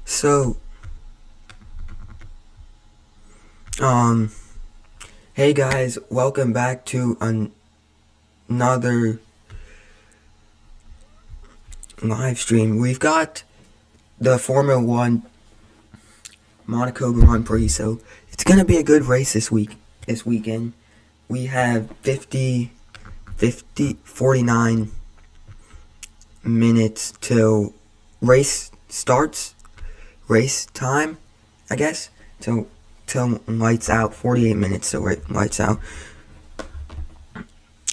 So, um, hey guys, welcome back to another live stream. We've got the Formula One Monaco Grand Prix, so it's gonna be a good race this weekend. We have 49 minutes till race starts, race time, I guess, till lights out, 48 minutes till lights out.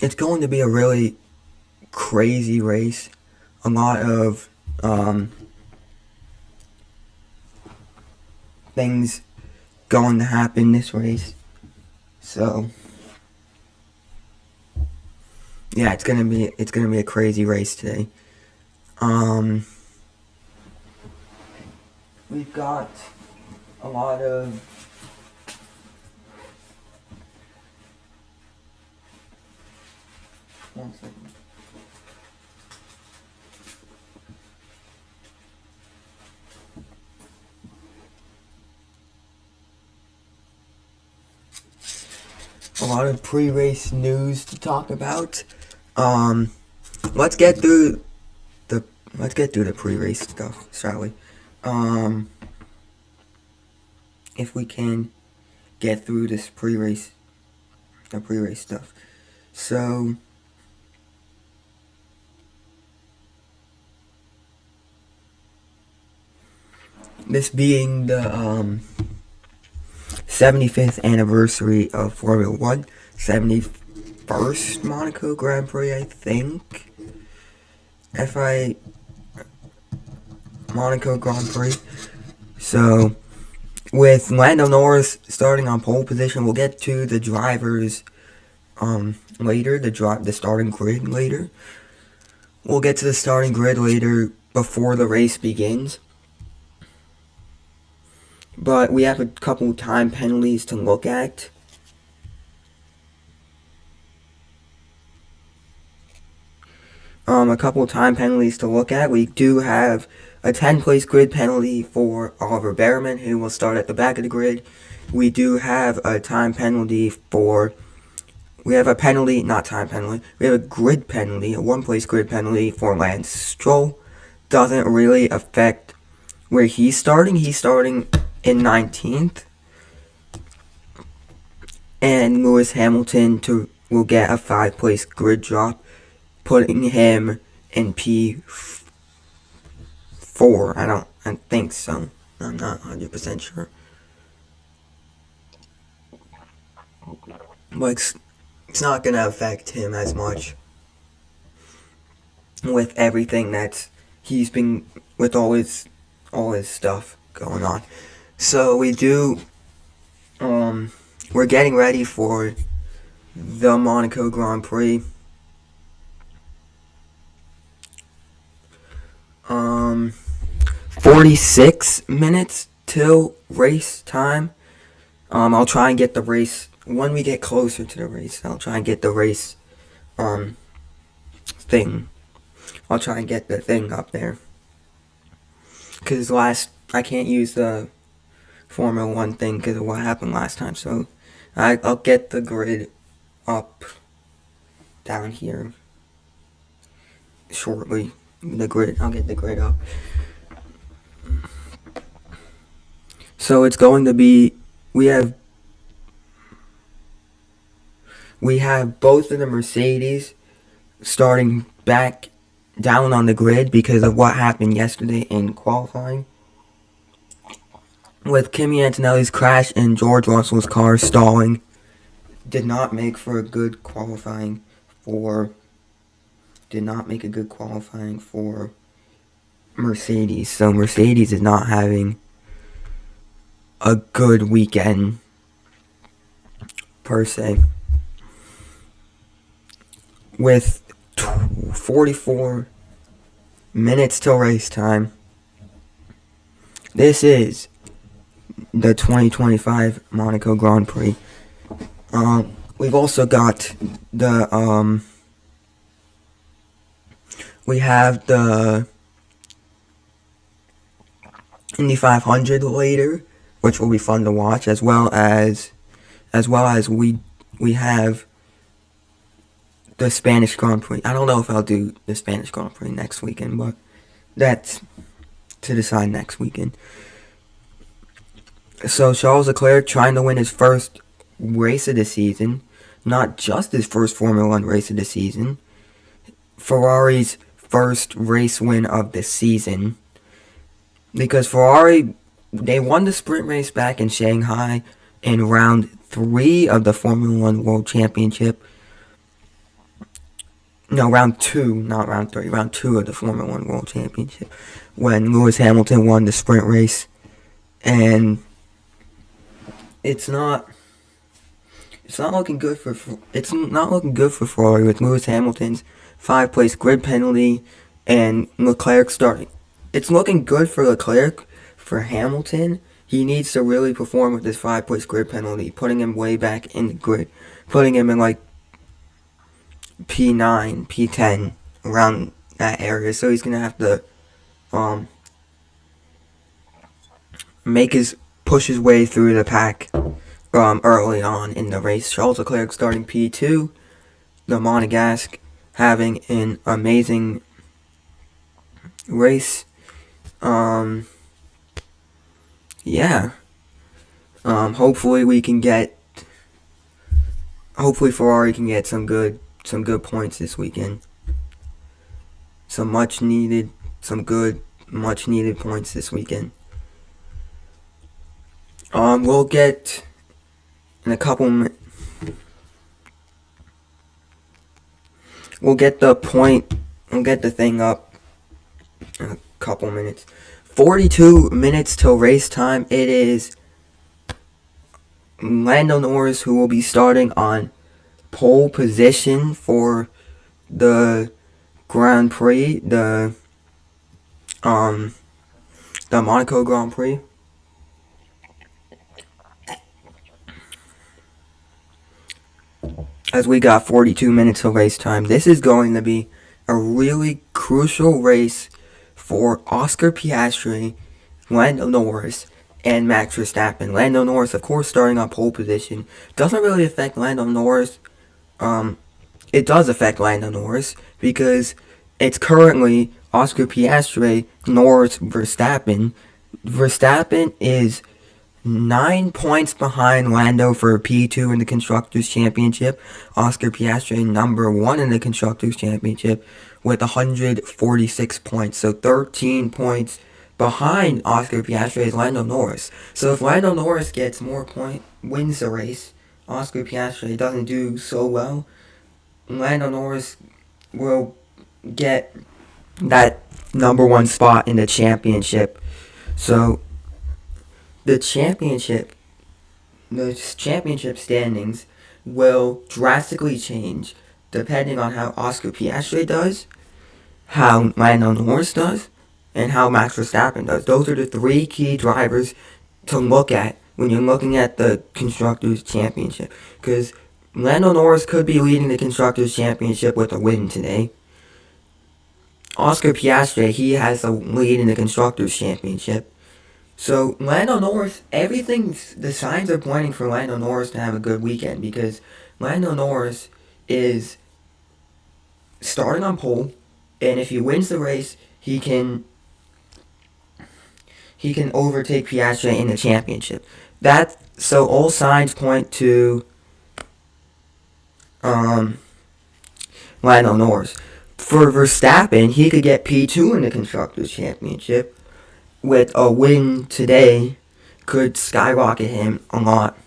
It's going to be a really crazy race. A lot of things going to happen this race. So yeah, it's gonna be a crazy race today. We've got a lot of one second. A lot of pre-race news to talk about. Let's get through the pre-race stuff, shall we? If we can get through the pre-race stuff. So this being the 75th anniversary of Formula One, 71st Monaco Grand Prix, I think. Monaco Grand Prix. So, with Lando Norris starting on pole position, we'll get to the drivers later, the starting grid later. We'll get to the starting grid later before the race begins. But we have a couple time penalties to look at. We do have a 10-place grid penalty for Oliver Behrman, who will start at the back of the grid. We do have a time penalty we have a grid penalty, a one-place grid penalty for Lance Stroll. Doesn't really affect where he's starting. He's starting in 19th. And Lewis Hamilton will get a 5-place grid drop, putting him in P4. I think so. I'm not 100% sure. But it's not going to affect him as much with everything that he's been, with all his stuff going on. So we're getting ready for the Monaco Grand Prix. 46 minutes till race time. I'll try and get the race when we get closer to the race. I'll try and get the race thing. I'll try and get the thing up there. Because I can't use the Formula 1 thing because of what happened last time. So I'll get the grid up down here shortly. I'll get the grid up. So it's going to be, we have both of the Mercedes starting back down on the grid because of what happened yesterday in qualifying. With Kimi Antonelli's crash and George Russell's car stalling, did not make a good qualifying for Mercedes. So Mercedes is not having a good weekend per se. With 44 minutes till race time, this is the 2025 Monaco Grand Prix. We've also got we have the Indy 500 later, which will be fun to watch, as well as we have the Spanish Grand Prix. I don't know if I'll do the Spanish Grand Prix next weekend, but that's to decide next weekend. So Charles Leclerc trying to win his first race of the season, not just his first Formula One race of the season, Ferrari's first race win of the season, because Ferrari, they won the sprint race back in Shanghai in round 3 of the Formula One World Championship. No, round 2, not round 3, round 2 of the Formula One World Championship, when Lewis Hamilton won the sprint race. And it's not looking good for Ferrari with Lewis Hamilton's 5-place grid penalty and Leclerc starting. It's looking good for Leclerc. For Hamilton, he needs to really perform with this 5-place grid penalty, putting him way back in the grid, putting him in like P9, P10, around that area. So he's gonna have to push his way through the pack early on in the race. Charles Leclerc starting P2, the Monegasque having an amazing race. Hopefully Ferrari can get some good points this weekend. Much needed points this weekend. We'll get in a couple minutes. We'll get the thing up in a couple minutes. 42 minutes till race time. It is Lando Norris who will be starting on pole position for the Grand Prix, the Monaco Grand Prix. As we got 42 minutes of race time, this is going to be a really crucial race for Oscar Piastri, Lando Norris, and Max Verstappen. Lando Norris, of course, starting on pole position. Doesn't really affect Lando Norris. It does affect Lando Norris because it's currently Oscar Piastri, Norris, Verstappen. Verstappen is 9 points behind Lando for P2 in the Constructors' Championship. Oscar Piastri number 1 in the Constructors' Championship with 146 points. So 13 points behind Oscar Piastri is Lando Norris. So if Lando Norris gets more points, wins the race, Oscar Piastri doesn't do so well, Lando Norris will get that number 1 spot in the championship. So the championship standings will drastically change depending on how Oscar Piastri does, how Lando Norris does, and how Max Verstappen does. Those are the 3 key drivers to look at when you're looking at the Constructors' Championship. Because Lando Norris could be leading the Constructors' Championship with a win today. Oscar Piastri, he has a lead in the Constructors' Championship. So Lando Norris, the signs are pointing for Lando Norris to have a good weekend, because Lando Norris is starting on pole, and if he wins the race, he can overtake Piastri in the championship. So all signs point to Lando Norris. For Verstappen, he could get P2 in the Constructors' Championship. With a win today, could skyrocket him a lot.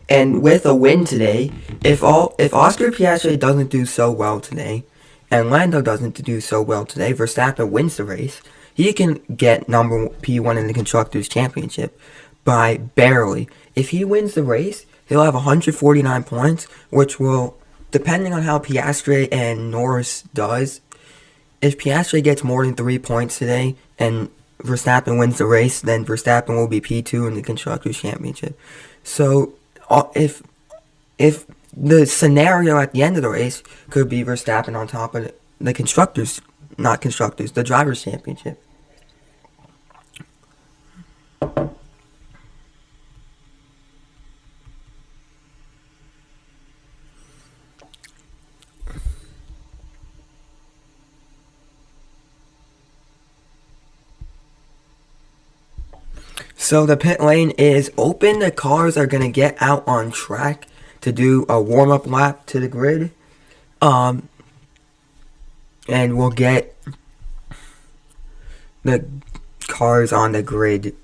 And with a win today, if Oscar Piastri doesn't do so well today, and Lando doesn't do so well today, Verstappen wins the race, he can get number P1 in the Constructors' Championship by barely. If he wins the race, he'll have 149 points, which will, depending on how Piastri and Norris does, if Piastri gets more than 3 points today and Verstappen wins the race, then Verstappen will be P2 in the Constructors' Championship. So if the scenario at the end of the race could be Verstappen on top of the constructors, not constructors, the drivers' championship. So the pit lane is open. The cars are going to get out on track to do a warm-up lap to the grid. And we'll get the cars on the grid,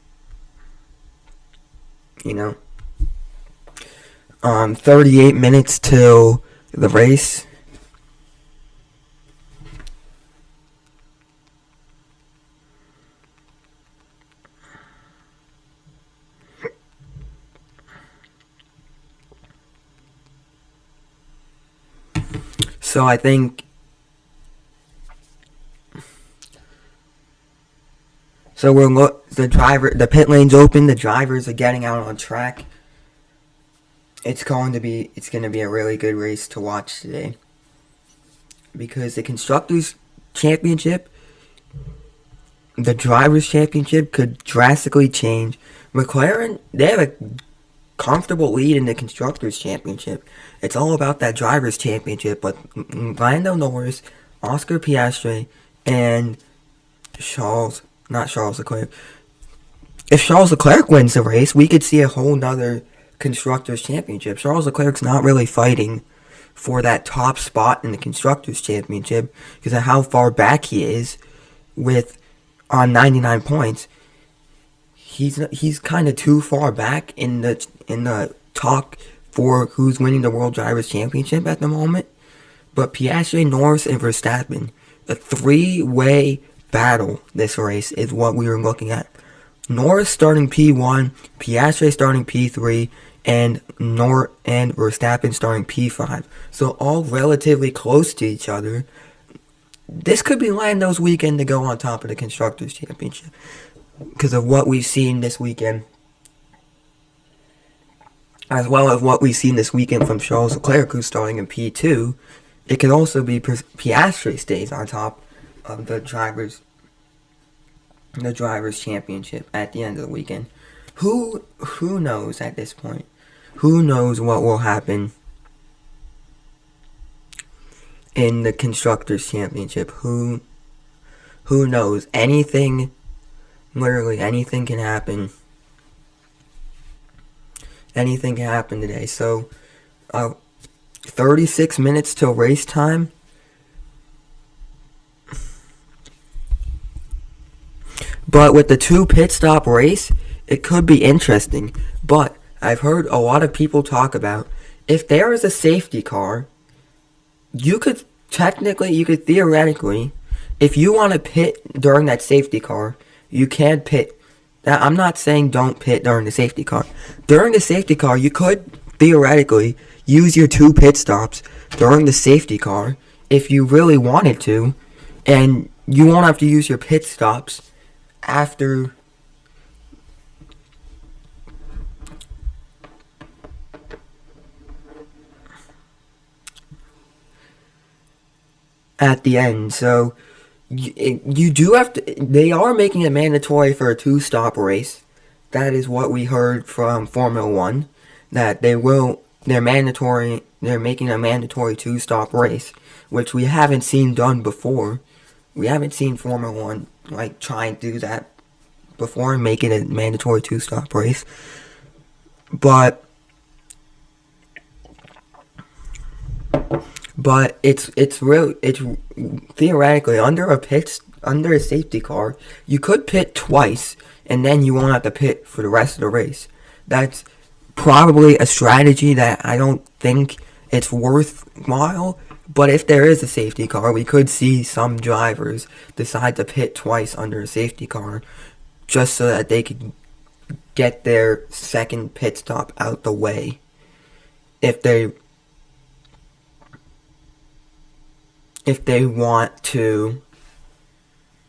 38 minutes till the race. So I think the pit lane's open, the drivers are getting out on track. It's going to be a really good race to watch today. Because the Constructors' Championship, the Drivers' Championship could drastically change. McLaren, they have a comfortable lead in the Constructors' Championship. It's all about that Drivers' Championship, but Lando Norris, Oscar Piastri, and not Charles Leclerc. If Charles Leclerc wins the race, we could see a whole nother Constructors' Championship. Charles Leclerc's not really fighting for that top spot in the Constructors' Championship because of how far back he is on 99 points. He's kind of too far back in the talk for who's winning the World Drivers' Championship at the moment. But Piastri, Norris, and Verstappen, a three-way battle this race is what we were looking at. Norris starting P1, Piastri starting P3, and Verstappen starting P5. So all relatively close to each other. This could be Lando's weekend to go on top of the Constructors' Championship because of what we've seen this weekend, as well as what we've seen this weekend from Charles Leclerc, who's starting in P2. It could also be Piastri stays on top of the Drivers' Championship at the end of the weekend. Who knows at this point? Who knows what will happen in the Constructors' Championship? Who knows? Anything, literally anything can happen. Anything can happen today. So, 36 minutes till race time. But with the 2 pit stop race, it could be interesting. But I've heard a lot of people talk about if there is a safety car, you could theoretically, if you want to pit during that safety car, you can pit. Now, I'm not saying don't pit during the safety car. During the safety car, you could theoretically use your 2 pit stops during the safety car if you really wanted to, and you won't have to use your pit stops after at the end. So you do have to. They are making it mandatory for a 2-stop race. That is what we heard from Formula One. That they're mandatory. They're making a mandatory 2-stop race, which we haven't seen done before. We haven't seen Formula One try and do that before and make it a mandatory 2-stop race. But it's theoretically under a safety car, you could pit twice and then you won't have to pit for the rest of the race. That's probably a strategy that I don't think it's worthwhile. But if there is a safety car, we could see some drivers decide to pit twice under a safety car just so that they could get their second pit stop out the way. If they want to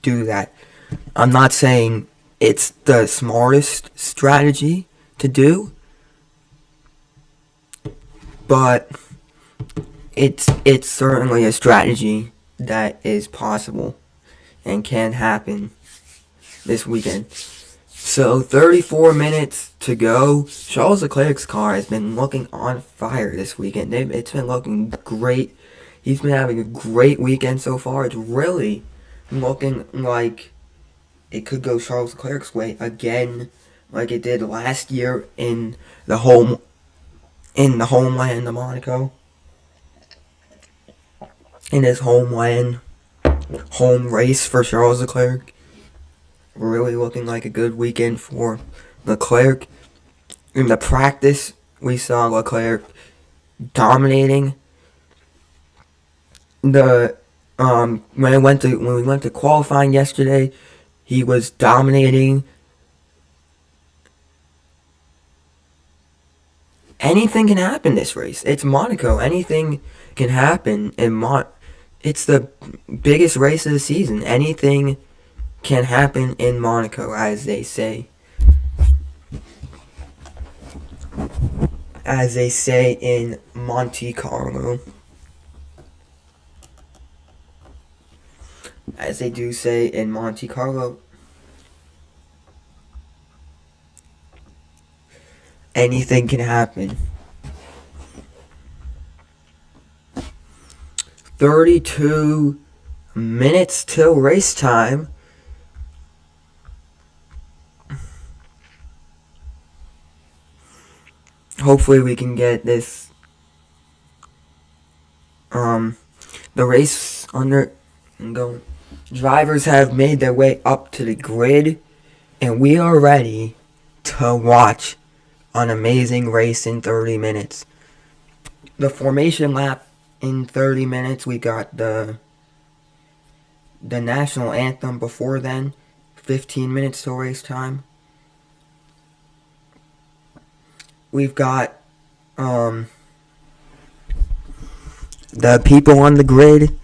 do that. I'm not saying it's the smartest strategy to do, but it's certainly a strategy that is possible and can happen this weekend. So 34 minutes to go. Charles Leclerc's car has been looking on fire this weekend. It's been looking great. He's been having a great weekend so far. It's really looking like it could go Charles Leclerc's way again, like it did last year in the homeland of Monaco. In his homeland, home race for Charles Leclerc. Really looking like a good weekend for Leclerc. In the practice, we saw Leclerc dominating. When we went to qualifying yesterday, he was dominating. Anything can happen this race. It's Monaco. Anything can happen it's the biggest race of the season. Anything can happen in Monaco, as they say. As they say in Monte Carlo. As they do say in Monte Carlo. Anything can happen. 32 minutes till race time. Hopefully we can get this the race under and going. Drivers have made their way up to the grid, and we are ready to watch an amazing race in 30 minutes. The formation lap in 30 minutes, we got the national anthem before then, 15 minutes till race time. We've got the people on the grid.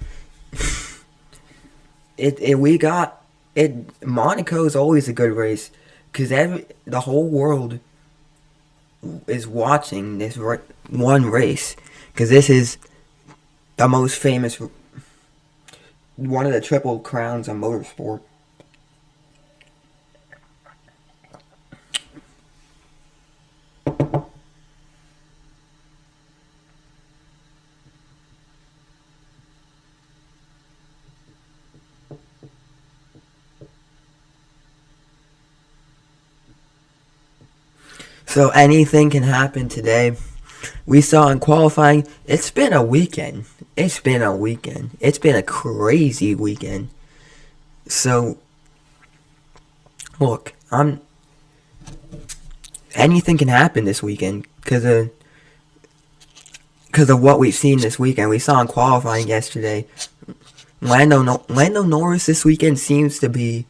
Monaco is always a good race because the whole world is watching this one race because this is the most famous, one of the triple crowns of motorsport. So anything can happen today. We saw in qualifying, it's been a weekend. It's been a crazy weekend. So, look, anything can happen this weekend because of what we've seen this weekend. We saw in qualifying yesterday, Lando Norris this weekend seems to be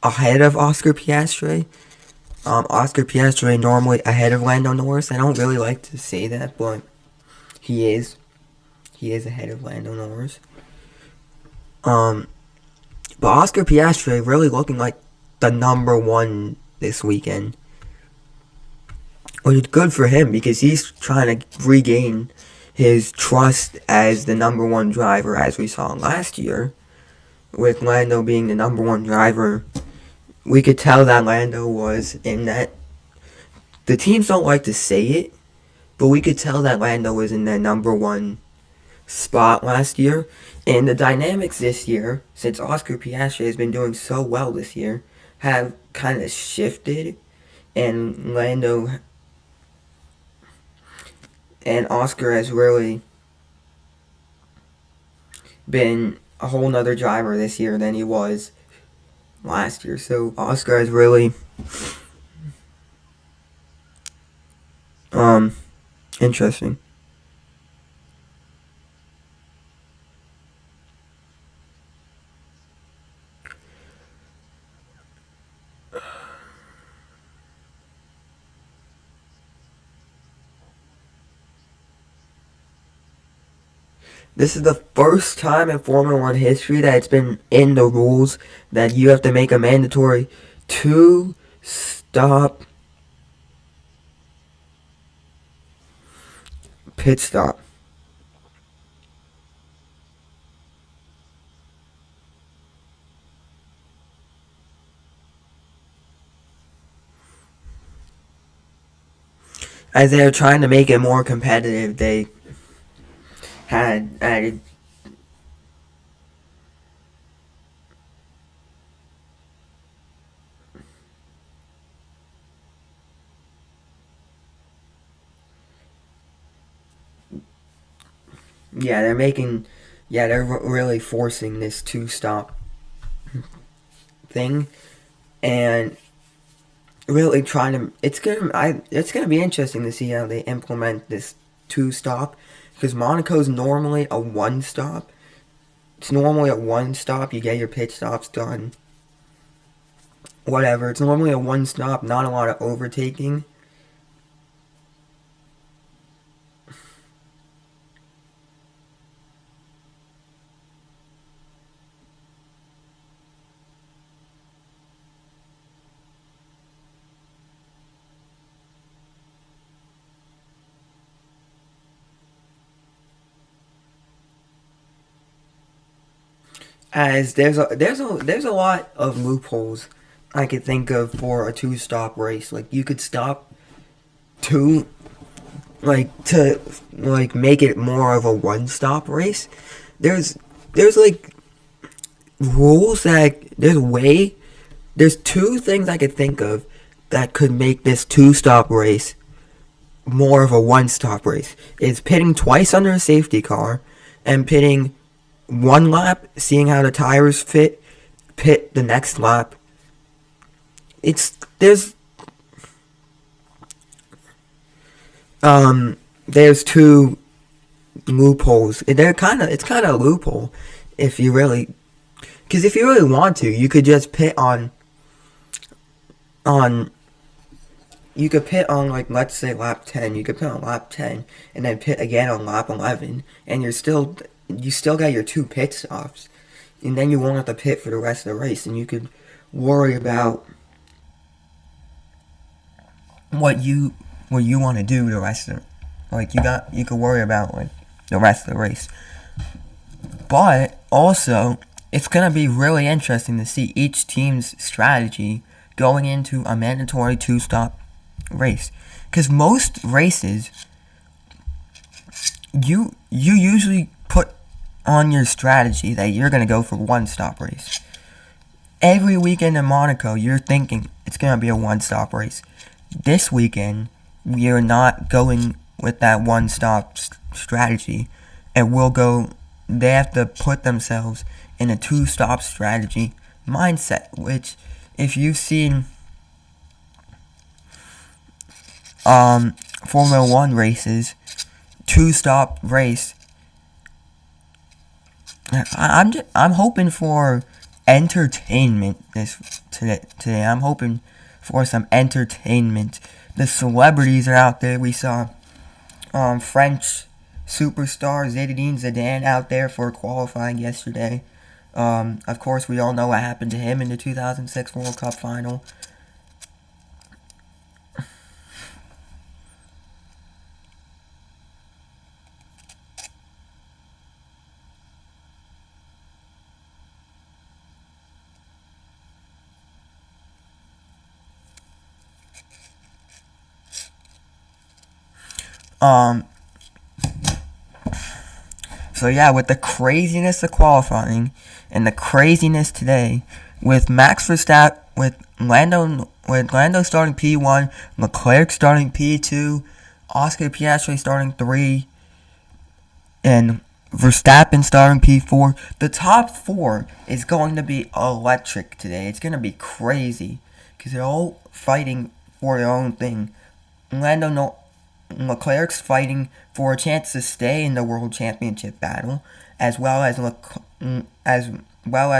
ahead of Oscar Piastri. Oscar Piastri normally ahead of Lando Norris. I don't really like to say that, but he is. He is ahead of Lando Norris. But Oscar Piastri really looking like the number one this weekend. Which is good for him because he's trying to regain his trust as the number one driver, as we saw last year. With Lando being the number one driver, we could tell that Lando was in that. The teams don't like to say it, but we could tell that Lando was in that number one spot last year. And the dynamics this year, since Oscar Piastri has been doing so well this year, have kind of shifted. And Lando and Oscar has really been a whole nother driver this year than he was last year. So Oscar is really interesting. This is the first time in Formula 1 history that it's been in the rules that you have to make a mandatory 2-stop pit stop. As they were trying to make it more competitive, they had added. Yeah, they're making. Yeah, they're really forcing this two-stop thing, and really trying to. It's gonna be interesting to see how they implement this two-stop, because Monaco's normally a one-stop. It's normally a one-stop. You get your pit stops done. Whatever. It's normally a one-stop. Not a lot of overtaking. As there's a lot of loopholes I could think of for a two-stop race. Like, you could stop two, like, to like make it more of a one-stop race. There's like rules that there's two things I could think of that could make this two-stop race more of a one-stop race. It's pitting twice under a safety car and pitting one lap, seeing how the tires pit the next lap. There's two loopholes. It's kind of a loophole if you really, because if you really want to, you could just pit on you could pit on, like, let's say lap 10. You could pit on lap 10 and then pit again on lap 11, and you still got your two pit stops, and then you won't have to pit for the rest of the race, and you could worry about what you want to do the rest of, like, you could worry about, like, the rest of the race. But also, it's gonna be really interesting to see each team's strategy going into a mandatory two-stop race, because most races you usually put on your strategy that you're going to go for one-stop race. Every weekend in Monaco, you're thinking it's going to be a one-stop race. This weekend, we are not going with that one-stop strategy, and they have to put themselves in a two-stop strategy mindset, which, if you've seen Formula 1 races, two-stop race, I'm hoping for entertainment today. I'm hoping for some entertainment. The celebrities are out there. We saw French superstar Zinedine Zidane out there for qualifying yesterday. Of course, we all know what happened to him in the 2006 World Cup final. So yeah, with the craziness of qualifying and the craziness today, with Max Verstappen, with Lando starting P1, Leclerc starting P2, Oscar Piastri starting 3, and Verstappen starting P4. The top 4 is going to be electric today. It's going to be crazy, because they're all fighting for their own thing. Leclerc's fighting for a chance to stay in the World Championship battle, as well as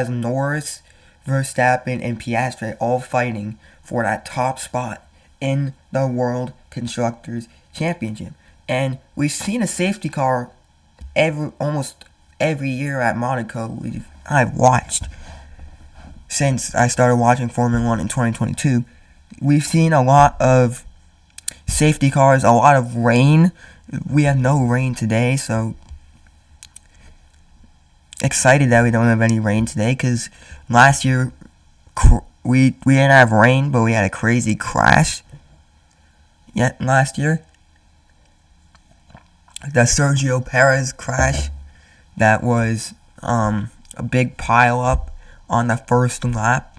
Norris, Verstappen, and Piastri all fighting for that top spot in the World Constructors Championship. And we've seen a safety car almost every year at Monaco. I've watched since I started watching Formula 1 in 2022. We've seen a lot of safety cars, a lot of rain We have no rain today, so excited that we don't have any rain today, because last year we didn't have rain, but we had a crazy crash last year. The Sergio Perez crash, that was a big pile up on the first lap.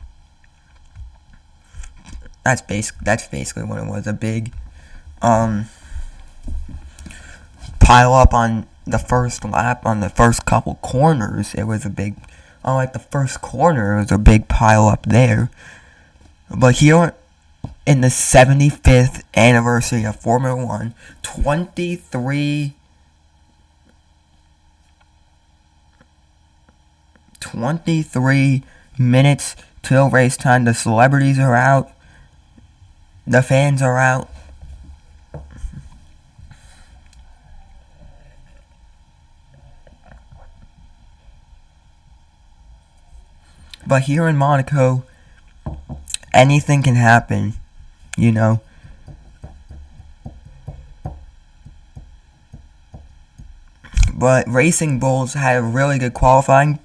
That's basically what it was, a big pile up on the first lap. On the first couple corners, it was a big, like the first corner, it was a big pile up there. But here in the 75th anniversary of Formula 1, 23 minutes till race time. The celebrities are out. The fans are out. But here in Monaco, anything can happen, you know. But Racing Bulls had a really good qualifying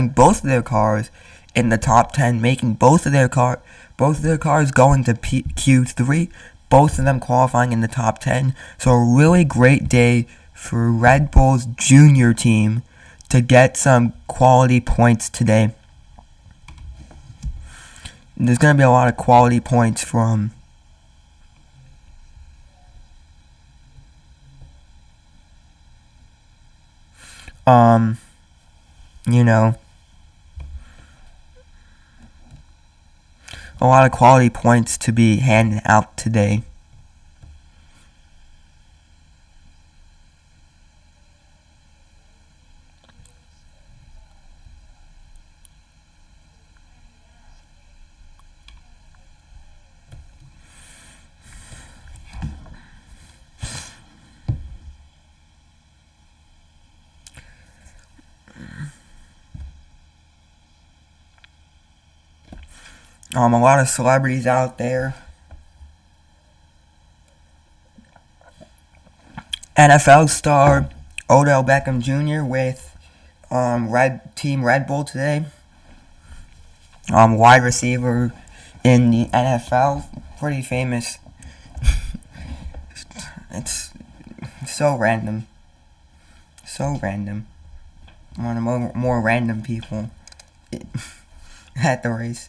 both of their cars in the top 10, making both of their cars going to Q3, both of them qualifying in the top 10. So a really great day for Red Bull's junior team to get some quality points today. There's going to be a lot of quality points from you know, a lot of quality points to be handed out today. A lot of celebrities out there. NFL star Odell Beckham Jr. with Red Bull today. Wide receiver in the NFL, pretty famous. It's so random. One of the more random people at the race.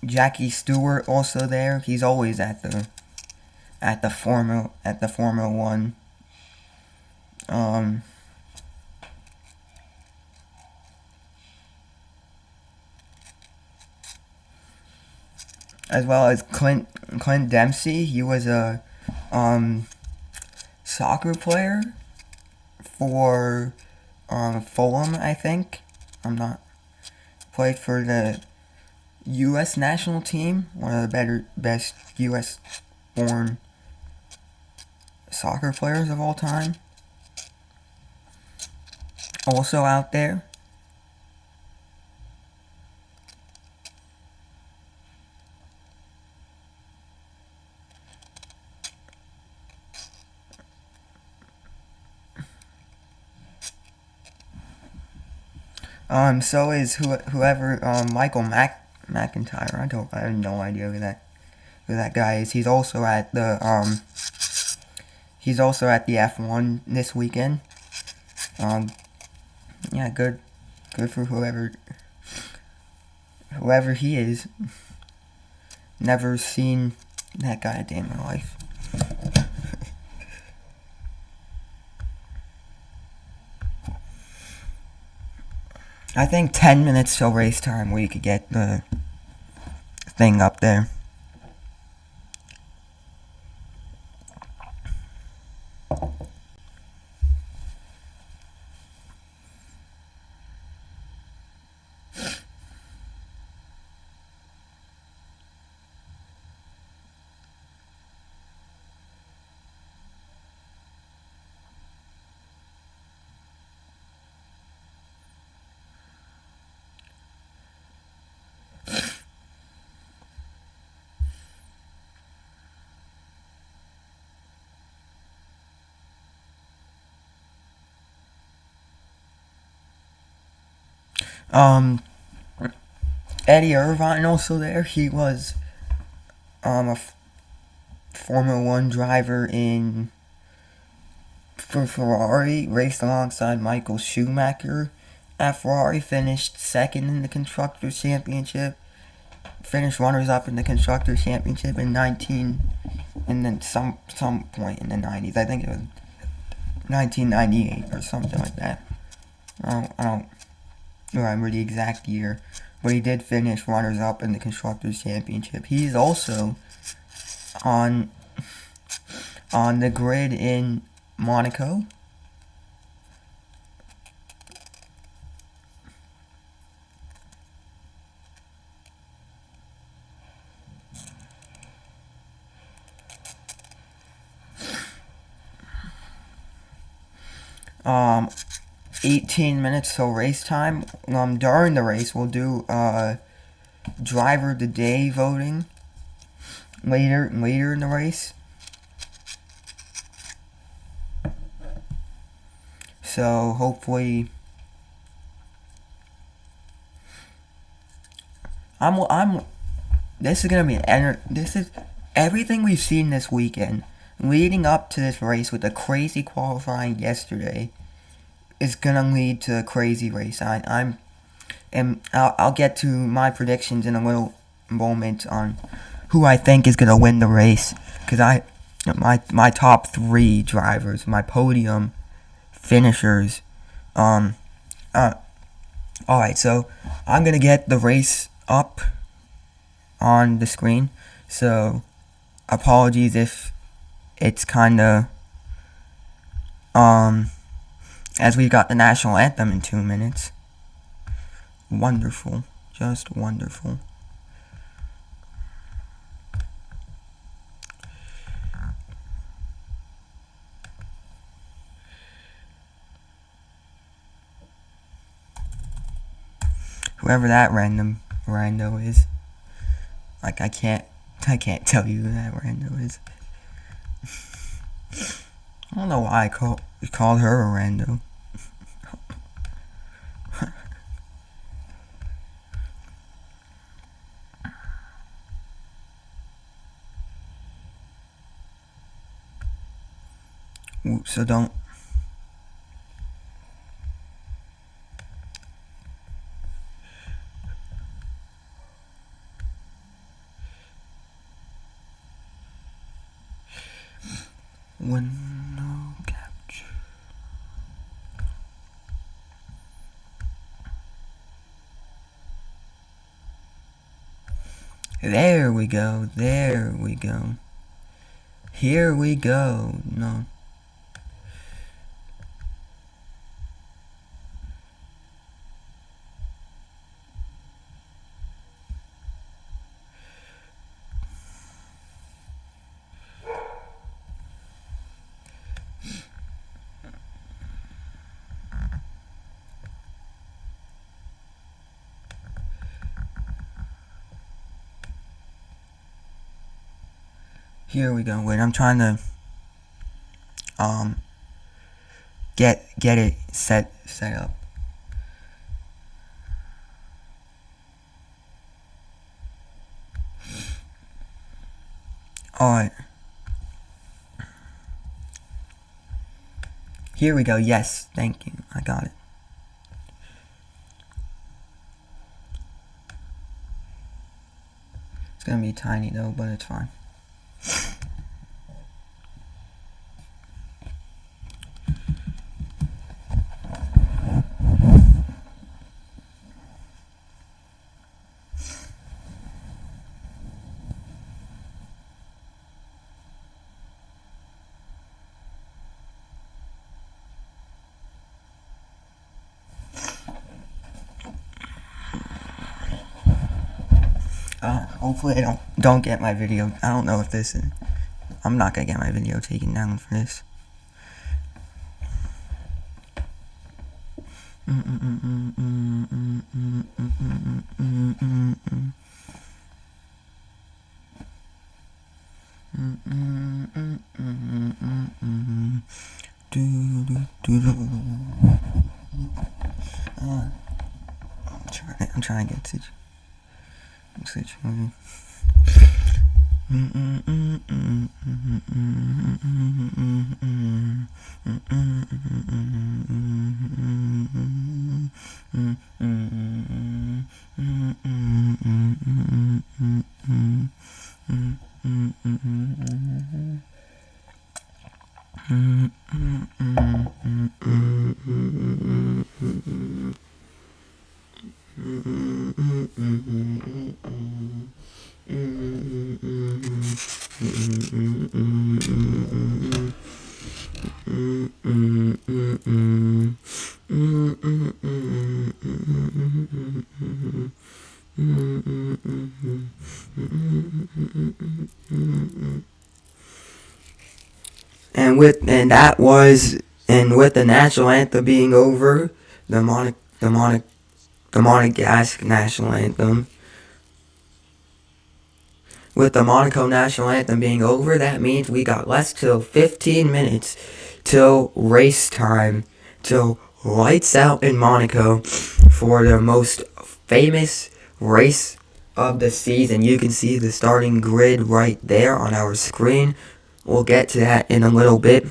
Jackie Stewart also there. He's always at the Formula 1. As well as Clint Dempsey. He was a soccer player for Fulham, I think. Played for the U.S. national team, one of the best U.S. born soccer players of all time. Also out there. So is whoever Michael McIntyre. I have no idea who that guy is. He's also at the F1 this weekend. Yeah, good for whoever he is. Never seen that guy a day in my life. I think 10 minutes till race time we could get the thing up there. Um, Eddie Irvine also there. He was a Formula One driver for Ferrari. Raced alongside Michael Schumacher at Ferrari. Finished second in the Constructors' Championship. Finished runners-up in the Constructors' Championship in 19, and then some point in the 90s. I think it was 1998 or something like that. I don't remember the exact year, but he did finish runners-up in the Constructors' Championship. He's also on the grid in Monaco. 18 minutes till race time. During the race, we'll do driver of the day voting later in the race. So hopefully, this is gonna be this is everything we've seen this weekend leading up to this race with the crazy qualifying yesterday is gonna lead to a crazy race. I'll get to my predictions in a little moment on who I think is gonna win the race, because my top 3 drivers, my podium finishers. Alright, so I'm gonna get the race up on the screen. So apologies if it's kinda as we got the national anthem in 2 minutes. Wonderful. Just wonderful. Whoever that rando is. Like, I can't tell you who that rando is. I don't know why I called her a rando. So don't. Window capture. There we go. There we go. Here we go. No. Here we go. Wait, I'm trying to get it set up. Alright. Here we go. Yes, thank you. I got it. It's gonna be tiny though, but it's fine. Hopefully I don't get my video. I don't know if this is. I'm not gonna get my video taken down for this. trying to get situated. And with the national anthem being over, the Monegasque national anthem. With the Monaco national anthem being over, that means we got less till 15 minutes till race time, till lights out in Monaco for the most famous race of the season. You can see the starting grid right there on our screen. We'll get to that in a little bit.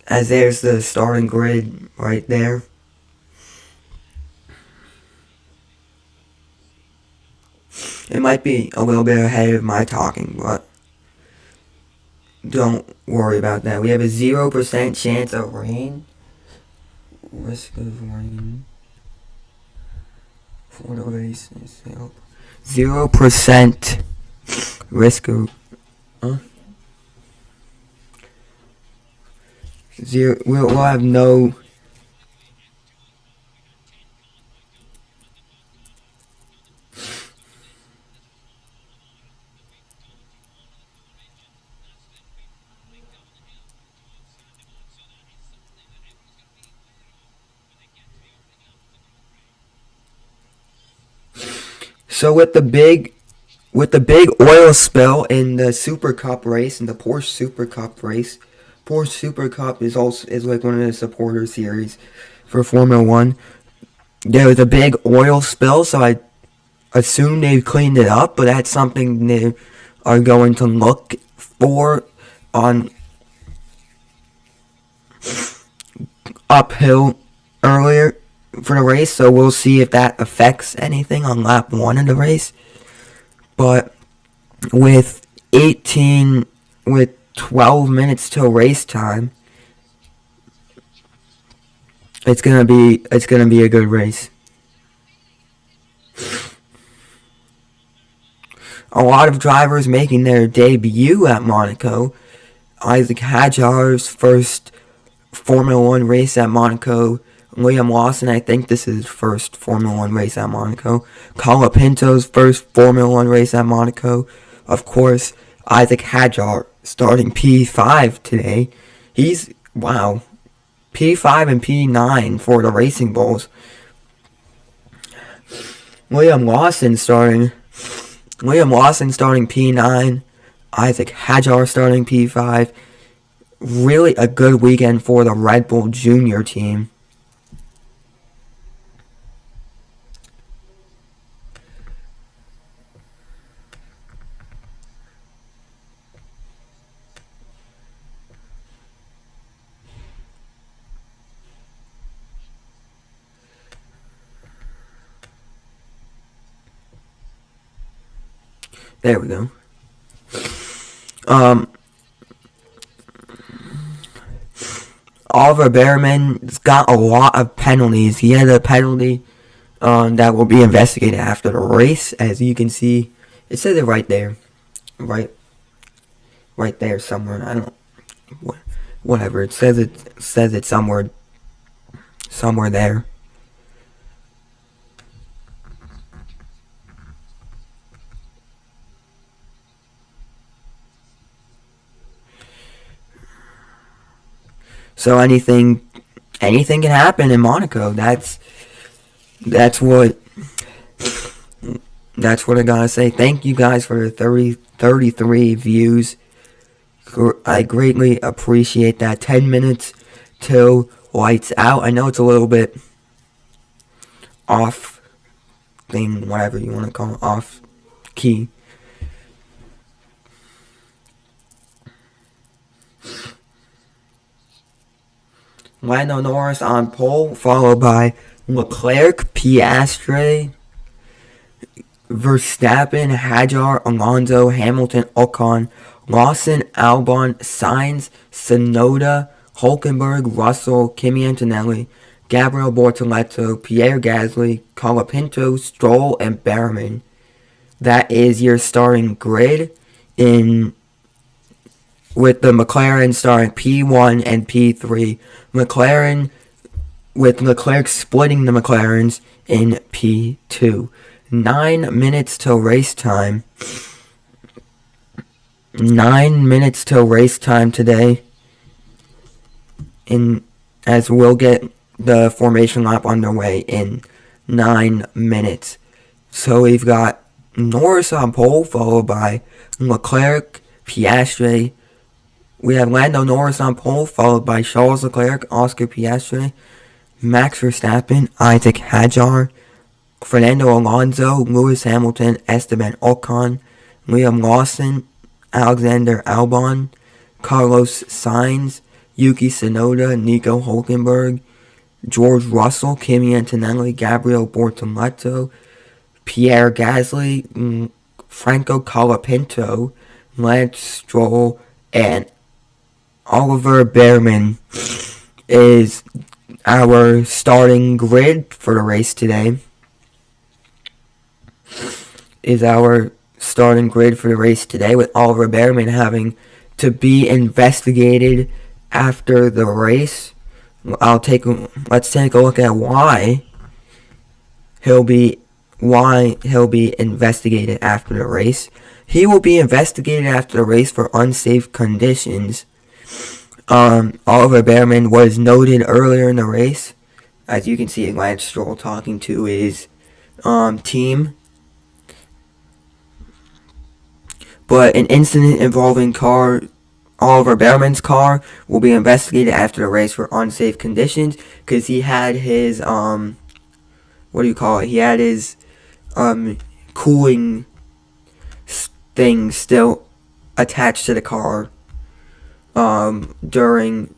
As there's the starting grid right there. It might be a little bit ahead of my talking, but don't worry about that. We have a 0% chance of rain. Risk of rain for the race is 0% risk of... We'll have no... So with the big oil spill in the Super Cup race, in the Porsche Super Cup race, Porsche Super Cup is like one of the supporter series for Formula 1. There was a big oil spill, so I assume they've cleaned it up, but that's something they are going to look for on uphill earlier for the race, so we'll see if that affects anything on lap 1 of the race. But with 12 minutes till race time, it's gonna be a good race. A lot of drivers making their debut at Monaco. Isaac Hadjar's first Formula 1 race at Monaco. Liam Lawson, I think this is his first Formula 1 race at Monaco. Colapinto's first Formula 1 race at Monaco. Of course, Isaac Hadjar starting P5 today. Wow. P5 and P9 for the Racing Bulls. Liam Lawson starting P9. Isaac Hadjar starting P5. Really a good weekend for the Red Bull Junior team. There we go. Oliver Behrman's got a lot of penalties. He had a penalty that will be investigated after the race. As you can see, it says it right there. Right there somewhere. I don't... Whatever. It says it somewhere there. So anything can happen in Monaco. That's what I gotta say. Thank you guys for the 33 views. I greatly appreciate that. 10 minutes till lights out. I know it's a little bit off thing, whatever you want to call it, off key. Lando Norris on pole, followed by Leclerc, Piastri, Verstappen, Hadjar, Alonso, Hamilton, Ocon, Lawson, Albon, Sainz, Tsunoda, Hulkenberg, Russell, Kimi Antonelli, Gabriel Bortoleto, Pierre Gasly, Colapinto, Stroll, and Behrman. That is your starting grid with the McLaren starting P1 and P3. McLaren, with Leclerc splitting the McLarens in P2. 9 minutes till race time. 9 minutes till race time today. As we'll get the formation lap underway in 9 minutes. So we've got Norris on pole, followed by Leclerc, Piastri. We have Lando Norris on pole, followed by Charles Leclerc, Oscar Piastri, Max Verstappen, Isaac Hadjar, Fernando Alonso, Lewis Hamilton, Esteban Ocon, Liam Lawson, Alexander Albon, Carlos Sainz, Yuki Tsunoda, Nico Hulkenberg, George Russell, Kimi Antonelli, Gabriel Bortoleto, Pierre Gasly, Franco Colapinto, Lance Stroll, and Oliver Behrman is our starting grid for the race today. With Oliver Behrman having to be investigated after the race. Let's take a look at why he'll be investigated after the race. He will be investigated after the race for unsafe conditions. Oliver Behrman was noted earlier in the race, as you can see Lance Stroll talking to his team. But an incident involving Oliver Behrman's car will be investigated after the race for unsafe conditions, because he had his He had his cooling thing still attached to the car during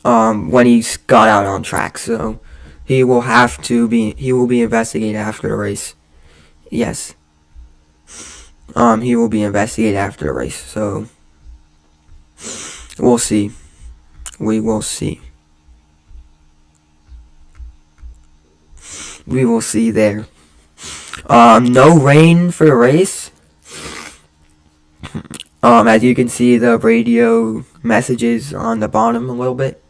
when he got out on track. So he will be investigated after the race. Yes. He will be investigated after the race. So we'll see. We will see. We will see there. No rain for the race. As you can see the radio messages on the bottom a little bit.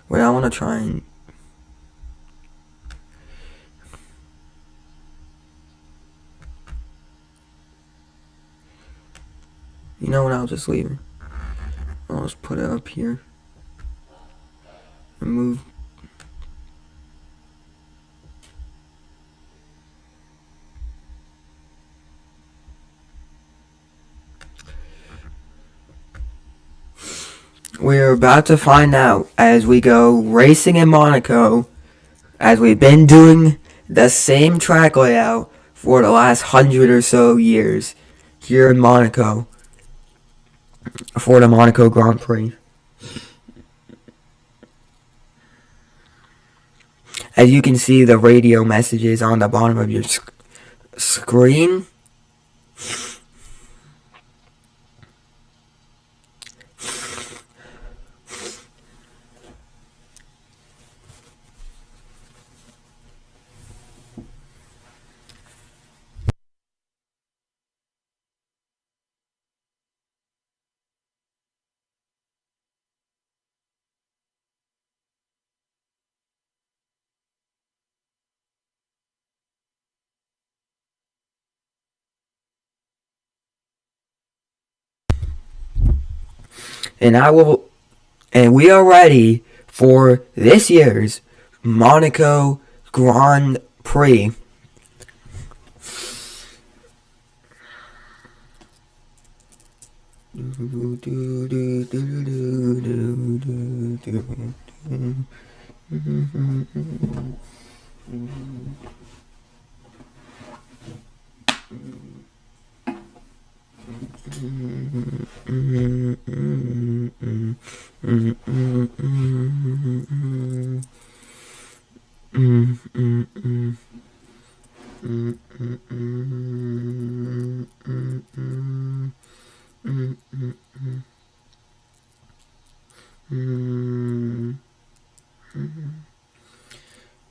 Wait, I want to try and... You know what, I'll just leave it. I'll just put it up here. And move. We're about to find out as we go racing in Monaco, as we've been doing the same track layout for the last 100 or so years here in Monaco for the Monaco Grand Prix. As you can see the radio messages on the bottom of your screen. And we are ready for this year's Monaco Grand Prix.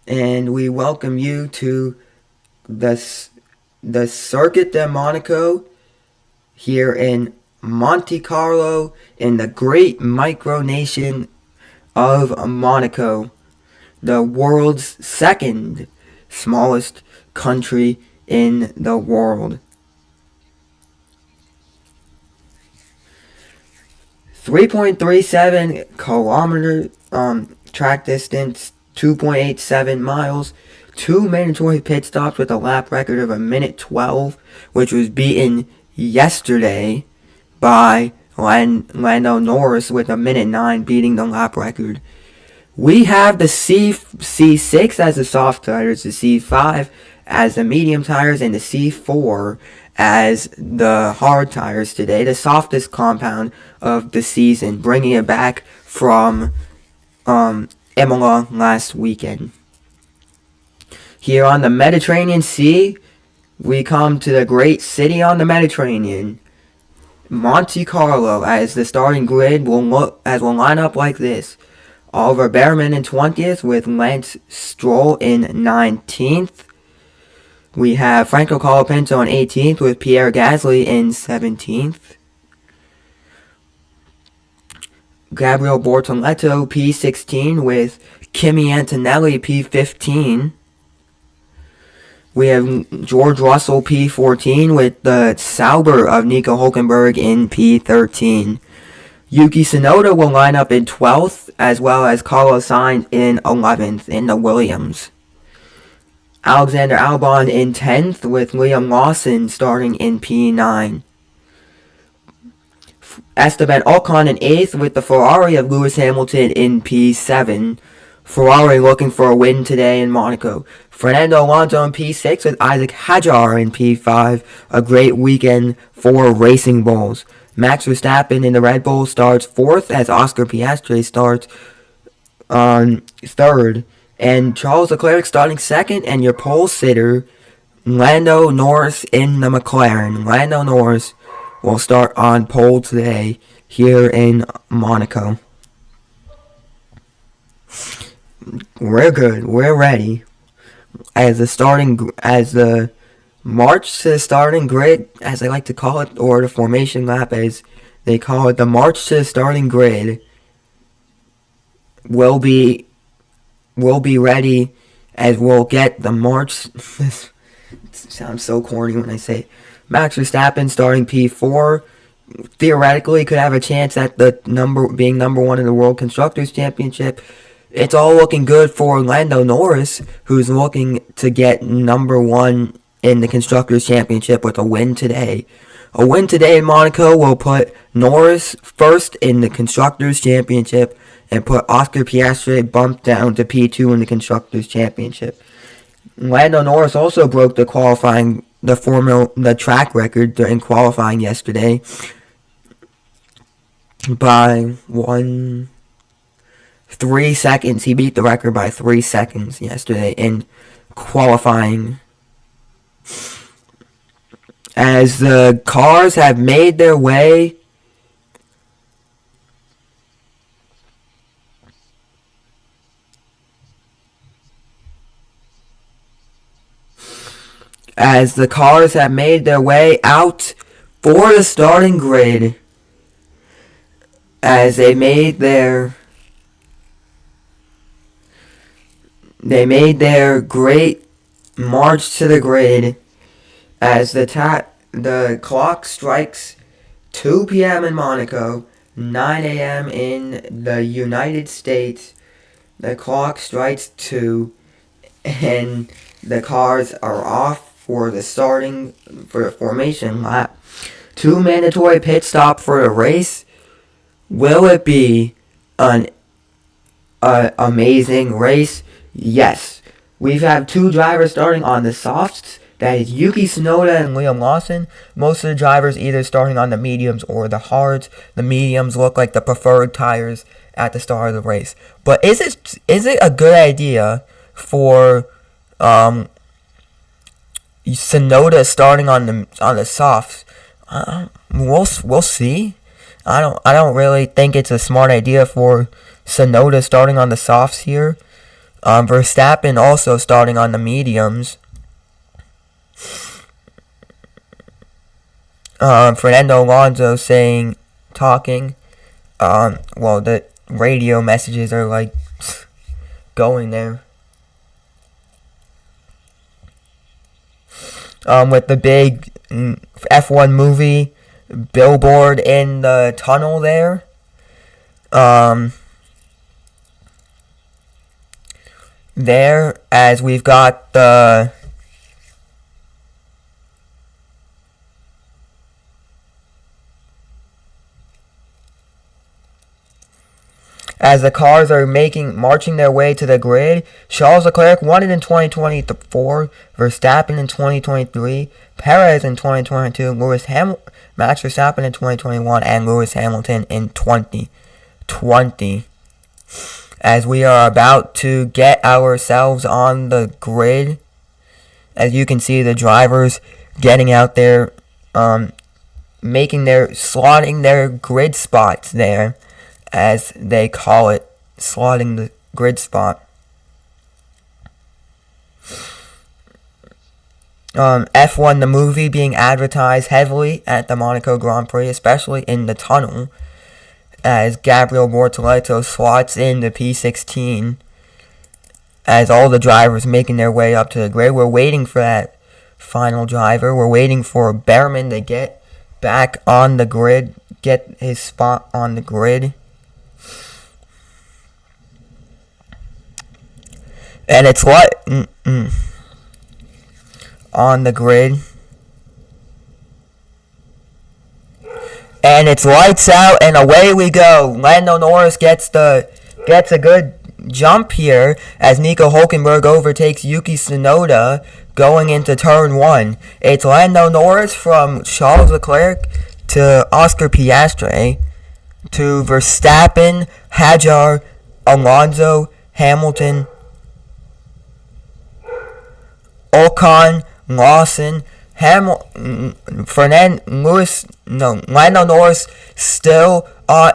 And we welcome you to the Circuit de Monaco here in Monte Carlo in the great micronation of Monaco, the world's second smallest country in the world. 3.37 kilometer track distance, 2.87 miles, 2 mandatory pit stops with a lap record of 1:12, which was beaten yesterday by Lando Norris with 1:09, beating the lap record. We have the C6 as the soft tires, the C5 as the medium tires, and the C4 as the hard tires today. The softest compound of the season, bringing it back from Imola last weekend. Here on the Mediterranean Sea, we come to the great city on the Mediterranean, Monte Carlo, as the starting grid will line up like this. Oliver Behrman in 20th with Lance Stroll in 19th. We have Franco Colapinto in 18th with Pierre Gasly in 17th. Gabriel Bortoleto P16 with Kimi Antonelli P15. We have George Russell P14 with the Sauber of Nico Hülkenberg in P13. Yuki Tsunoda will line up in 12th, as well as Carlos Sainz in 11th in the Williams. Alexander Albon in 10th with Liam Lawson starting in P9. Esteban Ocon in 8th with the Ferrari of Lewis Hamilton in P7. Ferrari looking for a win today in Monaco. Fernando Alonso in P6 with Isaac Hadjar in P5. A great weekend for Racing Bulls. Max Verstappen in the Red Bull starts 4th as Oscar Piastri starts on 3rd. And Charles Leclerc starting 2nd, and your pole sitter, Lando Norris in the McLaren. Lando Norris will start on pole today here in Monaco. We're good. We're ready. As the march to the starting grid, as I like to call it, or the formation lap, as they call it, the march to the starting grid will be ready, as we'll get the march. This sounds so corny when I say it. Max Verstappen starting P4 theoretically could have a chance at being number 1 in the World Constructors Championship. It's all looking good for Lando Norris, who's looking to get number 1 in the Constructors Championship with a win today. A win today in Monaco will put Norris first in the Constructors Championship and put Oscar Piastri bumped down to P2 in the Constructors Championship. Lando Norris also broke the track record in qualifying yesterday by 3 seconds. He beat the record by 3 seconds yesterday in qualifying. As the cars have made their way out for the starting grid, as they made their great march to the grid, as the clock strikes 2 p.m. in Monaco, 9 a.m. in the United States. The clock strikes 2, and the cars are off for the formation lap. 2 mandatory pit stop for the race. Will it be an amazing race? Yes. We've had 2 drivers starting on the softs. That is Yuki Tsunoda and Liam Lawson. Most of the drivers either starting on the mediums or the hards. The mediums look like the preferred tires at the start of the race. But is it a good idea for Tsunoda starting on the softs? We'll see. I don't really think it's a smart idea for Tsunoda starting on the softs here. Verstappen also starting on the mediums. Fernando Alonso talking. Well, the radio messages are like going there. With the big F1 movie billboard in the tunnel there. There, as we've got the as the cars are marching their way to the grid. Charles Leclerc won it in 2024, Verstappen in 2023, Perez in 2022, Max Verstappen in 2021, and Lewis Hamilton in 2020. As we are about to get ourselves on the grid, as you can see, the drivers getting out there, slotting their grid spots there, as they call it, slotting the grid spot. F1 the movie being advertised heavily at the Monaco Grand Prix, especially in the tunnel, as Gabriel Bortoleto slots in the P16, as all the drivers making their way up to the grid. We're waiting for that final driver. We're waiting for Behrman to get back on the grid, get his spot on the grid. And it's on the grid. And it's lights out and away we go. Lando Norris gets a good jump here as Nico Hülkenberg overtakes Yuki Tsunoda going into turn 1. It's Lando Norris from Charles Leclerc to Oscar Piastri to Verstappen, Hadjar, Alonso, Hamilton, Ocon, Lawson, Lando Norris still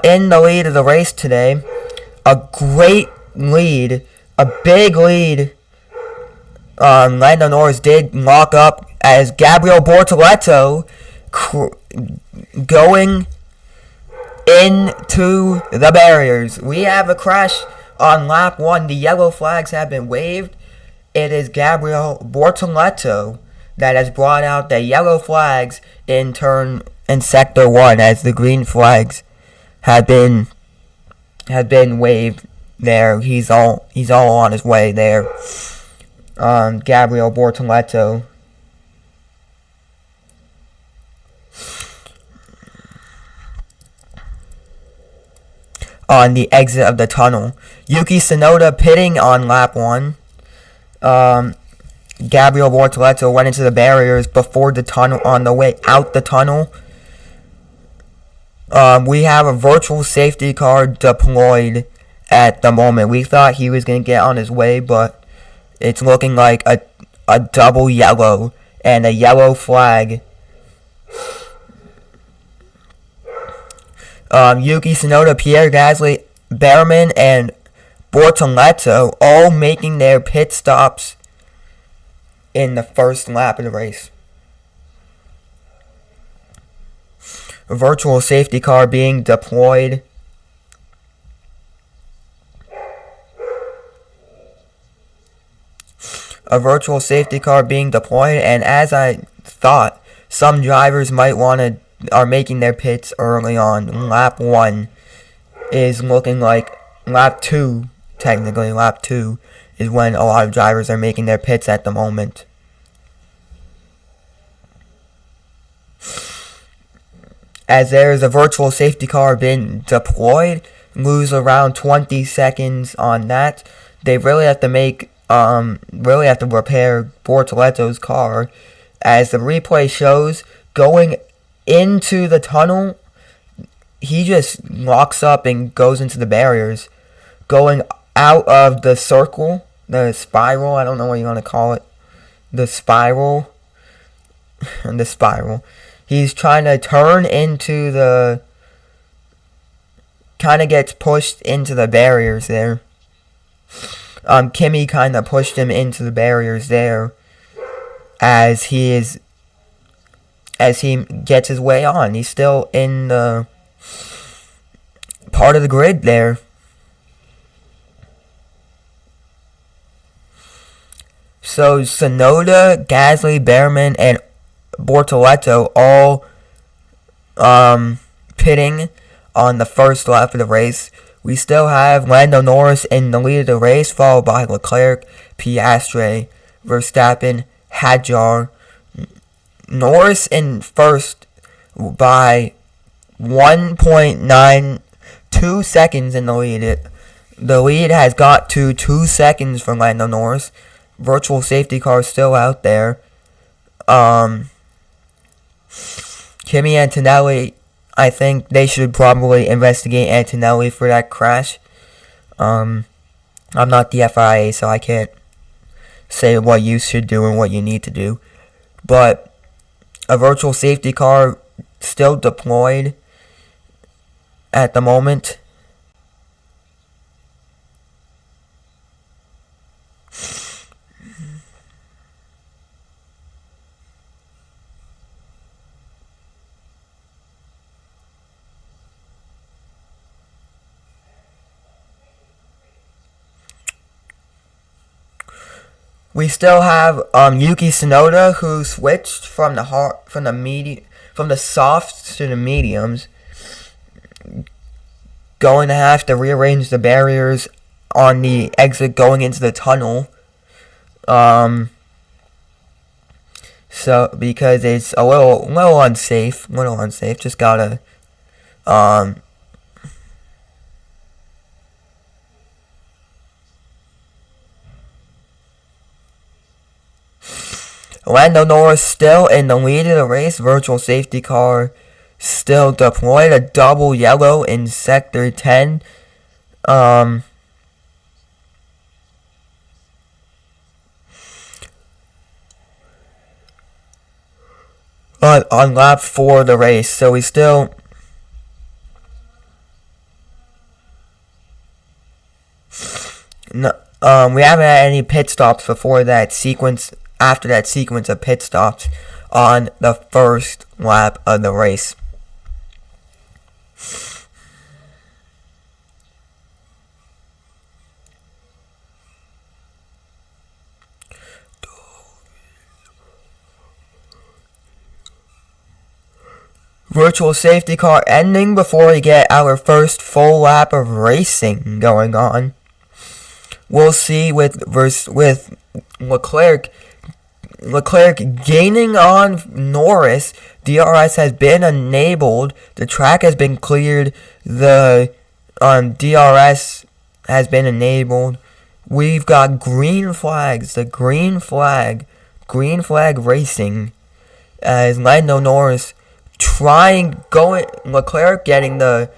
in the lead of the race today. A great lead, a big lead. Lando Norris did lock up as Gabriel Bortoleto going into the barriers. We have a crash on lap 1. The yellow flags have been waved. It is Gabriel Bortoleto that has brought out the yellow flags in sector 1, as the green flags have been waved there. He's all on his way there. Gabriel Bortoleto. On the exit of the tunnel. Yuki Tsunoda pitting on lap 1. Gabriel Bortoleto went into the barriers before the tunnel on the way out the tunnel. We have a virtual safety car deployed at the moment. We thought he was going to get on his way, but it's looking like a double yellow and a yellow flag. Yuki Tsunoda, Pierre Gasly, Behrman, and Bortoleto all making their pit stops in the first lap of the race. A virtual safety car being deployed. And as I thought, some drivers are making their pits early on. Lap 1 is looking like lap 2, technically lap 2 is when a lot of drivers are making their pits at the moment. as there is a virtual safety car being deployed. Lose around 20 seconds on that. They really have to repair Bortoletto's car. As the replay shows, going into the tunnel, he just locks up and goes into the barriers. Going out of the circle, the spiral, I don't know what you want to call it. The spiral. He's trying to turn into the... kind of gets pushed into the barriers there. Kimi kind of pushed him into the barriers there as he gets his way on. He's still in the part of the grid there. So Tsunoda, Gasly, Behrman, and Bortoletto all pitting on the first lap of the race. We still have Lando Norris in the lead of the race, followed by Leclerc, Piastri, Verstappen, Hadjar. Norris in first by 1.92 seconds in the lead. The lead has got to 2 seconds for Lando Norris. Virtual safety car still out there. Kimi Antonelli, I think they should probably investigate Antonelli for that crash. I'm not the FIA, so I can't say what you should do and what you need to do. But a virtual safety car still deployed at the moment. We still have Yuki Tsunoda, who switched from the softs to the mediums. Going to have to rearrange the barriers on the exit going into the tunnel. So because it's a little unsafe, just gotta Lando Norris still in the lead of the race. Virtual safety car still deployed. A double yellow in sector 10. On lap 4 of the race. So we still... No, we haven't had any pit stops before that sequence... After that sequence of pit stops on the first lap of the race. Virtual safety car ending before we get our first full lap of racing going on. We'll see with Leclerc gaining on Norris. DRS has been enabled. The track has been cleared. The DRS has been enabled. We've got green flags. The green flag racing as Lando Norris Leclerc getting the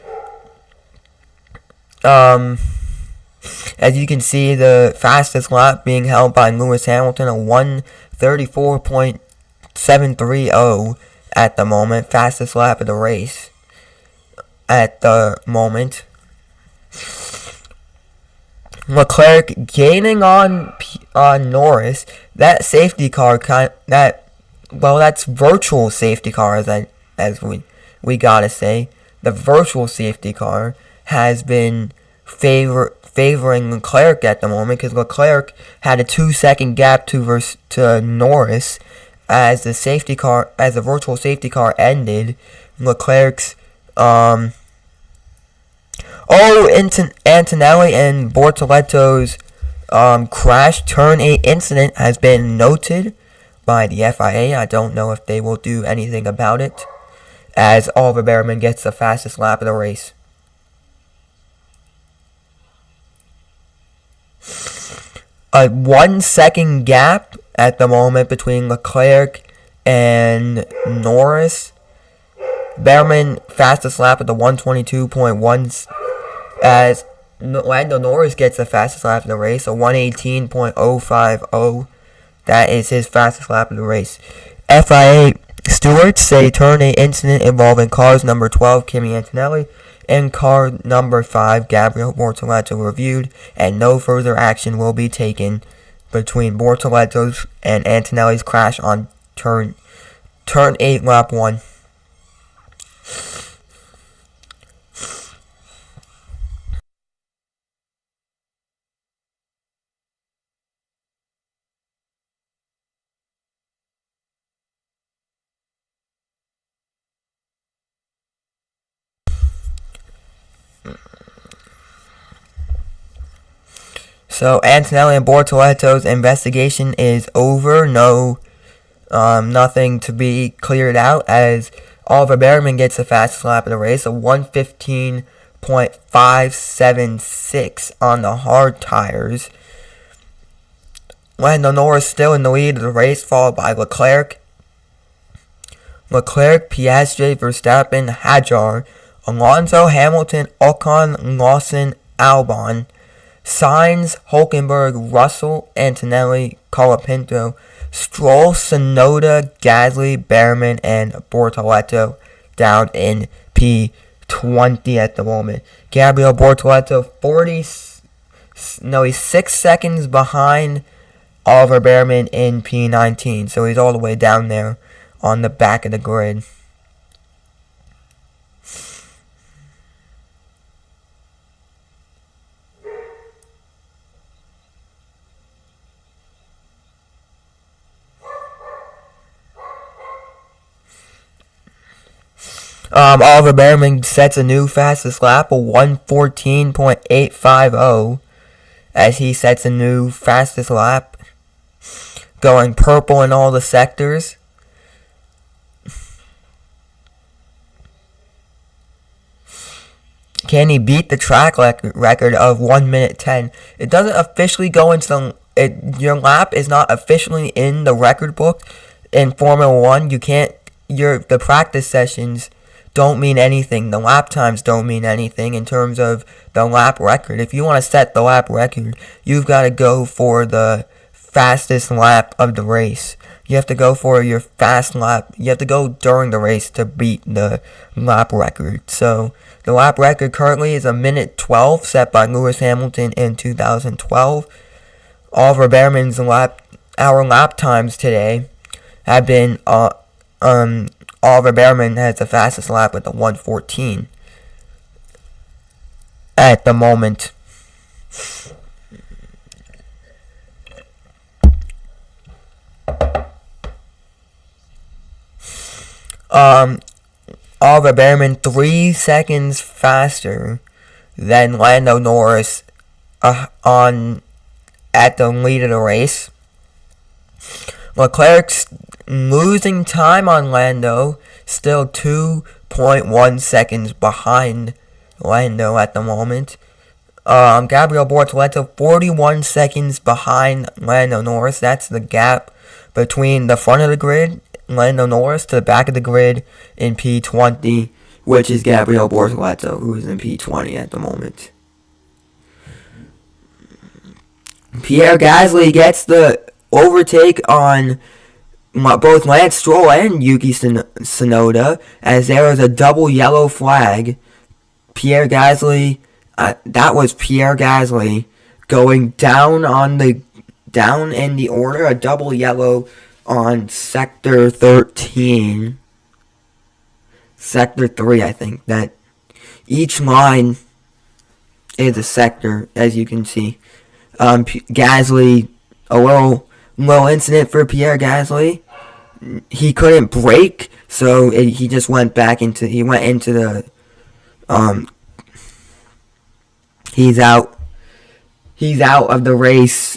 as you can see, the fastest lap being held by Lewis Hamilton, a 1:34.730 at the moment. Fastest lap of the race at the moment. Leclerc gaining on Norris. That safety car that's virtual safety car as we gotta say. The virtual safety car has been favoring Leclerc at the moment, because Leclerc had a 2-second gap to Norris as the virtual safety car ended. Leclerc's Antonelli and Bortoletto's crash turn 8 incident has been noted by the FIA. I don't know if they will do anything about it. as Oliver Bearman gets the fastest lap of the race. A 1 second gap at the moment between Leclerc and Norris. Bearman fastest lap at the 122.1 as Lando Norris gets the fastest lap of the race, a 118.050. That is his fastest lap of the race. FIA stewards say turn 8 incident involving cars number 12 Kimi Antonelli and car number 5 Gabriel Bortoleto reviewed, and no further action will be taken between Bortoletto's and Antonelli's crash on turn 8 lap 1. So Antonelli and Bortoletto's investigation is over. Nothing to be cleared out as Oliver Bearman gets the fastest lap of the race, a 1:15.576 on the hard tires. Lando Norris still in the lead of the race, followed by Leclerc, Piastri, Verstappen, Hadjar, Alonso, Hamilton, Ocon, Lawson, Albon, Sainz, Hulkenberg, Russell, Antonelli, Colapinto, Stroll, Tsunoda, Gasly, Bearman, and Bortoleto down in P20 at the moment. Gabriel Bortoleto, he's 6 seconds behind Oliver Bearman in P19, so he's all the way down there on the back of the grid. Oliver Bearman sets a new fastest lap, a 1:14.850, as he sets a new fastest lap, going purple in all the sectors. Can he beat the track record of 1 minute 10? It doesn't officially go into your lap is not officially in the record book in Formula 1. You can't. The practice sessions don't mean anything. The lap times don't mean anything in terms of the lap record. If you want to set the lap record, you've got to go for the fastest lap of the race. You have to go for your fast lap. You have to go during the race to beat the lap record. So the lap record currently is a minute 12 set by Lewis Hamilton in 2012. Oliver Bearman's lap times today have been Oliver Bearman has the fastest lap with the 1:14 at the moment. Oliver Bearman 3 seconds faster than Lando Norris at the lead of the race. Leclerc's losing time on Lando, still 2.1 seconds behind Lando at the moment. Gabriel Bortoleto 41 seconds behind Lando Norris. That's the gap between the front of the grid, Lando Norris, to the back of the grid in P20, which is Gabriel Bortoleto, who is in P20 at the moment. Pierre Gasly gets the overtake on both Lance Stroll and Yuki Tsunoda, as there was a double yellow flag. Pierre Gasly, that was Pierre Gasly going down in the order, a double yellow on sector 13. Sector 3, I think. That each line is a sector, as you can see. Gasly, a little incident for Pierre Gasly. He couldn't brake, so he just went into the he's out of the race.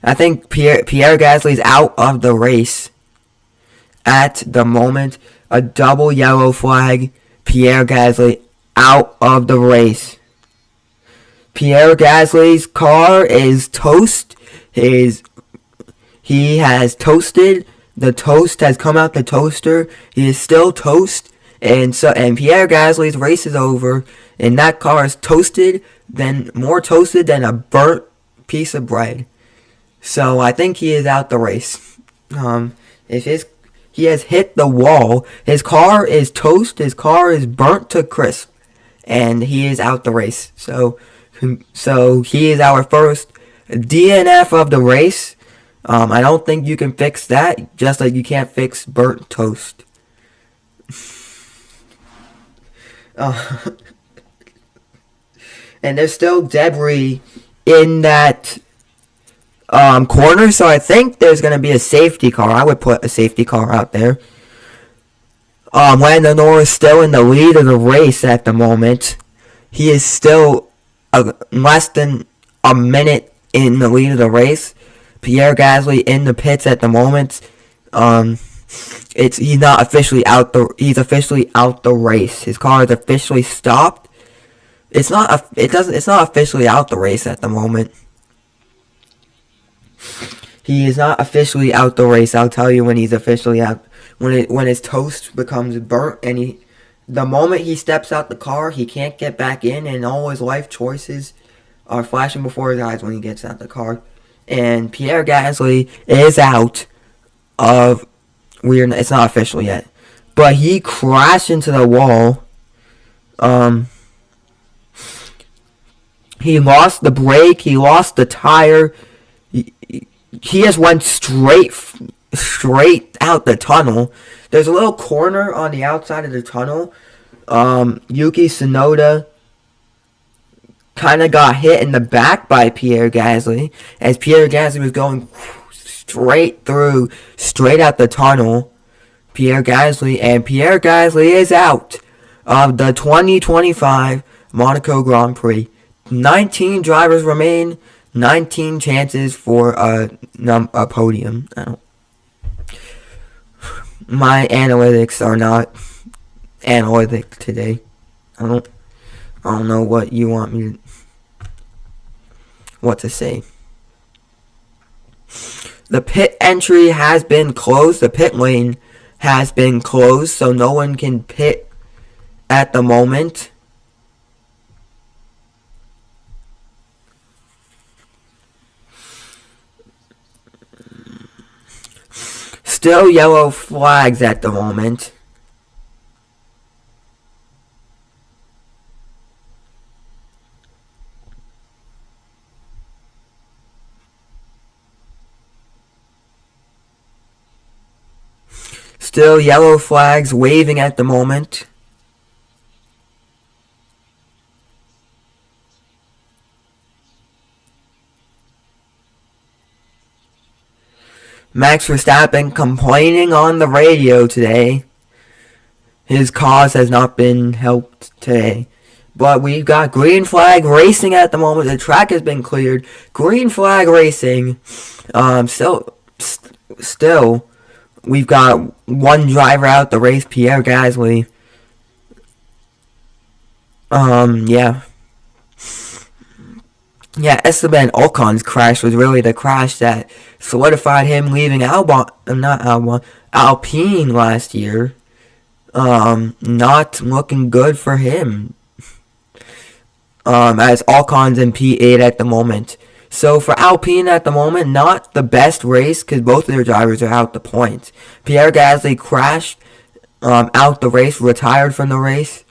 I think Pierre Gasly's out of the race at the moment. A double yellow flag. Pierre Gasly out of the race. Pierre Gasly's car is toast. He has toasted. The toast has come out the toaster. He is still toast. And Pierre Gasly's race is over. And that car is toasted, then more toasted than a burnt piece of bread. So I think he is out the race. He has hit the wall. His car is toast. His car is burnt to crisp, and he is out the race. So he is our first DNF of the race. I don't think you can fix that, just like you can't fix burnt toast. And there's still debris in that corner, so I think there's going to be a safety car. I would put a safety car out there. Lando Norris still in the lead of the race at the moment. He is still less than a minute in the lead of the race. Pierre Gasly in the pits at the moment. He's officially out the race. His car is officially stopped. It's not officially out the race at the moment. He is not officially out the race. I'll tell you when he's officially out. When his toast becomes burnt, and the moment he steps out the car, he can't get back in, and all his life choices are flashing before his eyes when he gets out the car. And Pierre Gasly is out of. It's not official yet, but he crashed into the wall. He lost the brake. He lost the tire. He just went straight out the tunnel. There's a little corner on the outside of the tunnel. Yuki Tsunoda kind of got hit in the back by Pierre Gasly as Pierre Gasly was going straight out the tunnel. Pierre Gasly is out of the 2025 Monaco Grand Prix. 19 drivers remain. 19 chances for a podium. My analytics are not analytic today. I don't know what you want me to say. The pit entry has been closed. The pit lane has been closed, so no one can pit at the moment. Still yellow flags at the moment. Still yellow flags waving at the moment. Max Verstappen complaining on the radio today. His cause has not been helped today. But we've got green flag racing at the moment. The track has been cleared. Green flag racing. Still, we've got one driver out the race, Pierre Gasly. Yeah, Esteban Ocon's crash was really the crash that solidified him leaving Alpine last year. Not looking good for him. As Ocon's in P8 at the moment. So for Alpine at the moment, not the best race because both of their drivers are out the points. Pierre Gasly crashed out the race, retired from the race.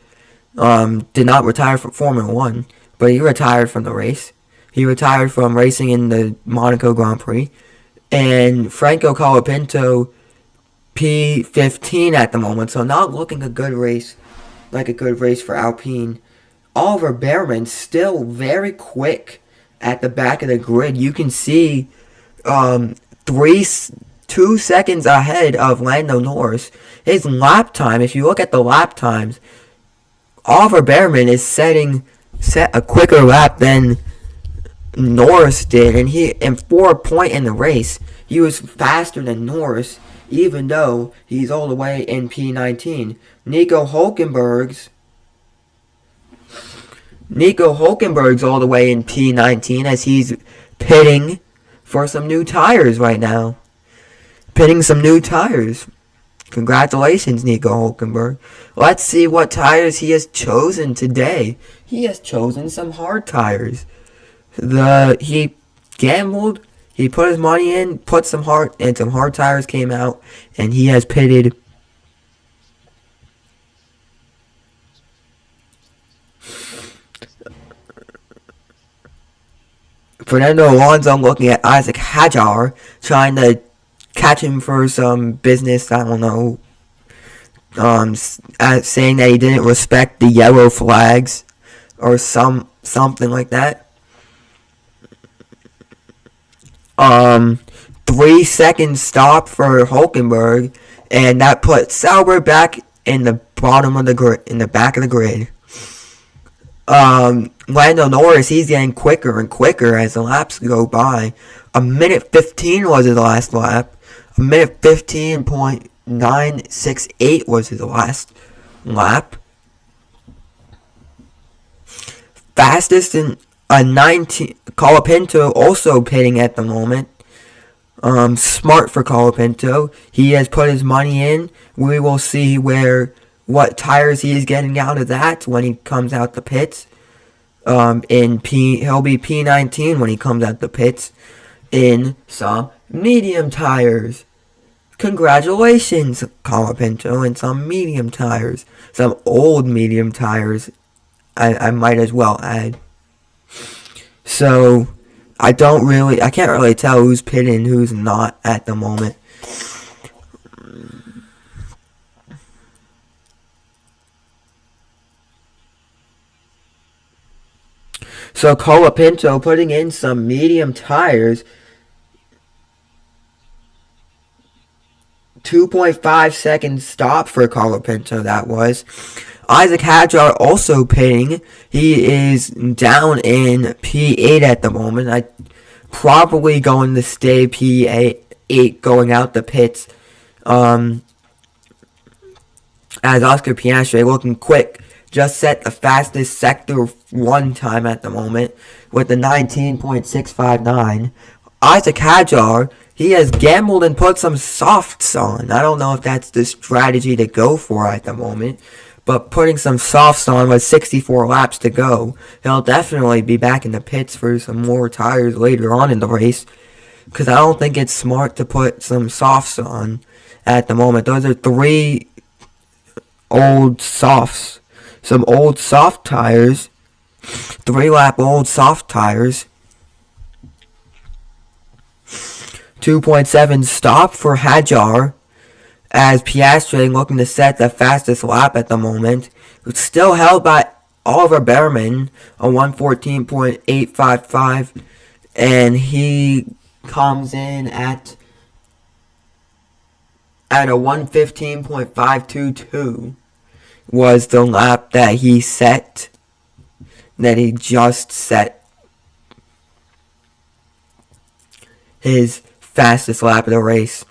Did not retire from Formula 1, but he retired from the race. He retired from racing in the Monaco Grand Prix. And Franco Colapinto, P15 at the moment, so not looking a good race for Alpine. Oliver Behrman still very quick at the back of the grid. You can see 2 seconds ahead of Lando Norris. His lap time, if you look at the lap times, Oliver Behrman is set a quicker lap than Norris did, and 4 point in the race, he was faster than Norris even though he's all the way in P19. Nico Hulkenberg's all the way in P19 as he's pitting for some new tires right now. Pitting some new tires. Congratulations, Nico Hulkenberg. Let's see what tires he has chosen today. He has chosen some hard tires. He gambled, he put his money in, put some hard tires came out, and he has pitted Fernando Alonso looking at Isaac Hadjar, trying to catch him for some business, I don't know, saying that he didn't respect the yellow flags, or something like that. 3 second stop for Hulkenberg, and that put Sauber back in the bottom of the grid, in the back of the grid. Lando Norris, he's getting quicker and quicker as the laps go by. 1:15 was his last lap. 1:15.968 was his last lap. Fastest in a 19. Colapinto also pitting at the moment. Smart for Colapinto. He has put his money in. We will see what tires he is getting out of that when he comes out the pits. He'll be P19 when he comes out the pits in some medium tires. Congratulations, Colapinto, in some medium tires. Some old medium tires, I might as well add. So, I can't really tell who's pitting and who's not at the moment. So Colapinto putting in some medium tires. 2.5 second stop for Colapinto, that was. Isaac Hadjar also pitting. He is down in P8 at the moment. I probably going to stay P8 going out the pits. As Oscar Piastri looking quick. Just set the fastest Sector 1 time at the moment with the 19.659. Isaac Hadjar, he has gambled and put some softs on. I don't know if that's the strategy to go for at the moment, but putting some softs on with 64 laps to go, he'll definitely be back in the pits for some more tires later on in the race, because I don't think it's smart to put some softs on at the moment. Those are 3 old softs. Some old soft tires. 3-lap old soft tires. 2.7 stop for Hadjar. As Piastri looking to set the fastest lap at the moment. It's still held by Oliver Behrman. A 1:14.855. And he comes in at a 1:15.522. Was the lap that he just set his fastest lap of the race.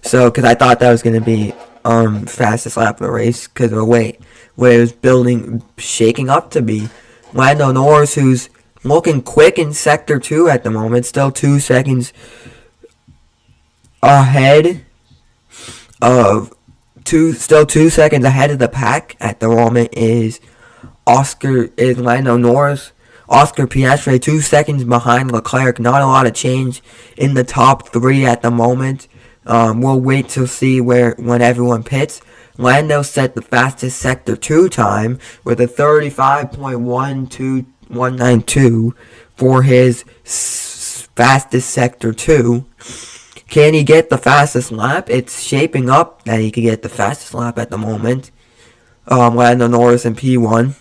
So, because I thought that was going to be fastest lap of the race, because of the way it was shaking up to be. Lando Norris, who's looking quick in Sector 2 at the moment, still 2 seconds ahead of... Still 2 seconds ahead of the pack at the moment is Lando Norris. Oscar Piastri 2 seconds behind Leclerc. Not a lot of change in the top 3 at the moment. We'll wait to see when everyone pits. Lando set the fastest Sector 2 time with a 35.12192 for his fastest Sector 2. Can he get the fastest lap? It's shaping up that he could get the fastest lap at the moment. Lando Norris in P1.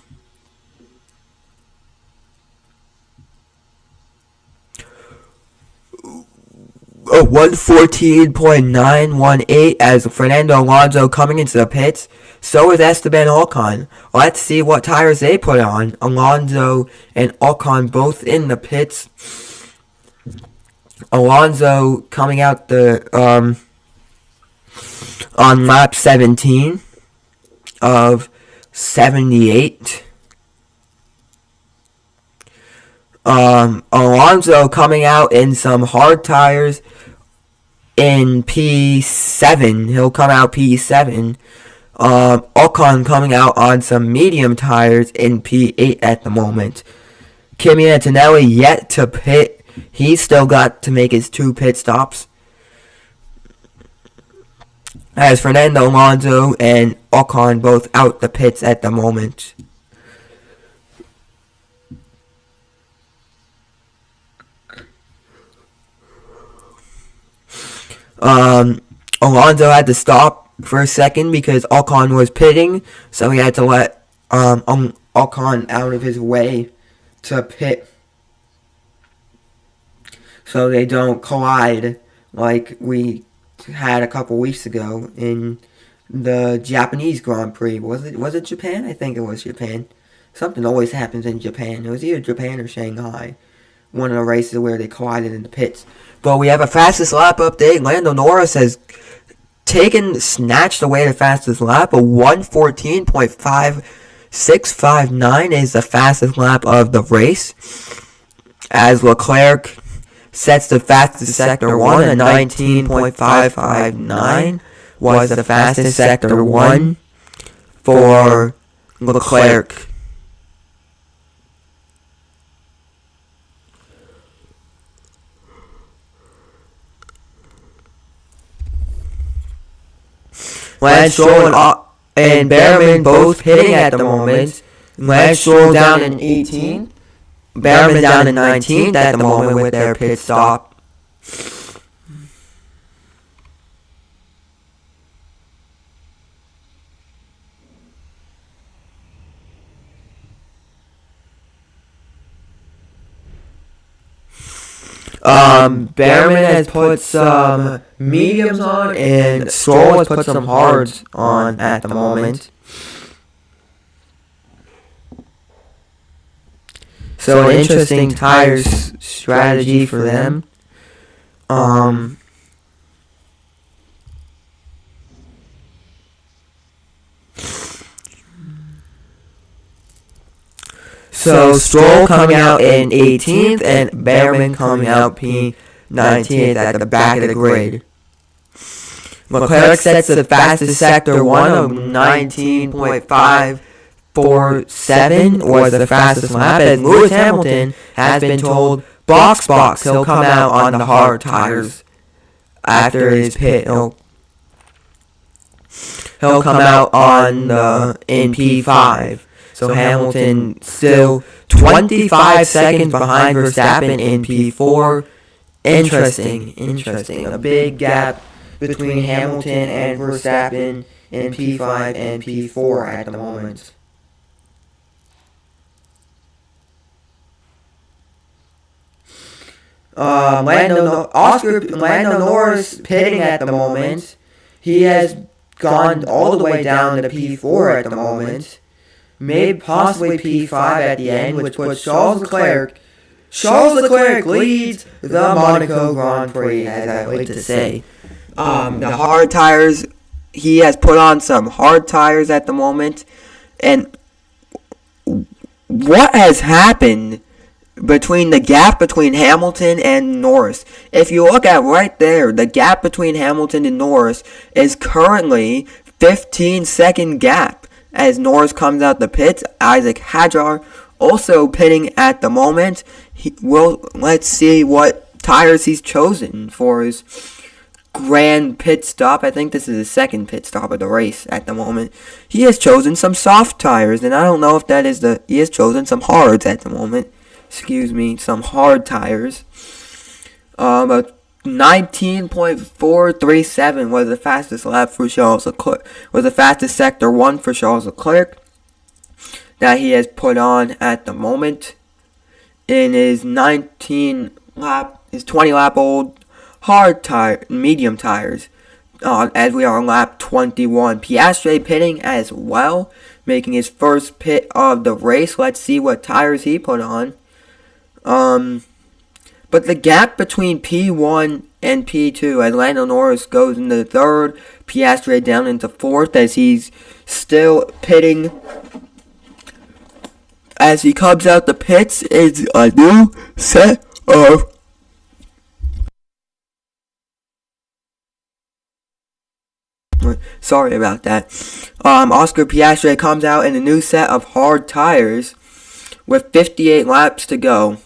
Oh, 1:14.918 as Fernando Alonso coming into the pits. So is Esteban Ocon. Let's see what tires they put on. Alonso and Ocon both in the pits. Alonso coming out the on lap 17 of 78. Alonso coming out in some hard tires in P7. He'll come out P7. Ocon coming out on some medium tires in P8 at the moment. Kimi Antonelli yet to pit. He's still got to make his 2 pit stops. As Fernando Alonso and Ocon both out the pits at the moment. Alonso had to stop for a second because Ocon was pitting, so he had to let Ocon out of his way to pit, so they don't collide like we had a couple weeks ago in the Japanese Grand Prix. Was it Japan? I think it was Japan. Something always happens in Japan. It was either Japan or Shanghai. One of the races where they collided in the pits. But we have a fastest lap update. Lando Norris has snatched away the fastest lap. A 1:14.5659 is the fastest lap of the race. As Leclerc sets the fastest sector 1, a 19.559 was the fastest sector 1 for Leclerc. Lance Stroll and Behrman both pitting at the moment. Lance Stroll down in 18. Behrman down in 19th at the moment with their pit stop. Behrman has put some mediums on, and Stroll has put some hards on at the moment. So an interesting tires strategy for them. So Stroll coming out in 18th and Behrman coming out P19th at the back of the grid. Leclerc sets the fastest sector 1 of 19.547 was the fastest lap, and Lewis Hamilton has been told box. He'll come out on the hard tires after his pit. He'll come out in P5. So Hamilton still 25 seconds behind Verstappen in P4. Interesting. A big gap between Hamilton and Verstappen in P5 and P4 at the moment. Lando Norris pitting at the moment. He has gone all the way down to P4 at the moment. Maybe possibly P5 at the end, which puts Charles Leclerc. Charles Leclerc leads the Monaco Grand Prix, as I like to say. The hard tires, he has put on some hard tires at the moment. And what has happened between the gap between Hamilton and Norris? If you look at right there, the gap between Hamilton and Norris is currently 15-second gap. As Norris comes out the pits, Isaac Hadjar also pitting at the moment. Let's see what tires he's chosen for his grand pit stop. I think this is his second pit stop of the race at the moment. He has chosen some soft tires, and I don't know if that is he has chosen some hards at the moment. Some hard tires. 19.437 was the fastest lap for Charles Leclerc. Was the fastest sector 1 for Charles Leclerc that he has put on at the moment in his 20 lap old medium tires. As we are on lap 21. Piastri pitting as well, making his first pit of the race. Let's see what tires he put on. But the gap between P1 and P2 as Lando Norris goes into third, Piastri down into fourth as he's still pitting. As he comes out the pits, it's a new set of sorry about that. Oscar Piastri comes out in a new set of hard tires with 58 laps to go.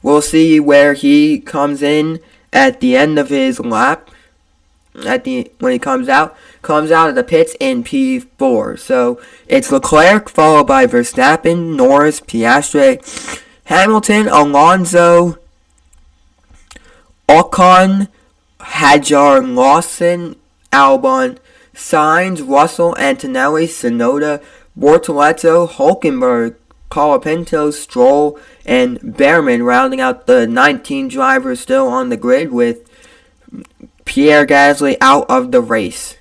We'll see where he comes in at the end of his lap. When he comes out of the pits in P4. So it's Leclerc followed by Verstappen, Norris, Piastri, Hamilton, Alonso, Ocon, Hadjar, Lawson, Albon, Sainz, Russell, Antonelli, Tsunoda, Bortoleto, Hulkenberg, Colapinto, Stroll, and Behrman rounding out the 19 drivers still on the grid with Pierre Gasly out of the race.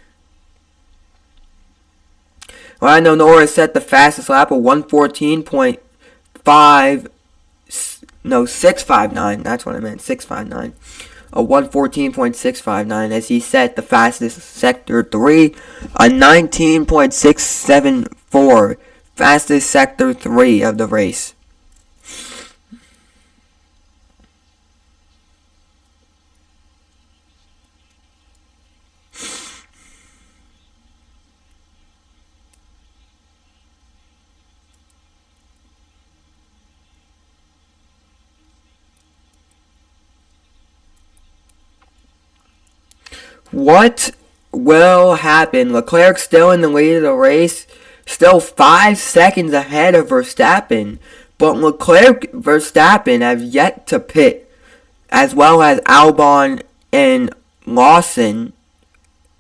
Lando Norris set the fastest lap of 659. That's what I meant, 659. A 114.659 as he set the fastest Sector 3, a 19.674. Fastest Sector 3 of the race. What will happen? Leclerc still in the lead of the race, still 5 seconds ahead of Verstappen, but Leclerc, Verstappen have yet to pit, as well as Albon and Lawson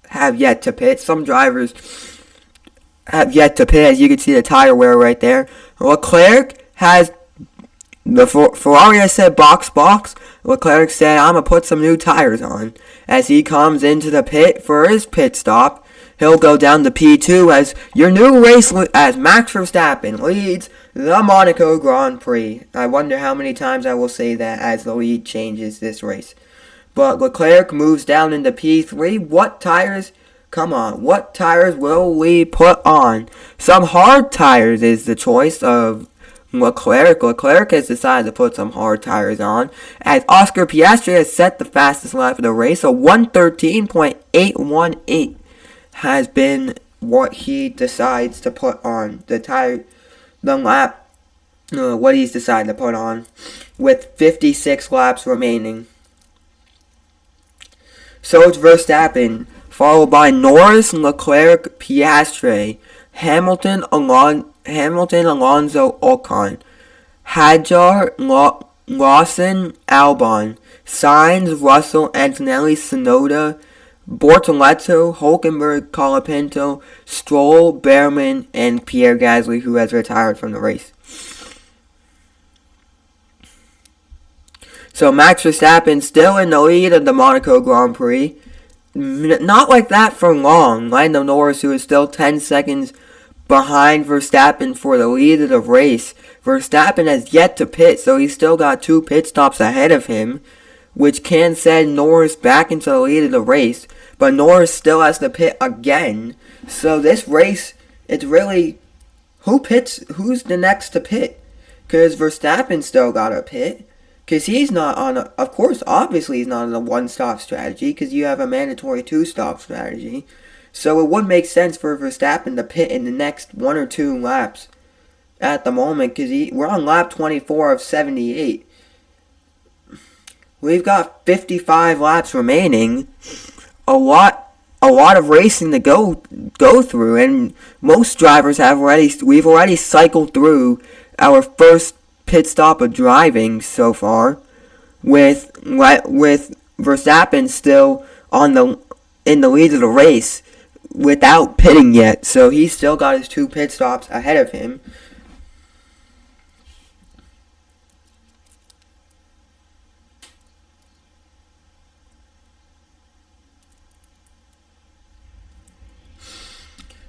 have yet to pit. Some drivers have yet to pit, as you can see the tire wear right there. Leclerc has the Ferrari has said box. Leclerc said, I'm going to put some new tires on. As he comes into the pit for his pit stop, he'll go down to P2 as your new race as Max Verstappen leads the Monaco Grand Prix. I wonder how many times I will say that as the lead changes this race. But Leclerc moves down into P3. What tires? Come on, what tires will we put on? Some hard tires is the choice of Leclerc. Leclerc has decided to put some hard tires on, as Oscar Piastri has set the fastest lap of the race. So 113.818 has been what he decides to put on what he's decided to put on, with 56 laps remaining. So it's Verstappen, followed by Norris, Leclerc, Piastri, Hamilton, Alonso, Ocon, Hadjar, Lawson, Albon, Sainz, Russell, Antonelli, Tsunoda, Bortoleto, Hulkenberg, Colapinto, Stroll, Behrman, and Pierre Gasly, who has retired from the race. So Max Verstappen still in the lead of the Monaco Grand Prix. Not like that for long. Lando Norris, who is still 10 seconds behind Verstappen for the lead of the race. Verstappen has yet to pit, so he's still got 2 pit stops ahead of him, which can send Norris back into the lead of the race. But Norris still has to pit again. So this race, it's really who's the next to pit? Because Verstappen still got to pit. Because he's not on obviously he's not on a one-stop strategy, because you have a mandatory 2-stop strategy. So it would make sense for Verstappen to pit in the next 1 or 2 laps at the moment, because we're on lap 24 of 78. We've got 55 laps remaining, a lot of racing to go through, and most drivers we've already cycled through our first pit stop of driving so far, with Verstappen still in the lead of the race without pitting yet. So he's still got his 2 pit stops ahead of him.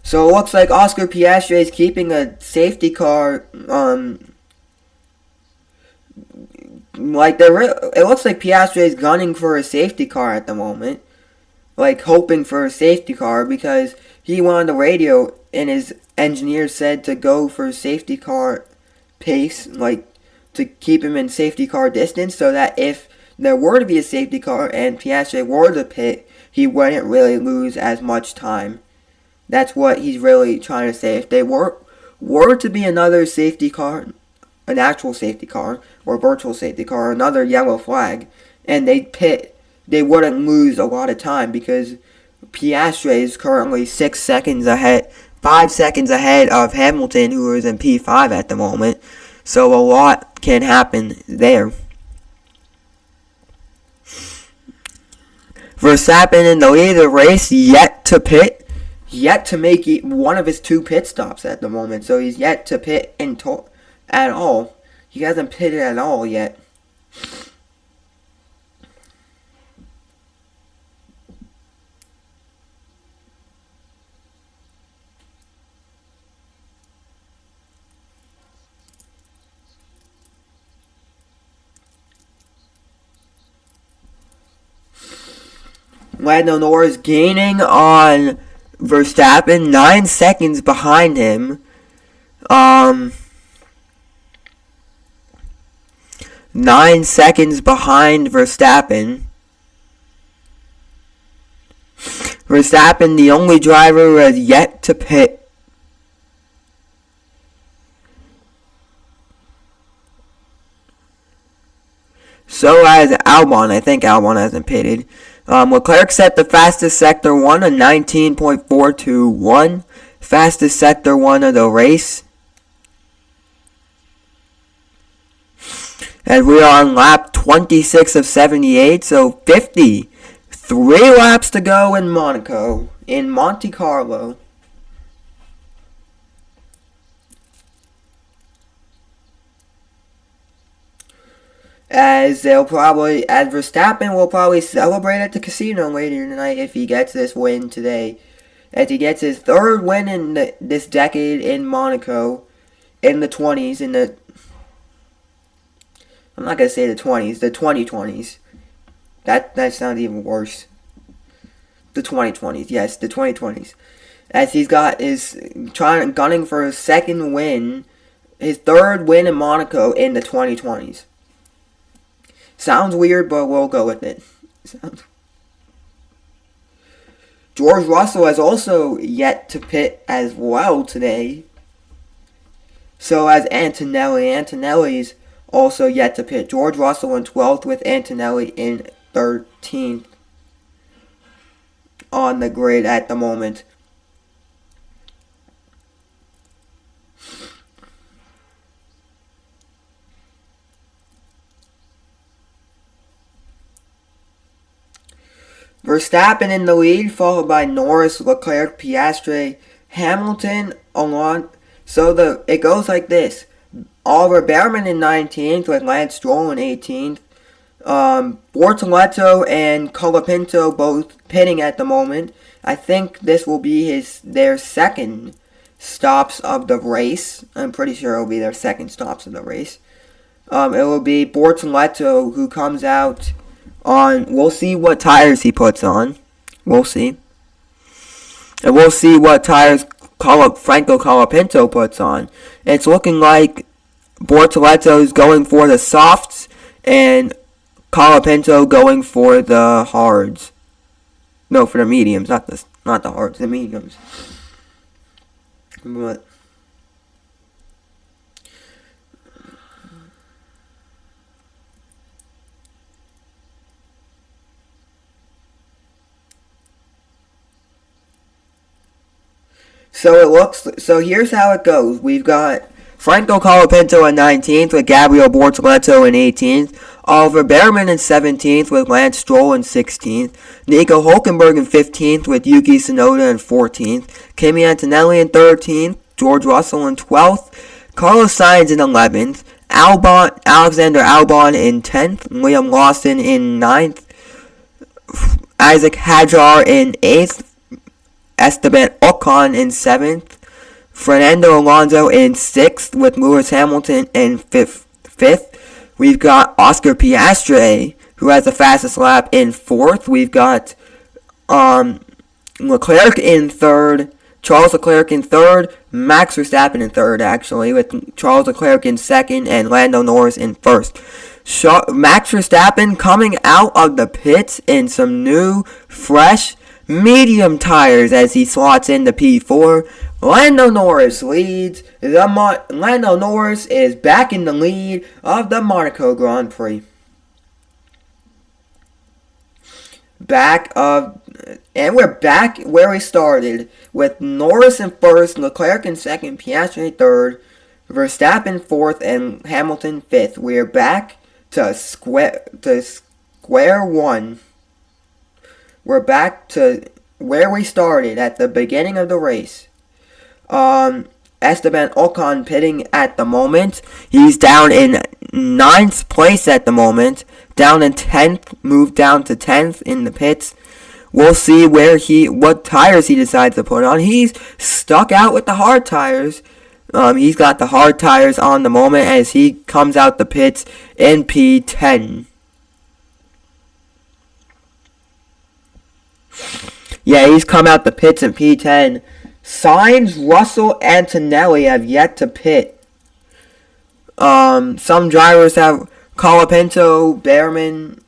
So it looks like Oscar Piastri is keeping a safety car Like it looks like Piastri is gunning for a safety car at the moment, like hoping for a safety car because he went on the radio and his engineer said to go for safety car pace, like to keep him in safety car distance, so that if there were to be a safety car and Piastri were to pit, he wouldn't really lose as much time. That's what he's really trying to say. If they were to be another safety car, an actual safety car, or virtual safety car, another yellow flag, and they pit, they wouldn't lose a lot of time because Piastri is currently 5 seconds ahead of Hamilton, who is in P5 at the moment. So a lot can happen there. Verstappen in the lead of the race, yet to pit, yet to make one of his 2 pit stops at the moment. So he's yet to pit at all. He hasn't pitted at all yet. Lando Norris gaining on Verstappen, 9 seconds behind him. 9 seconds behind Verstappen. Verstappen, the only driver who has yet to pit. So has Albon. I think Albon hasn't pitted. Leclerc set the fastest Sector 1 at 19.421. Fastest Sector 1 of the race. And we are on lap 26 of 78, so 53 laps to go in Monaco, in Monte Carlo. As Verstappen will probably celebrate at the casino later tonight if he gets this win today. As he gets his 3rd win in this decade in Monaco, in the 20s, I'm not going to say the 20s, the 2020s. That sounds even worse. The 2020s, yes, the 2020s. As he's got gunning for his 2nd win, his 3rd win in Monaco in the 2020s. Sounds weird, but we'll go with it. George Russell has also yet to pit as well today. So has Antonelli. Antonelli's also yet to pit. George Russell in 12th with Antonelli in 13th on the grid at the moment. Verstappen in the lead, followed by Norris, Leclerc, Piastri, Hamilton, Alonso. So it goes like this. Oliver Behrman in 19th with Lance Stroll in 18th. Bortoleto and Colapinto both pitting at the moment. I think this will be their 2nd stops of the race. I'm pretty sure it will be their 2nd stops of the race. It will be Bortoleto who comes out on. We'll see what tires he puts on. We'll see. And we'll see what tires Franco Colapinto puts on. It's looking like Bortoleto is going for the softs and Colapinto going for the hards. No, for the mediums, not the hards, the mediums. But so here's how it goes. We've got Franco Colapinto in 19th with Gabriel Bortoleto in 18th. Oliver Behrman in 17th with Lance Stroll in 16th. Nico Hülkenberg in 15th with Yuki Tsunoda in 14th. Kimi Antonelli in 13th. George Russell in 12th. Carlos Sainz in 11th. Alexander Albon in 10th. Liam Lawson in 9th. Isaac Hadjar in 8th. Esteban Ocon in 7th. Fernando Alonso in 6th with Lewis Hamilton in 5th. We've got Oscar Piastri, who has the fastest lap, in 4th. We've got Leclerc in 3rd. Charles Leclerc in 3rd. Max Verstappen in 3rd, actually, with Charles Leclerc in 2nd and Lando Norris in 1st. Max Verstappen coming out of the pits in some new, fresh, medium tires as he slots into P4. Lando Norris leads. Lando Norris is back in the lead of the Monaco Grand Prix. And we're back where we started, with Norris in 1st, Leclerc in 2nd, Piastri in 3rd, Verstappen 4th, and Hamilton 5th. We're back to square one. We're back to where we started at the beginning of the race. Esteban Ocon pitting at the moment. He's down in 9th place at the moment. Down in 10th, moved down to 10th in the pits. We'll see what tires he decides to put on. He's stuck out with the hard tires. He's got the hard tires on the moment as he comes out the pits in P10. Yeah, he's come out the pits in P10. Sainz, Russell, Antonelli have yet to pit. Some drivers have Colapinto, Behrman,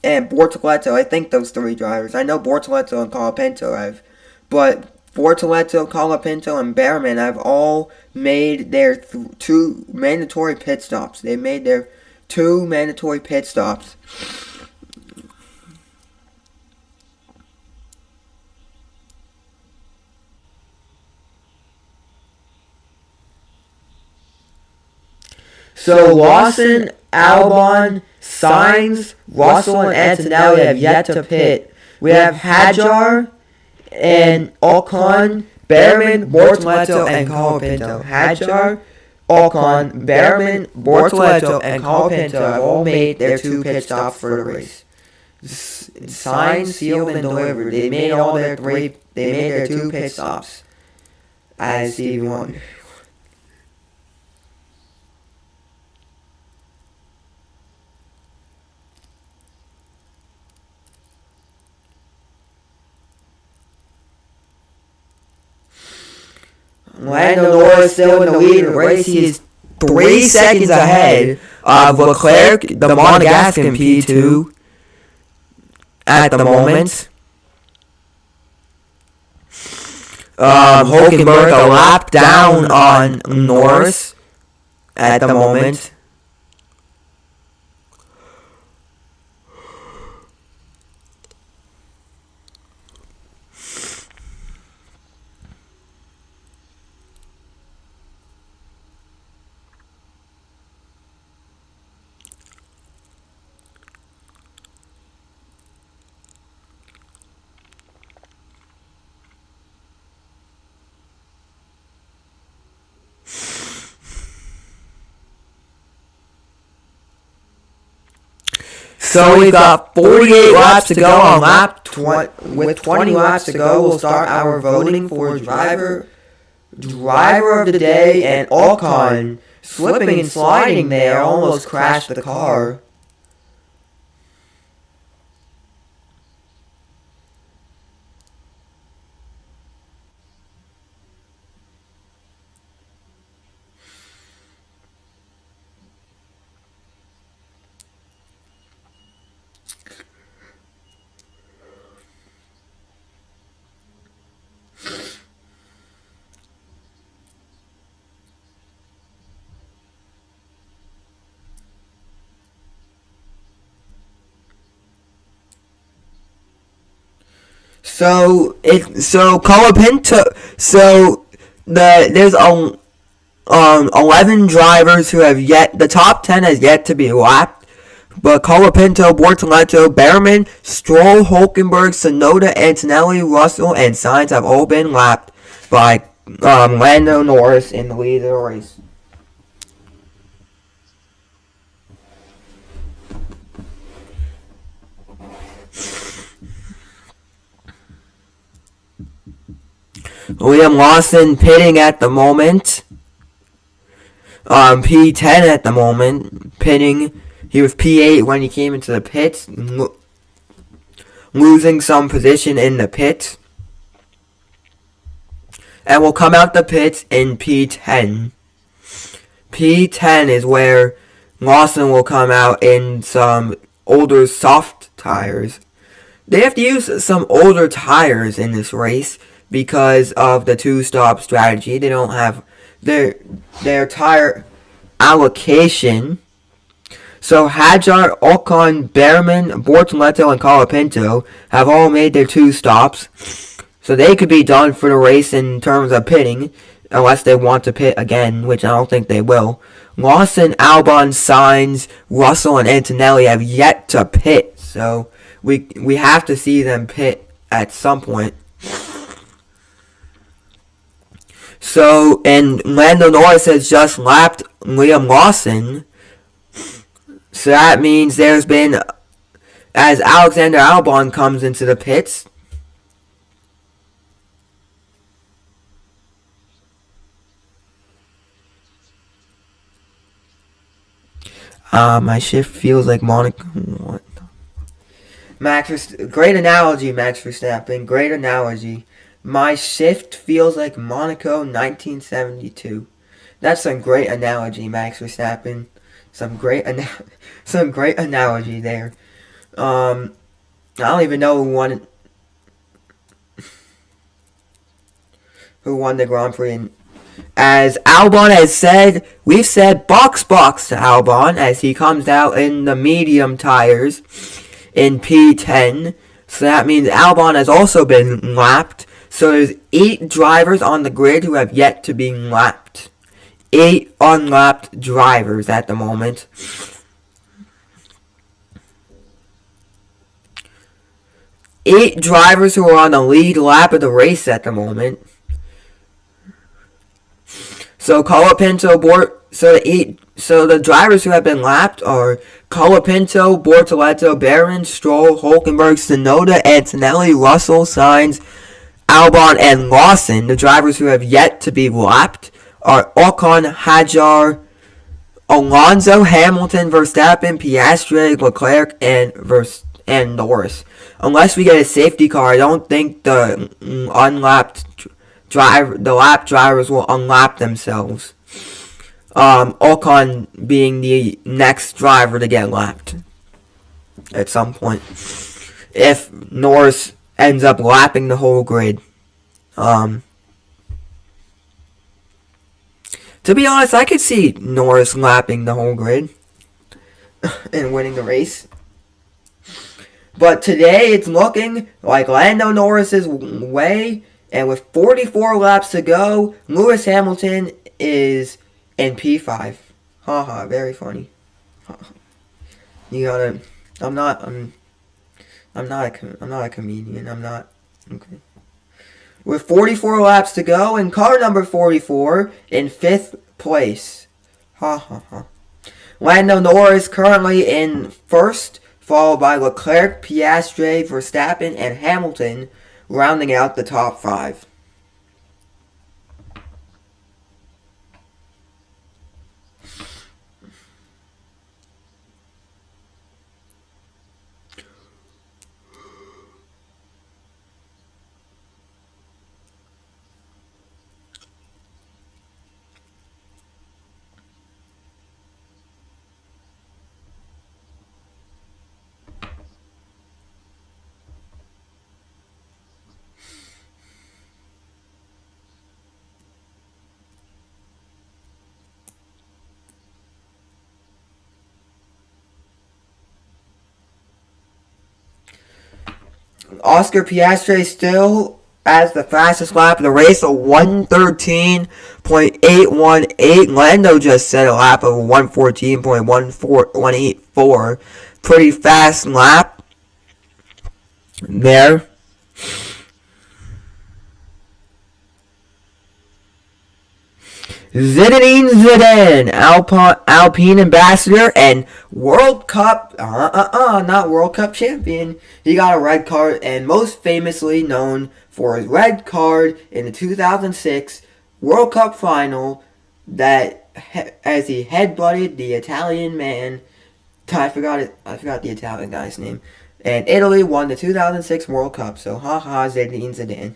and Bortoleto. I think those 3 drivers. I know Bortoleto and Colapinto have. But Bortoleto, Colapinto, and Behrman have all made their 2 mandatory pit stops. They made their 2 mandatory pit stops. So Lawson, Albon, Sainz, Russell, and Antonelli have yet to pit. We have Hadjar and Ocon, Behrman, Bortoleto, and Colapinto. Hadjar, Ocon, Behrman, Bortoleto, and Colapinto have all made their 2 pit stops for the race. Signed, sealed, and delivered. They made their 2 pit stops. As Stevie Wonder. Lando Norris still in the lead of the race. He is 3 seconds ahead of Leclerc, the Monegascan P2, at the moment. Hulkenberg a lap down on Norris at the moment. So we've got 48 laps to go on with 20 laps to go. We'll start our voting for driver of the day, and Ocon slipping and sliding there almost crashed the car. There's 11 drivers who have yet. The top 10 has yet to be lapped, but Colapinto, Bortoleto, Behrman, Stroll, Hulkenberg, Tsunoda, Antonelli, Russell, and Sainz have all been lapped by Lando Norris in the lead of the race. Liam Lawson pitting at the moment. P10 at the moment, pitting He was P8 when he came into the pits, losing some position in the pits. And will come out the pits in P10. P10 is where Lawson will come out in some older soft tires. They have to use some older tires in this race because of the two-stop strategy. They don't have their tire allocation. So Hadjar, Ocon, Behrman, Bortoleto, and Colapinto have all made their two stops. So they could be done for the race in terms of pitting, unless they want to pit again, which I don't think they will. Lawson, Albon, Sainz, Russell, and Antonelli have yet to pit. So we have to see them pit at some point. So, and Lando Norris has just lapped Liam Lawson. So that means there's been, as Alexander Albon comes into the pits, my shift feels like Monaco. What? Great analogy, Max Verstappen. Great analogy. My shift feels like Monaco 1972. That's some great analogy, Max Verstappen. Some great analogy there. I don't even know who won the Grand Prix. As Albon has said, we've said box to Albon as he comes out in the medium tires in P10. So that means Albon has also been lapped. So there's 8 drivers on the grid who have yet to be lapped. 8 unlapped drivers at the moment. Eight drivers who are on the lead lap of the race at the moment. So So the drivers who have been lapped are Colapinto, Bortoleto, Barron, Stroll, Hulkenberg, Tsunoda, Antonelli, Russell, Sainz, Albon, and Lawson. The drivers who have yet to be lapped are Ocon, Hadjar, Alonso, Hamilton, Verstappen, Piastri, Leclerc, and Norris. Unless we get a safety car, I don't think the lap drivers will unlap themselves. Ocon being the next driver to get lapped at some point. If Norris ends up lapping the whole grid. To be honest, I could see Norris lapping the whole grid and winning the race. But today it's looking like Lando Norris's way, and with 44 laps to go, Lewis Hamilton is in P5. Haha, very funny. You gotta. I'm not a comedian. I'm not. Okay. With 44 laps to go, and car number 44 in 5th place. Lando Norris currently in 1st, followed by Leclerc, Piastri, Verstappen, and Hamilton, rounding out the top 5. Oscar Piastri still as the fastest lap of the race, a 113.818. Lando just set a lap of 114.184. Pretty fast lap there. Zinedine Zidane, Alpine ambassador and World Cup, not World Cup champion. He got a red card, and most famously known for his red card in the 2006 World Cup final, that as he headbutted the Italian man I forgot the Italian guy's name. And Italy won the 2006 World Cup. So haha, Zinedine Zidane.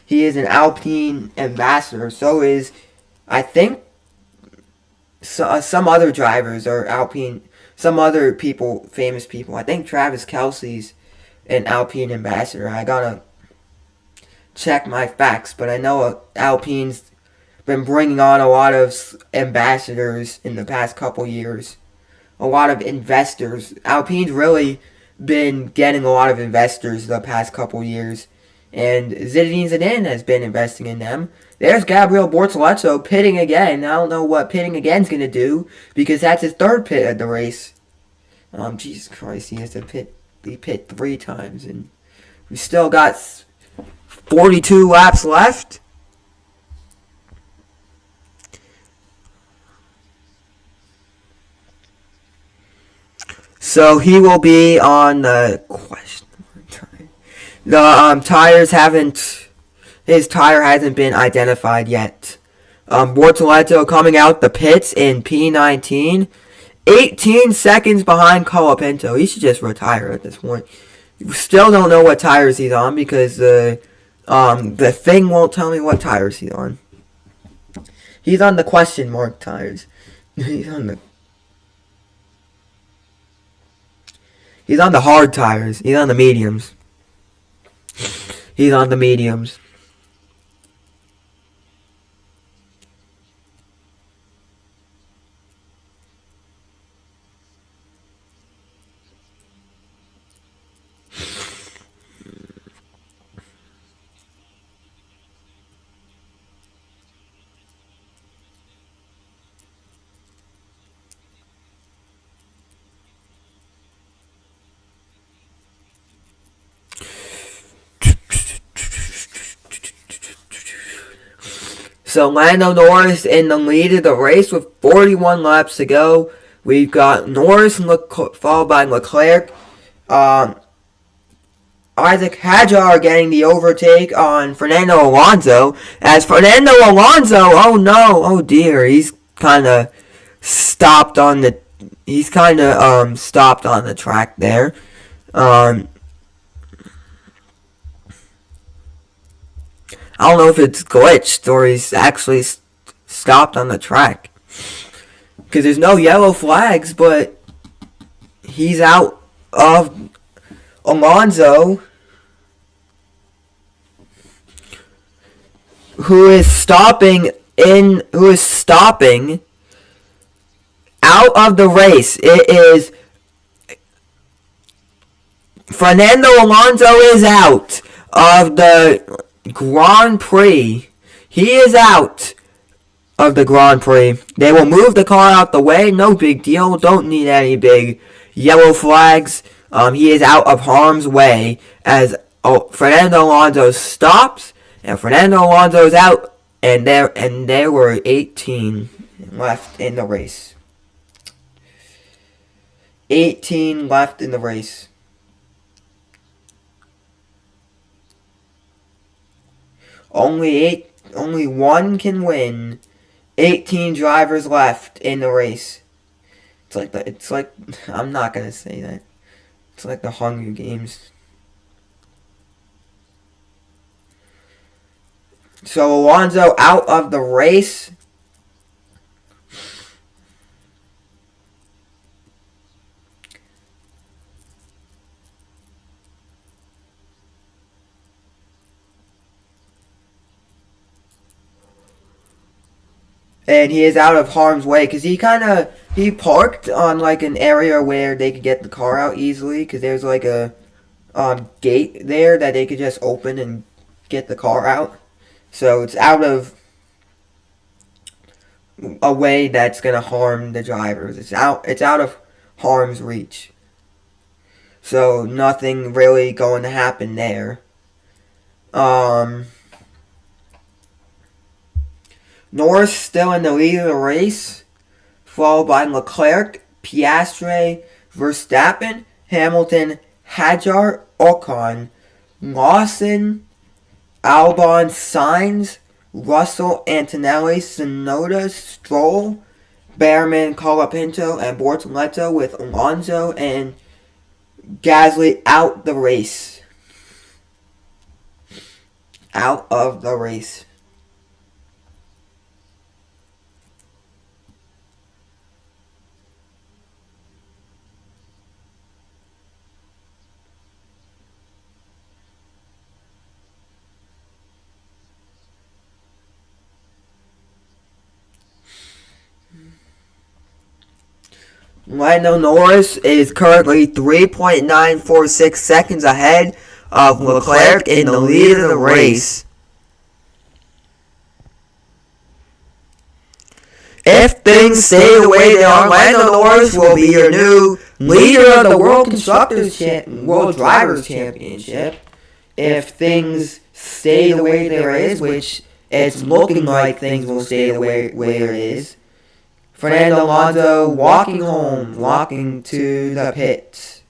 He is an Alpine ambassador. So is, I think, some other drivers or Alpine, some other people, famous people. I think Travis Kelce's an Alpine ambassador. I gotta check my facts, but I know Alpine's been bringing on a lot of ambassadors in the past couple years. A lot of investors. Alpine's really been getting a lot of investors the past couple years. And Zinedine Zidane has been investing in them. There's Gabriel Bortoleto pitting again. I don't know what pitting again's going to do because that's his third pit at the race. Jesus Christ, he has to pit. He pit 3 times. And we still got 42 laps left. So he will be on the question. The tires haven't. His tire hasn't been identified yet. Bortoleto coming out the pits in P19, 18 seconds behind Colapinto. He should just retire at this point. Still don't know what tires he's on because the thing won't tell me what tires he's on. He's on the question mark tires. He's on the hard tires. He's on the mediums. He's on the mediums. So Lando Norris in the lead of the race with 41 laps to go. We've got Norris followed by Leclerc. Isaac Hadjar getting the overtake on Fernando Alonso. As Fernando Alonso, oh dear, he's kind of stopped on the track there. I don't know if it's glitched or he's actually stopped on the track. Because there's no yellow flags, but he's out of Alonso, who is stopping out of the race. It is Fernando Alonso is out of the Grand Prix. He is out of the Grand Prix. They will move the car out the way. No big deal. Don't need any big yellow flags. He is out of harm's way as Fernando Alonso stops, and Fernando Alonso is out, and there were 18 left in the race. 18 left in the race. Only one can win. 18 drivers left in the race. It's like I'm not gonna say that. It's like the Hunger Games. So Alonso out of the race. And he is out of harm's way because he parked on like an area where they could get the car out easily because there's like a gate there that they could just open and get the car out. So it's out of a way that's gonna harm the drivers. It's out of harm's reach. So nothing really going to happen there. Norris still in the lead of the race, followed by Leclerc, Piastri, Verstappen, Hamilton, Hadjar, Ocon, Lawson, Albon, Sainz, Russell, Antonelli, Tsunoda, Stroll, Behrman, Colapinto, and Bortoleto, with Alonso and Gasly out the race. Out of the race. Lando Norris is currently 3.946 seconds ahead of Leclerc in the lead of the race. If things stay the way they are, Lando Norris will be your new leader of the World Drivers Championship. If things stay the way there is, which it's looking like things will stay the way it is. Fernando Alonso walking to the pits.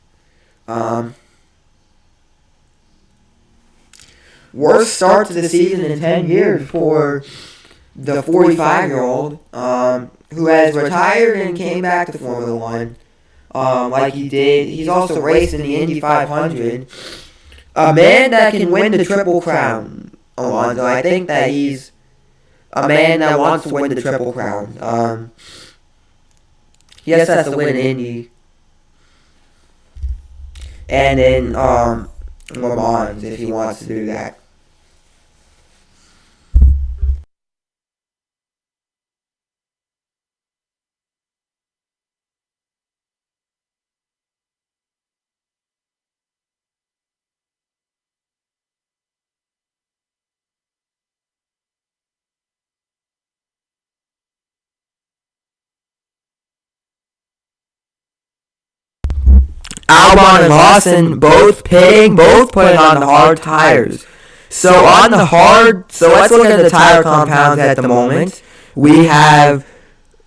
Worst start to the season in 10 years for the 45-year-old, who has retired and came back to Formula One, like he did. He's also raced in the Indy 500. A man that can win the Triple Crown, Alonso. I think that he's a man that wants to win the Triple Crown. He just has to win in Indy and in Le Mans if he wants to do that. Albon and Lawson both putting on the hard tires. So let's look at the tire compounds at the moment. We have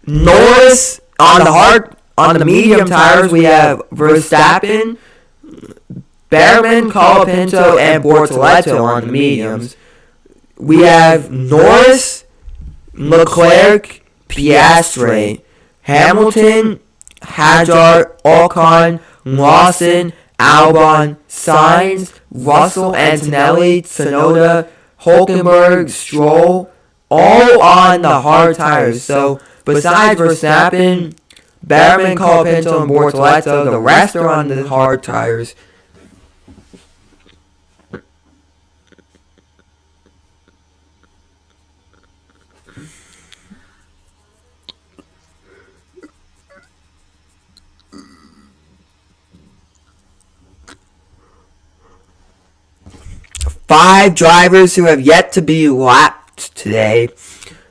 Norris on the medium tires. We have Verstappen, Behrman, Colapinto, and Bortoleto on the mediums. We have Norris, Leclerc, Piastri, Hamilton, Hadjar, Ocon, Lawson, Albon, Sainz, Russell, Antonelli, Tsunoda, Hulkenberg, Stroll, all on the hard tires. So besides Verstappen, Behrman, Colapinto, and Bortoleto, the rest are on the hard tires. Five drivers who have yet to be lapped today.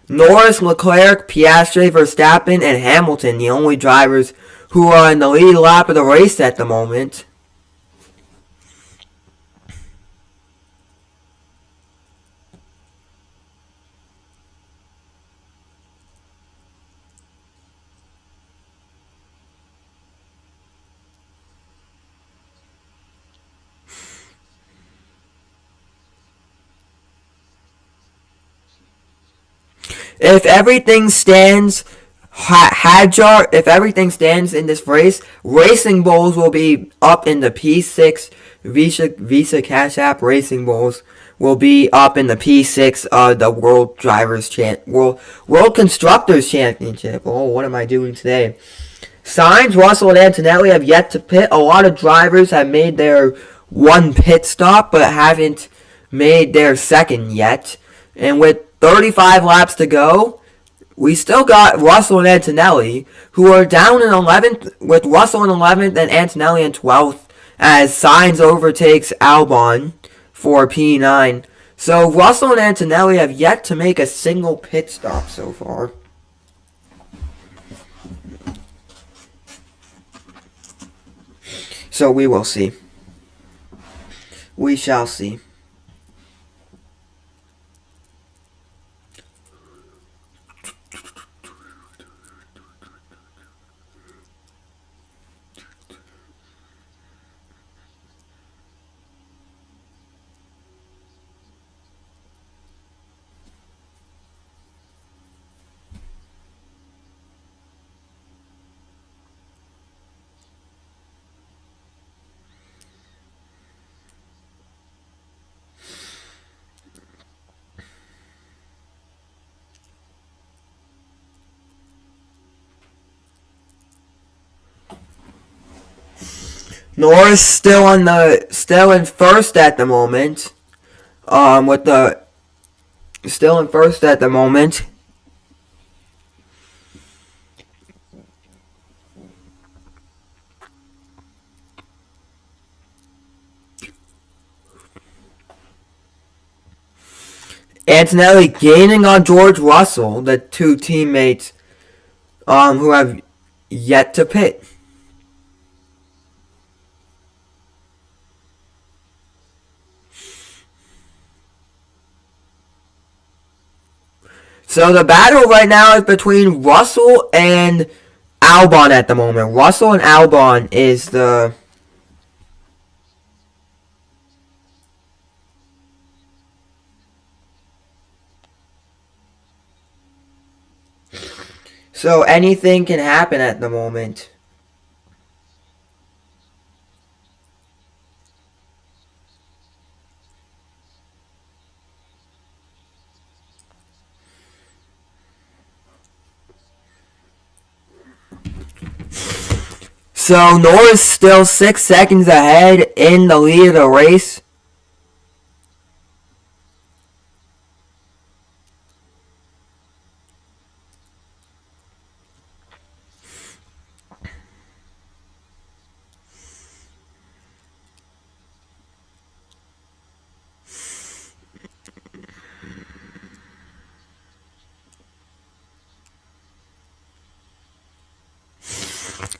Norris, Leclerc, Piastri, Verstappen, and Hamilton, the only drivers who are in the lead lap of the race at the moment. If everything stands, if everything stands in this race, Racing Bulls will be up in the P6. Visa Cash App Racing Bulls will be up in the P6 of the World Constructors Championship. Oh, what am I doing today? Sainz, Russell, and Antonelli have yet to pit. A lot of drivers have made their one pit stop, but haven't made their second yet. And with 35 laps to go, we still got Russell and Antonelli, who are down in 11th, with Russell in 11th and Antonelli in 12th, as Sainz overtakes Albon for P9. So Russell and Antonelli have yet to make a single pit stop so far. So we will see. We shall see. Norris still in first at the moment. Still in first at the moment. Antonelli gaining on George Russell, the two teammates who have yet to pit. So the battle right now is between Russell and Albon at the moment. Russell and Albon is the... So anything can happen at the moment. So Norris still 6 seconds ahead in the lead of the race.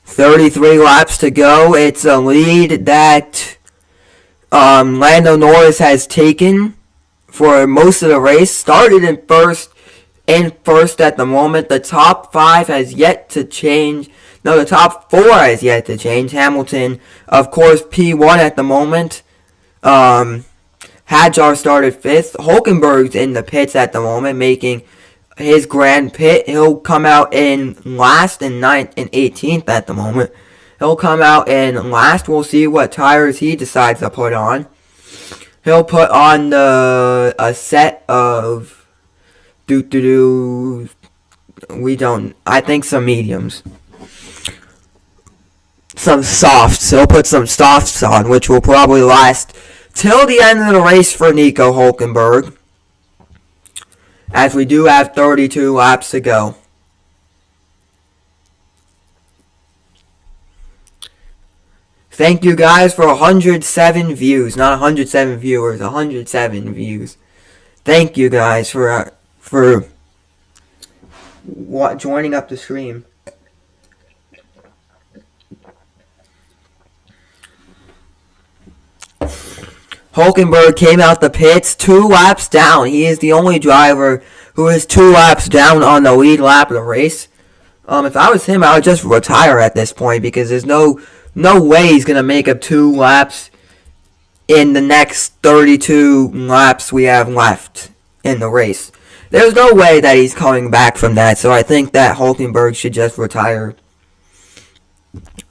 .33 laps to go. It's a lead that Lando Norris has taken for most of the race. Started in first at the moment. The top 5 has yet to change. No, the top 4 has yet to change. Hamilton, of course, P1 at the moment. Hadjar started 5th. Hulkenberg's in the pits at the moment, making his grand pit. He'll come out in last and 9th and 18th at the moment. He'll come out in last. We'll see what tires he decides to put on. He'll put on a set of I think some mediums. Some softs. He'll put some softs on, which will probably last till the end of the race for Nico Hulkenberg, as we do have 32 laps to go. Thank you guys for 107 views. Not 107 viewers, 107 views. Thank you guys for joining up the stream. Hulkenberg came out the pits 2 laps down. He is the only driver who is 2 laps down on the lead lap of the race. If I was him, I would just retire at this point, because there's no way he's going to make up 2 laps in the next 32 laps we have left in the race. There's no way that he's coming back from that, so I think that Hulkenberg should just retire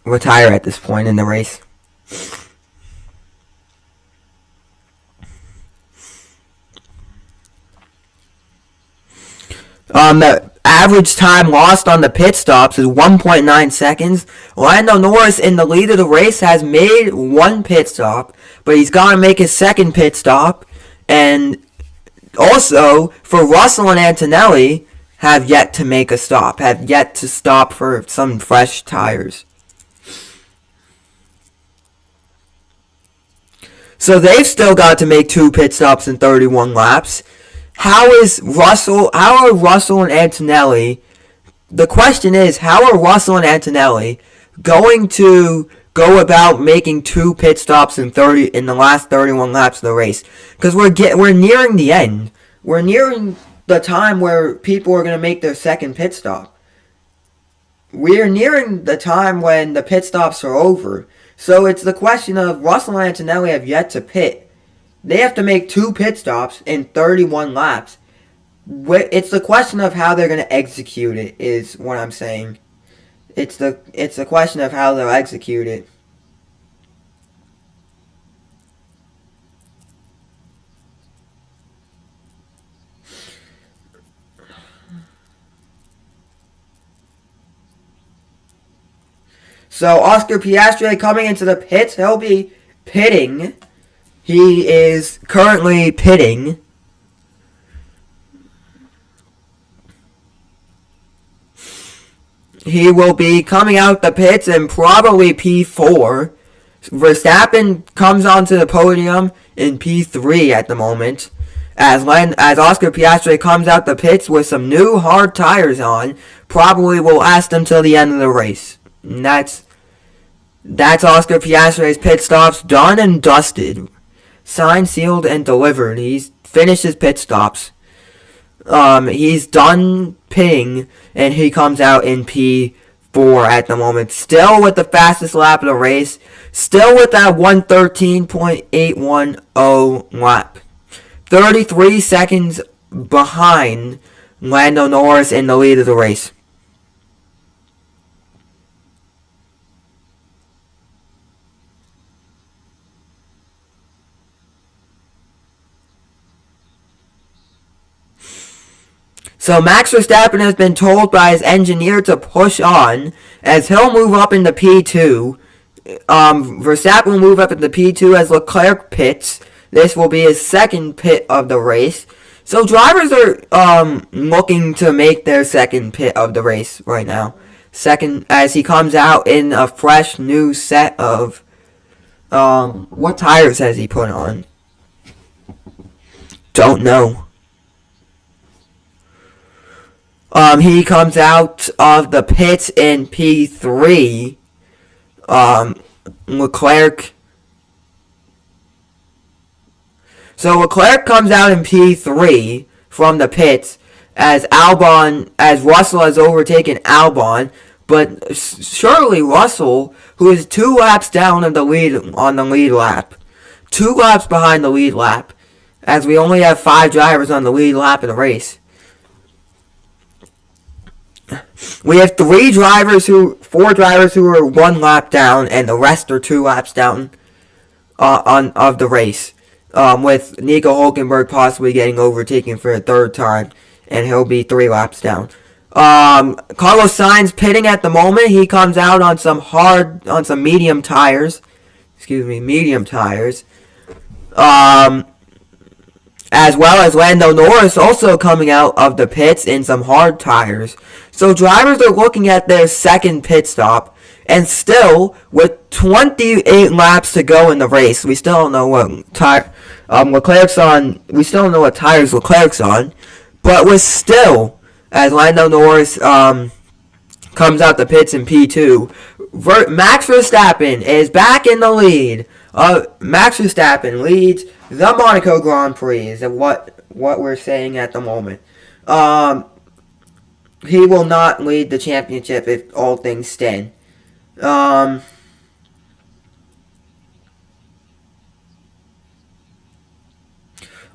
at this point in the race. The average time lost on the pit stops is 1.9 seconds. Lando Norris in the lead of the race has made 1 pit stop, but he's got to make his 2nd pit stop. And also, for Russell and Antonelli, have yet to make a stop, have yet to stop for some fresh tires. So they've still got to make 2 pit stops in 31 laps. How are Russell and Antonelli, the question is, how are Russell and Antonelli going to go about making 2 pit stops in the last 31 laps of the race? Because we're nearing the end. We're nearing the time where people are going to make their 2nd pit stop. We're nearing the time when the pit stops are over. So it's the question of Russell and Antonelli have yet to pit. They have to make 2 pit stops in 31 laps. It's the question of how they're going to execute it, is what I'm saying. It's the question of how they'll execute it. So Oscar Piastri coming into the pits. He'll be pitting. He is currently pitting. He will be coming out the pits in probably P4. Verstappen comes onto the podium in P3 at the moment. As Oscar Piastri comes out the pits with some new hard tires on, probably will last until the end of the race. And that's Oscar Piastri's pit stops done and dusted. Signed, sealed, and delivered. He's finished his pit stops. He's done pitting, and he comes out in P4 at the moment. Still with the fastest lap of the race. Still with that 1:13.810 lap. 33 seconds behind Lando Norris in the lead of the race. So Max Verstappen has been told by his engineer to push on as he'll move up into P2. Verstappen will move up into P2 as Leclerc pits. This will be his second pit of the race. So drivers are looking to make their second pit of the race right now. Second, as he comes out in a fresh new set of what tires has he put on? Don't know. He comes out of the pits in P3. Leclerc. So Leclerc comes out in P3 from the pits as Russell has overtaken Albon, but surely Russell, who is 2 laps down on the lead lap, 2 laps behind the lead lap, as we only have 5 drivers on the lead lap of the race. We have 4 drivers who are 1 lap down, and the rest are 2 laps down of the race. With Nico Hulkenberg possibly getting overtaken for a 3rd time, and he'll be 3 laps down. Carlos Sainz pitting at the moment. He comes out on some medium tires. Medium tires. As well as Lando Norris also coming out of the pits in some hard tires. So drivers are looking at their second pit stop, and still, with 28 laps to go in the race, we still don't know what Leclerc's on. We still don't know what tires Leclerc's on, but with still, as Lando Norris comes out the pits in P2, Max Verstappen is back in the lead. Max Verstappen leads the Monaco Grand Prix, is what we're saying at the moment. He will not lead the championship if all things stand.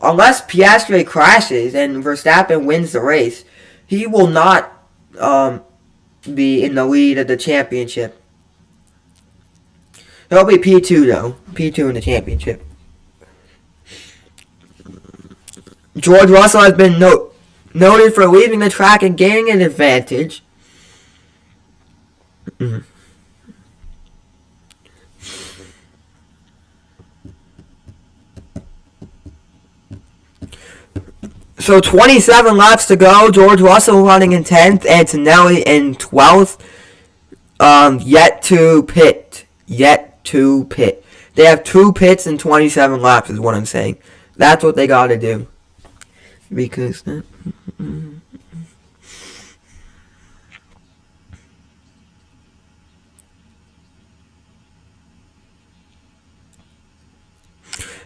Unless Piastri crashes and Verstappen wins the race, he will not be in the lead of the championship. He'll be P2 though. P2 in the championship. George Russell has been noted for leaving the track and gaining an advantage. So 27 laps to go. George Russell running in 10th. Antonelli in 12th. Yet to pit. They have 2 pits in 27 laps is what I'm saying. That's what they gotta do. Because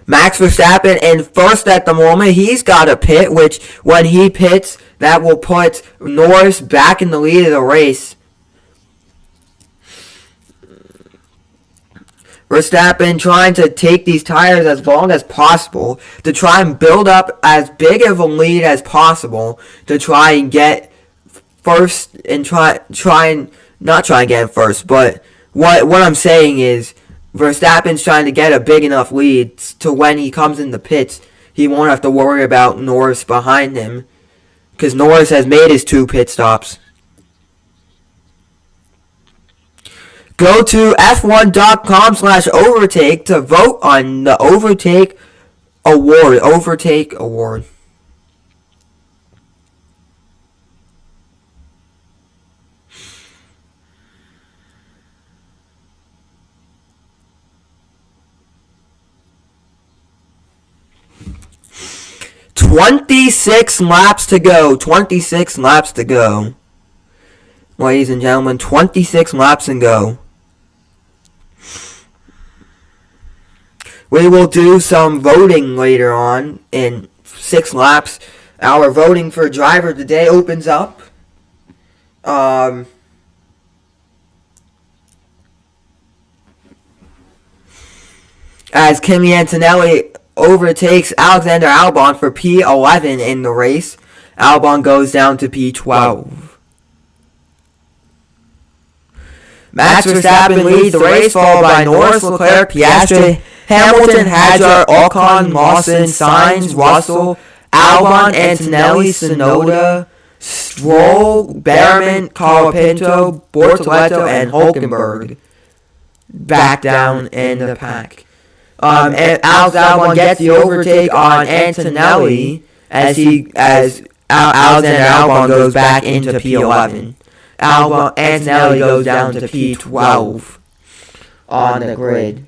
Max Verstappen in first at the moment. He's got a pit, which when he pits, that will put Norris back in the lead of the race. Verstappen trying to take these tires as long as possible to try and build up as big of a lead as possible to try and get first and not try and get first, but what I'm saying is Verstappen's trying to get a big enough lead to when he comes in the pits, he won't have to worry about Norris behind him because Norris has made his 2 pit stops. Go to f1.com/overtake to vote on the Overtake Award. Overtake Award. "26 laps to go. 26 laps to go. Ladies and gentlemen, 26 laps to go. We will do some voting later on in 6 laps. Our voting for driver today opens up. As Kimi Antonelli overtakes Alexander Albon for P11 in the race. Albon goes down to P12. Max Verstappen leads the race, followed by Norris, Leclerc, Piastri, Hamilton, Hadjar, Ocon, Lawson, Sainz, Russell, Albon, Antonelli, Tsunoda, Stroll, Behrman, Colapinto, Bortoleto, and Hulkenberg back down in the pack. And Alex Albon gets the overtake on Antonelli as Alexander Albon goes back into P11. Antonelli goes down to P12 on the grid.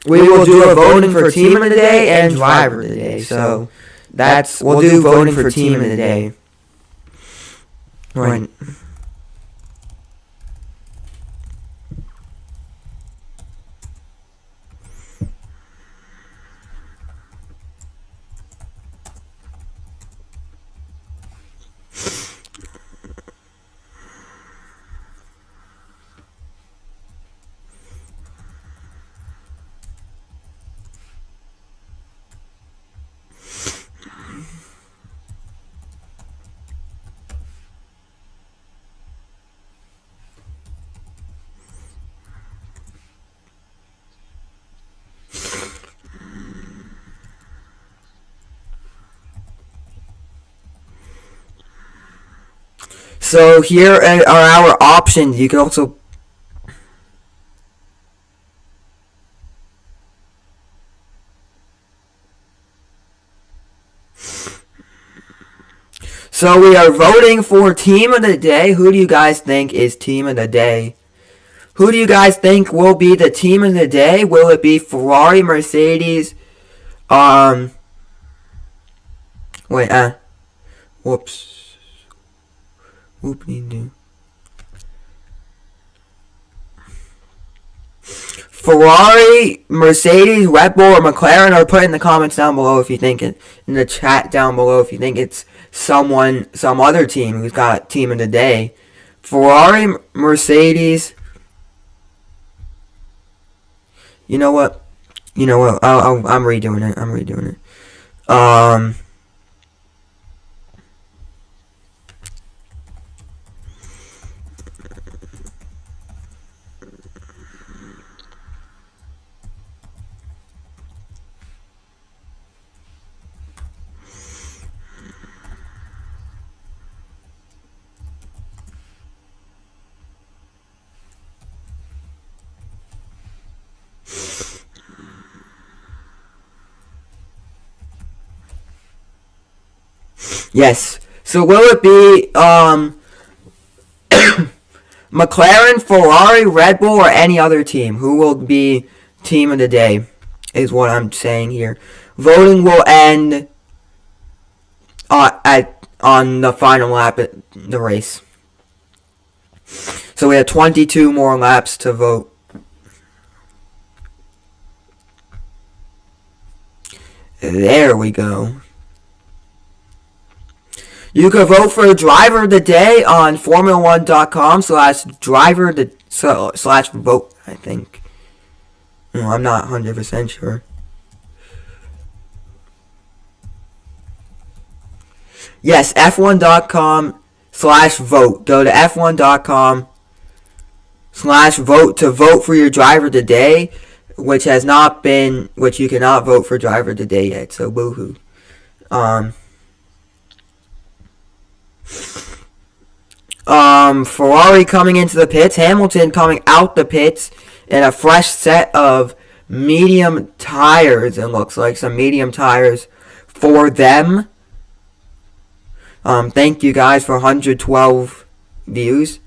We will do a voting for team of the day and driver of the day. So we'll do voting for team of the day. Right. So here are our options. You can also So we are voting for team of the day. Who do you guys think is team of the day? Who do you guys think will be the team of the day? Will it be Ferrari, Mercedes, Whoopie-doo. Ferrari, Mercedes, Red Bull, or McLaren, or put in the comments down below if you think it, in the chat down below if you think it's some other team who's got team of the day. Ferrari, Mercedes. You know what? I'm redoing it. Yes. So will it be McLaren, Ferrari, Red Bull, or any other team. Who will be team of the day is what I'm saying here. Voting will end on the final lap of the race. So we have 22 more laps to vote. There we go. You can vote for driver of the day on Formula1.com/driver/vote, I think. No, I'm not 100% sure. Yes, F1.com/vote. Go to F1.com/vote to vote for your driver of the day, which you cannot vote for driver of the day yet, so boo-hoo. Ferrari coming into the pits, Hamilton coming out the pits in a fresh set of medium tires. It looks like some medium tires for them. Thank you guys for 112 views.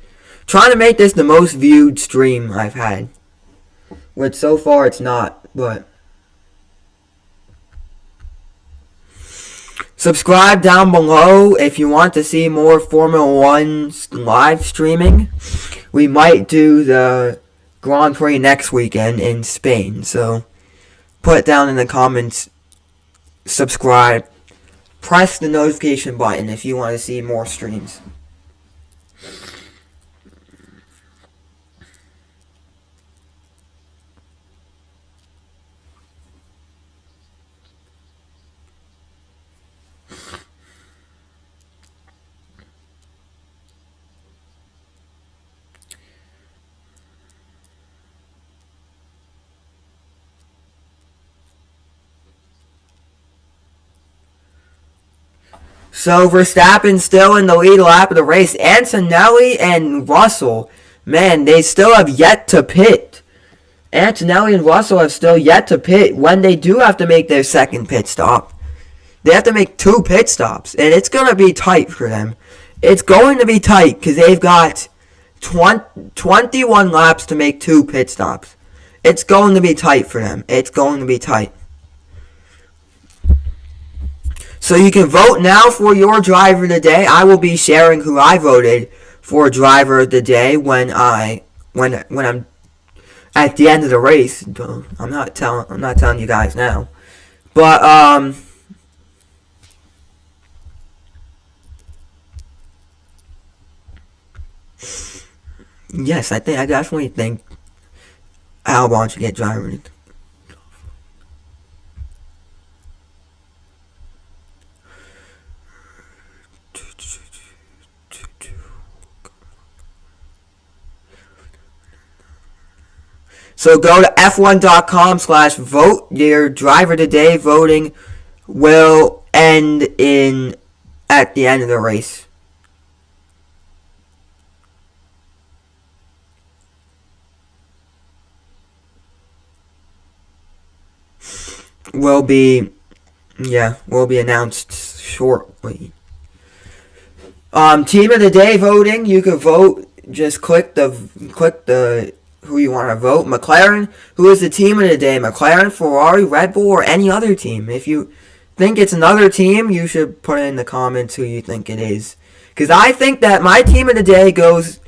Trying to make this the most viewed stream I've had, which so far it's not, but subscribe down below if you want to see more Formula 1 live streaming. We might do the Grand Prix next weekend in Spain, so put it down in the comments. Subscribe. Press the notification button if you want to see more streams. So Verstappen still in the lead lap of the race. Antonelli and Russell, man, they still have yet to pit. Antonelli and Russell have still yet to pit when they do have to make their second pit stop. They have to make 2 pit stops, and it's going to be tight for them. It's going to be tight because they've got 21 laps to make 2 pit stops. It's going to be tight for them. It's going to be tight. So you can vote now for your driver of the day. I will be sharing who I voted for driver of the day when I'm at the end of the race. I'm not telling you guys now. But yes, I definitely think Albon should get driver of the day. So go to f1.com/vote. Your driver today voting will end at the end of the race. Will be announced shortly. Team of the day voting. You can vote. Just click the who you want to vote. McLaren, who is the team of the day? McLaren, Ferrari, Red Bull, or any other team. If you think it's another team, you should put in the comments who you think it is. Because I think that my team of the day goes,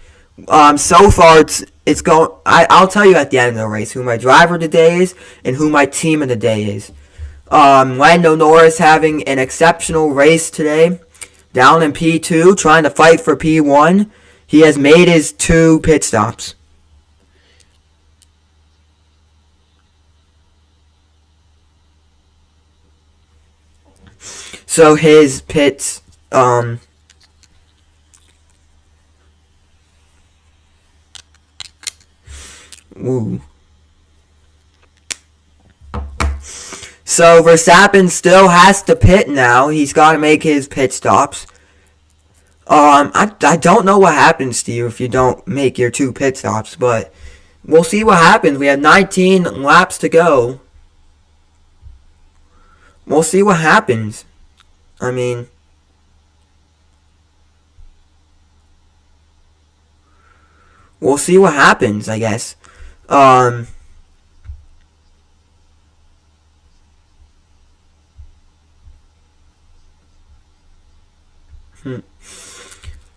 so far, it's going, I'll tell you at the end of the race who my driver of the day is and who my team of the day is. Lando Norris having an exceptional race today. Down in P2, trying to fight for P1. He has made his 2 pit stops. So his pits, ooh. So Verstappen still has to pit now. He's got to make his pit stops. I don't know what happens to you if you don't make your 2 pit stops, but we'll see what happens. We have 19 laps to go. We'll see what happens. I mean, we'll see what happens, I guess. Um,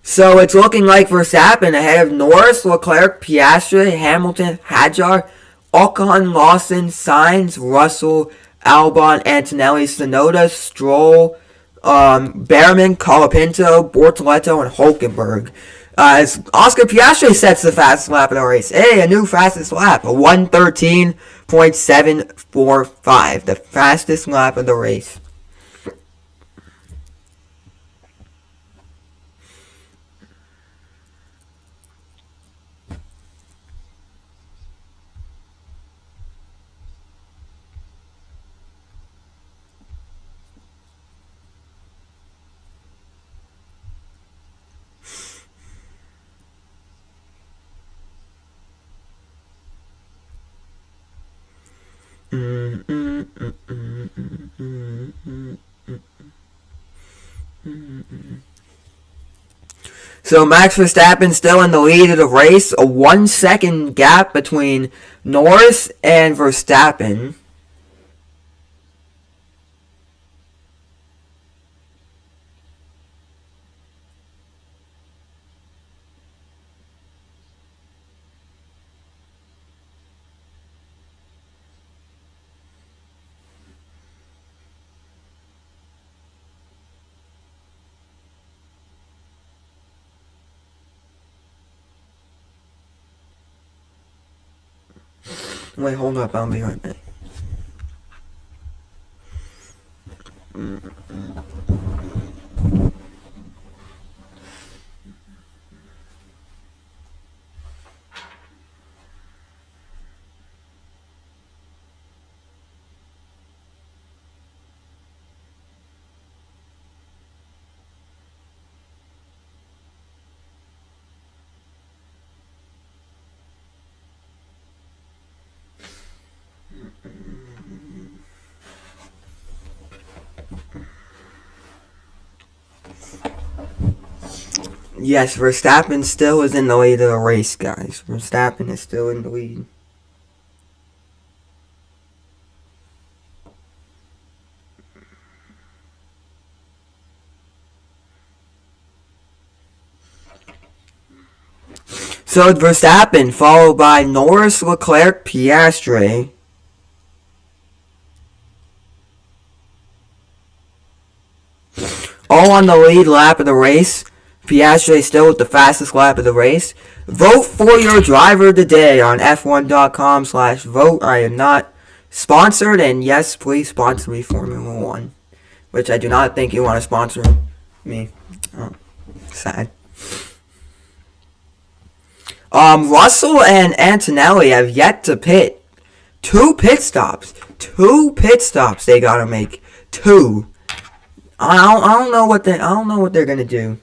So it's looking like Verstappen ahead of Norris, Leclerc, Piastri, Hamilton, Hadjar, Ocon, Lawson, Sainz, Russell, Albon, Antonelli, Tsunoda, Stroll, Behrman, Colapinto, Bortoleto, and Hulkenberg. As Oscar Piastri sets the fastest lap of the race. Hey, a new fastest lap. A 1:13.745. The fastest lap of the race. So Max Verstappen still in the lead of the race. A 1 second gap between Norris and Verstappen. Wait, hold up. I'll be right back. Yes, Verstappen still is in the lead of the race, guys. Verstappen is still in the lead. So it's Verstappen, followed by Norris, Leclerc, Piastri. All on the lead lap of the race. Piastri still with the fastest lap of the race. Vote for your driver today on f1.com/vote. I am not sponsored, and yes, please sponsor me, Formula One. Which I do not think you want to sponsor me. Oh, sad. Russell and Antonelli have yet to pit. 2 pit stops. 2 pit stops they gotta make. 2. I don't know what they're gonna do.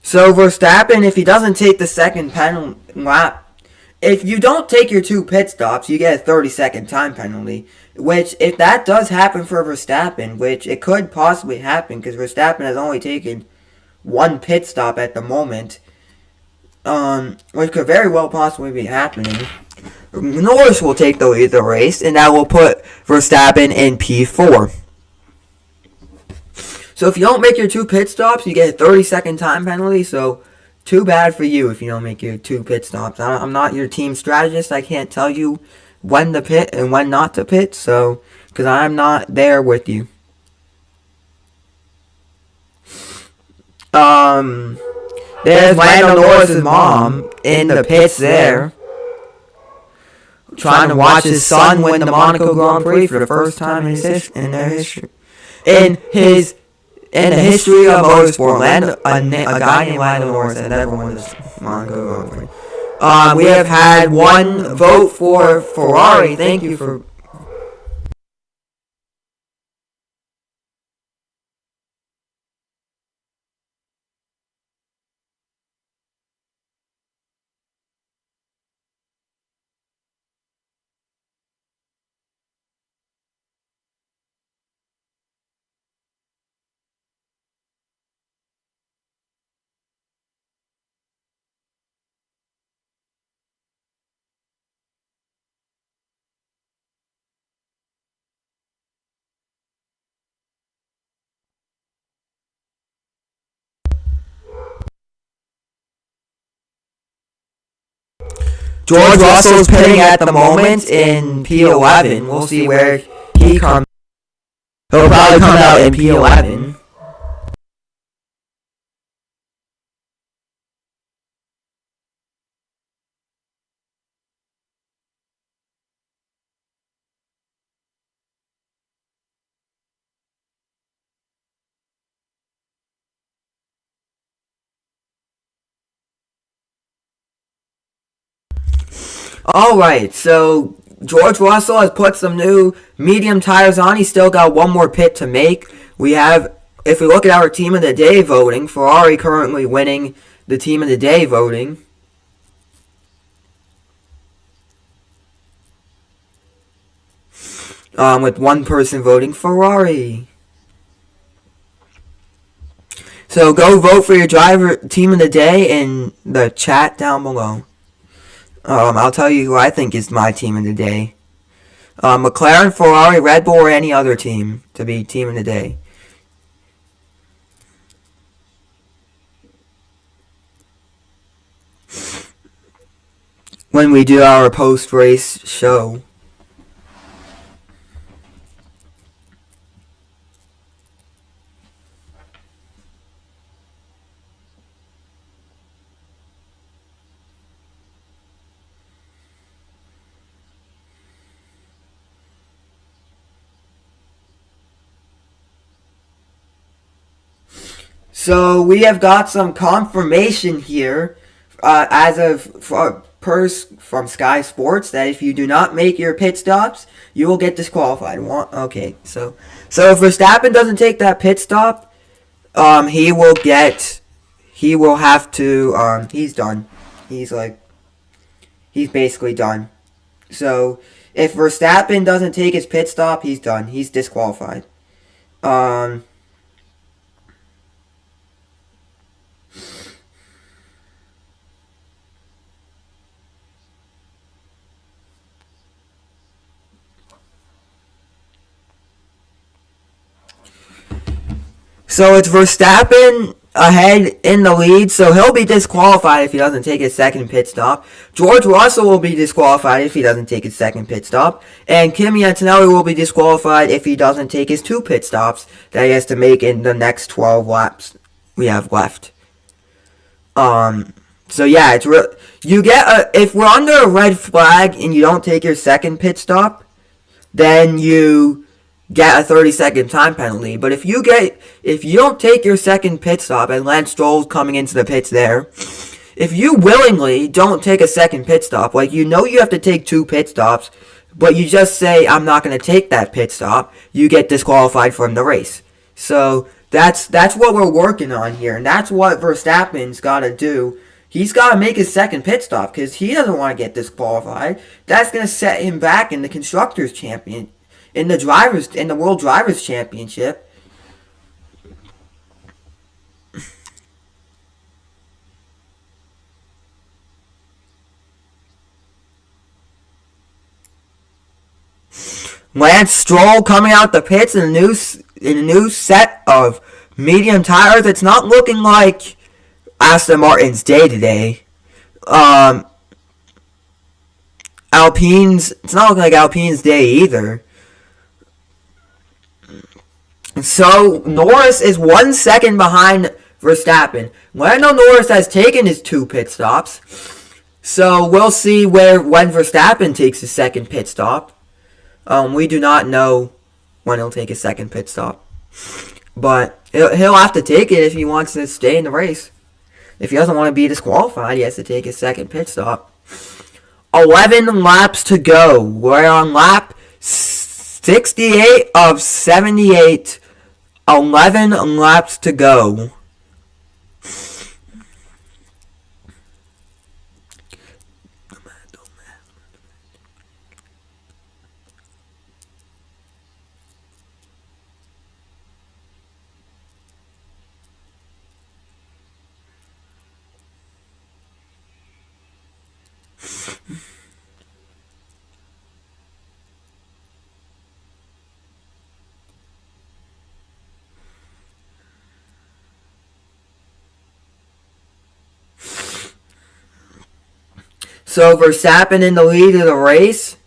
So Verstappen, if he doesn't take the second lap, if you don't take your 2 pit stops, you get a 30-second time penalty. Which, if that does happen for Verstappen, which it could possibly happen, because Verstappen has only taken 1 pit stop at the moment, which could very well possibly be happening, Norris will take the lead of the race, and that will put Verstappen in P4. So if you don't make your 2 pit stops, you get a 30-second time penalty. So too bad for you if you don't make your 2 pit stops. I'm not your team strategist. I can't tell you when to pit and when not to pit. So because I'm not there with you. There's Lando Norris' mom in the pits there, trying to watch his son win the Monaco Grand Prix for the first time in their history. In the history of motorsport, a guy named Lando Norris has never won this Monaco Grand Prix. We have had 1 vote for Ferrari. Thank you for George Russell's pitting at the moment in P11. We'll see where he comes. He'll probably come out in P11. Alright, so George Russell has put some new medium tires on. He's still got one more pit to make. We have, if we look at our team of the day voting, Ferrari currently winning the team of the day voting. With one person voting Ferrari. So go vote for your driver team of the day in the chat down below. I'll tell you who I think is my team of the day. McLaren, Ferrari, Red Bull, or any other team to be team of the day. When we do our post-race show. So we have got some confirmation here, as of from Sky Sports, that if you do not make your pit stops, you will get disqualified. Okay, so if Verstappen doesn't take that pit stop, he will have to, he's done. He's basically done. So if Verstappen doesn't take his pit stop, he's done. He's disqualified. So it's Verstappen ahead in the lead, so he'll be disqualified if he doesn't take his second pit stop. George Russell will be disqualified if he doesn't take his second pit stop. And Kimi Antonelli will be disqualified if he doesn't take his 2 pit stops that he has to make in the next 12 laps we have left. So yeah, it's you get if we're under a red flag and you don't take your second pit stop, then you get a 30-second time penalty. But if you don't take your second pit stop, and Lance Stroll's coming into the pits there, if you willingly don't take a second pit stop, like you have to take 2 pit stops, but you just say, I'm not going to take that pit stop, you get disqualified from the race. So that's what we're working on here, and that's what Verstappen's got to do. He's got to make his second pit stop, because he doesn't want to get disqualified. That's going to set him back in the Constructors' Champion. In the World Drivers' Championship. Lance Stroll coming out the pits in a new set of medium tires. It's not looking like Aston Martin's day today. It's not looking like Alpine's day either. So Norris is 1 second behind Verstappen. Lando Norris has taken his 2 pit stops. So we'll see when Verstappen takes his second pit stop. We do not know when he'll take his second pit stop. But he'll have to take it if he wants to stay in the race. If he doesn't want to be disqualified, he has to take his second pit stop. 11 laps to go. We're on lap 68 of 78. 11 laps to go. So Verstappen in the lead of the race.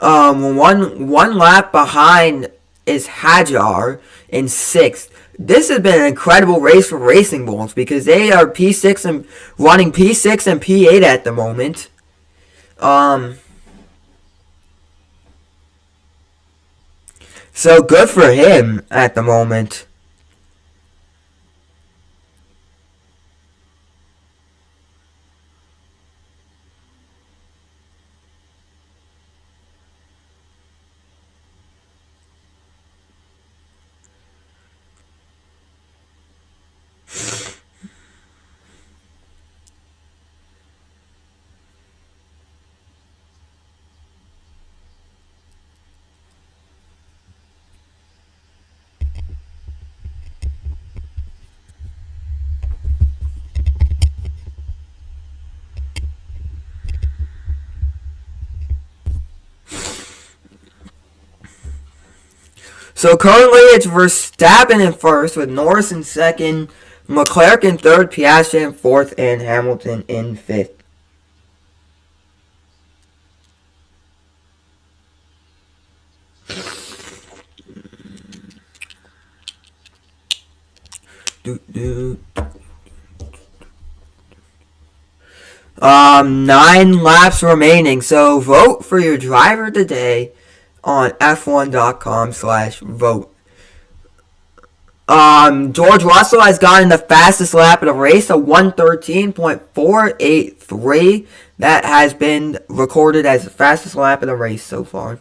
One lap behind is Hajar in 6th. This has been an incredible race for Racing Bulls because they are P6 and running P6 and P8 at the moment. So good for him at the moment. So currently it's Verstappen in 1st with Norris in 2nd, Leclerc in 3rd, Piastri in 4th, and Hamilton in 5th. Do. 9 laps remaining. So vote for your driver today on f1.com/vote. George Russell has gotten the fastest lap of the race, a 1:13.483. That has been recorded as the fastest lap of the race so far.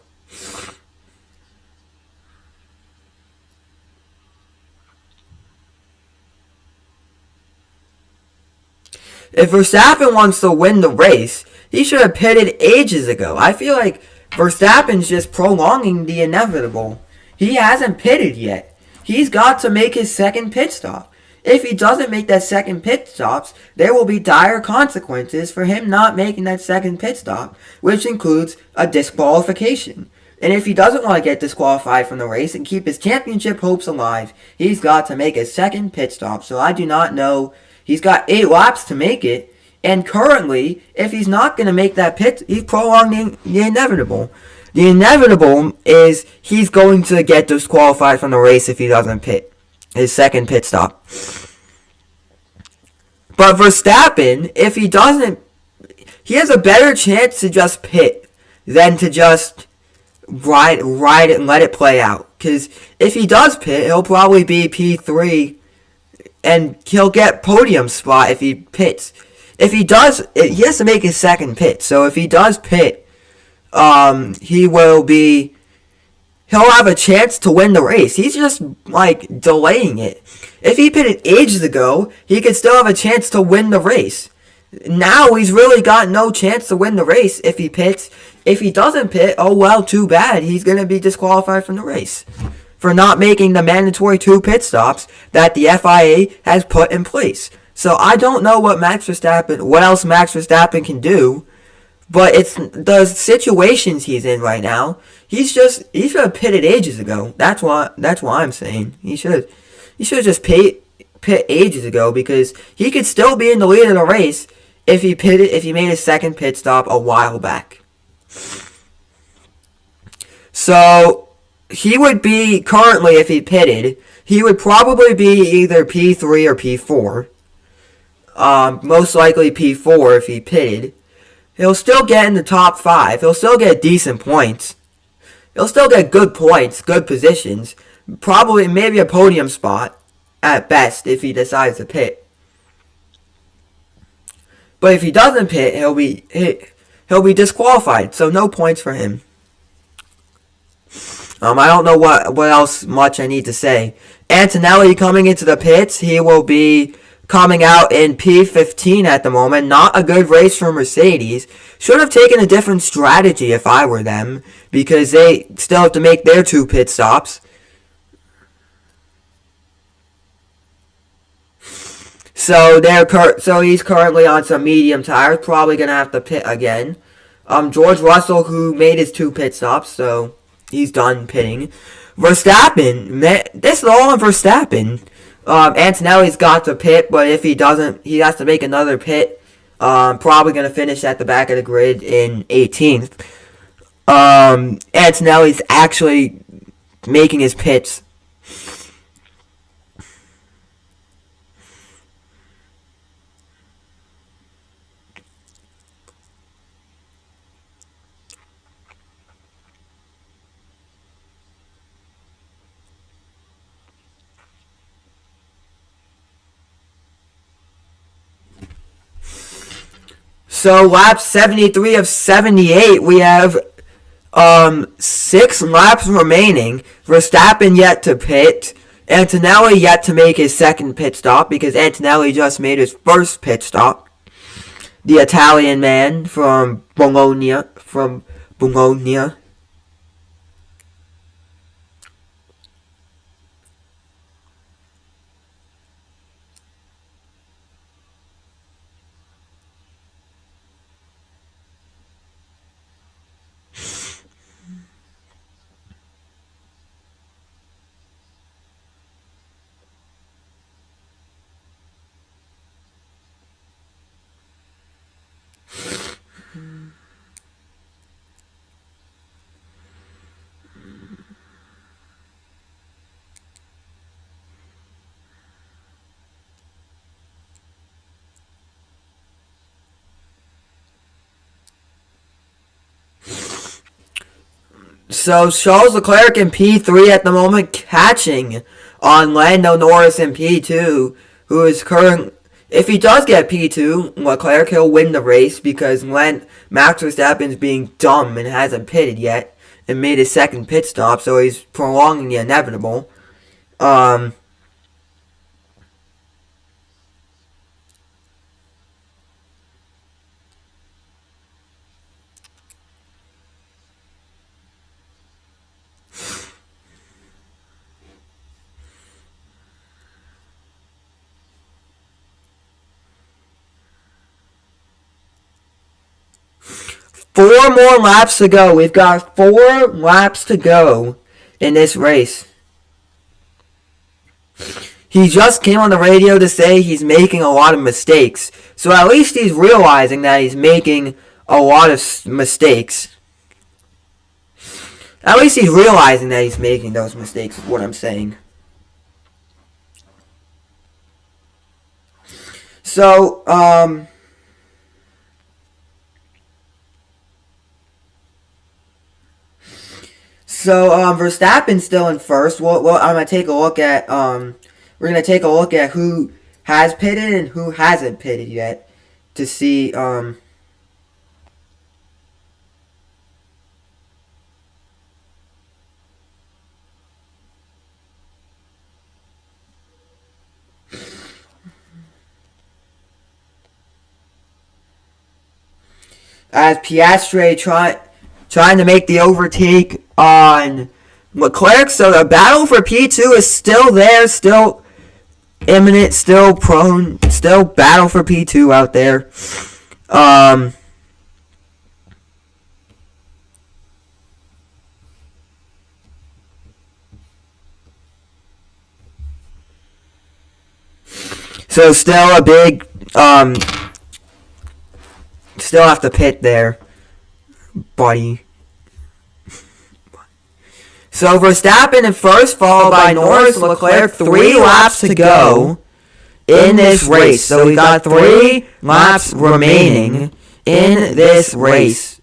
If Verstappen wants to win the race, he should have pitted ages ago. I feel like Verstappen's just prolonging the inevitable. He hasn't pitted yet. He's got to make his second pit stop. If he doesn't make that second pit stop, there will be dire consequences for him not making that second pit stop, which includes a disqualification. And if he doesn't want to get disqualified from the race and keep his championship hopes alive, he's got to make a second pit stop. So I do not know. He's got 8 laps to make it. And currently, if he's not going to make that pit, he's prolonging the inevitable. The inevitable is he's going to get disqualified from the race if he doesn't pit his second pit stop. But Verstappen, if he doesn't, he has a better chance to just pit than to just ride it and let it play out. Because if he does pit, he'll probably be P3 and he'll get podium spot if he pits. If he does, he has to make his second pit. So if he does pit, he'll have a chance to win the race. He's just like delaying it. If he pitted ages ago, he could still have a chance to win the race. Now he's really got no chance to win the race if he pits. If he doesn't pit, oh well, too bad. He's going to be disqualified from the race for not making the mandatory 2 pit stops that the FIA has put in place. So I don't know what else Max Verstappen can do, but it's the situations he's in right now. He should have pitted ages ago. That's why I'm saying he should have just pit ages ago, because he could still be in the lead of the race if he made his second pit stop a while back. So he would be currently, if he pitted, he would probably be either P3 or P4. Most likely P4 if he pitted. He'll still get in the top 5. He'll still get decent points. He'll still get good points, good positions. Probably maybe a podium spot at best if he decides to pit. But if he doesn't pit, he'll be disqualified. So no points for him. I don't know what else much I need to say. Antonelli coming into the pits. He will be coming out in P15 at the moment. Not a good race for Mercedes. Should have taken a different strategy if I were them, because they still have to make their 2 pit stops. So he's currently on some medium tires, probably going to have to pit again. George Russell, who made his 2 pit stops, so he's done pitting. Verstappen, this is all on Verstappen. Antonelli's got to pit, but if he doesn't, he has to make another pit Probably going to finish at the back of the grid in 18th. Antonelli's actually making his pits. So lap 73 of 78, we have 6 laps remaining. Verstappen yet to pit. Antonelli yet to make his second pit stop because Antonelli just made his first pit stop. The Italian man from Bologna. So Charles Leclerc in P3 at the moment, catching on Lando Norris in P2, who is current. If he does get P2, Leclerc, he'll win the race because Max Verstappen's being dumb and hasn't pitted yet and made his second pit stop, so he's prolonging the inevitable. Four more laps to go. We've got 4 laps to go in this race. He just came on the radio to say he's making a lot of mistakes. So at least he's realizing that he's making a lot of mistakes. At least he's realizing that he's making those mistakes is what I'm saying. So, Verstappen's still in first. I'm gonna take a look at we're gonna take a look at who has pitted and who hasn't pitted yet to see as Piastri trying to make the overtake on Leclerc. So the battle for P2 is still there, still imminent, still prone, still battle for P2 out there. So still a big still have to pit there, buddy. So Verstappen in first, followed by Norris, Leclerc. 3 laps to go in this race. So we got 3 laps remaining in this race.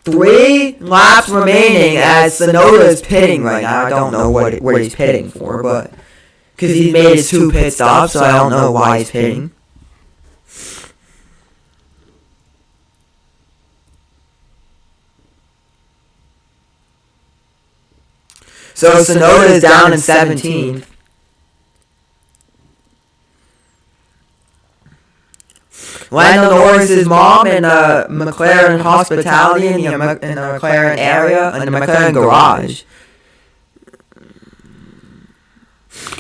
Three laps remaining as Tsunoda is pitting right now. I don't know what he's pitting for, but because he made his 2 pit stops, so I don't know why he's pitting. So Tsunoda is down in 17th. Lando Norris' mom in McLaren hospitality in the McLaren area, in the McLaren garage.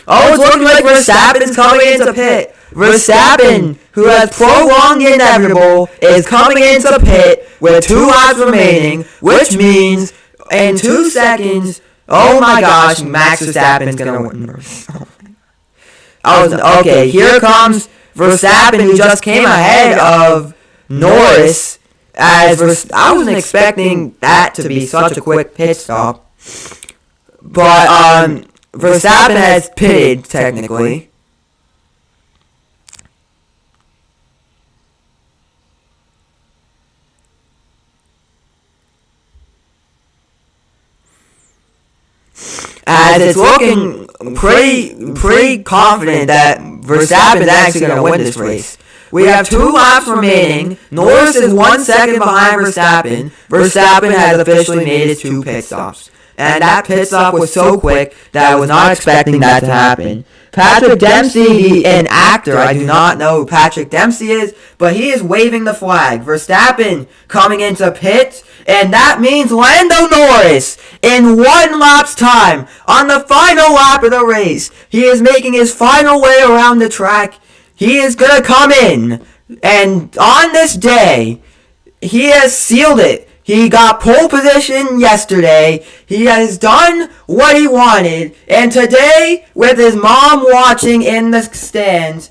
Oh, it's looking like Verstappen's coming into pit. Verstappen, who has prolonged the inevitable, is coming into pit with 2 laps remaining, which means in 2 seconds, oh my gosh, Max Verstappen's gonna win. Okay, here comes Verstappen, who just came ahead of Norris. I wasn't expecting that to be such a quick pit stop. But Verstappen has pitted, technically. As it's looking pretty confident that Verstappen is actually going to win this race. We have 2 laps remaining. Norris is 1 second behind Verstappen. Verstappen has officially made his 2 pit stops. And that pit stop was so quick that I was not expecting that to happen. Patrick Dempsey, an actor, I do not know who Patrick Dempsey is, but he is waving the flag. Verstappen coming into pit, and that means Lando Norris, in 1 lap's time, on the final lap of the race, he is making his final way around the track. He is going to come in, and on this day, he has sealed it. He got pole position yesterday. He has done what he wanted. And today, with his mom watching in the stands,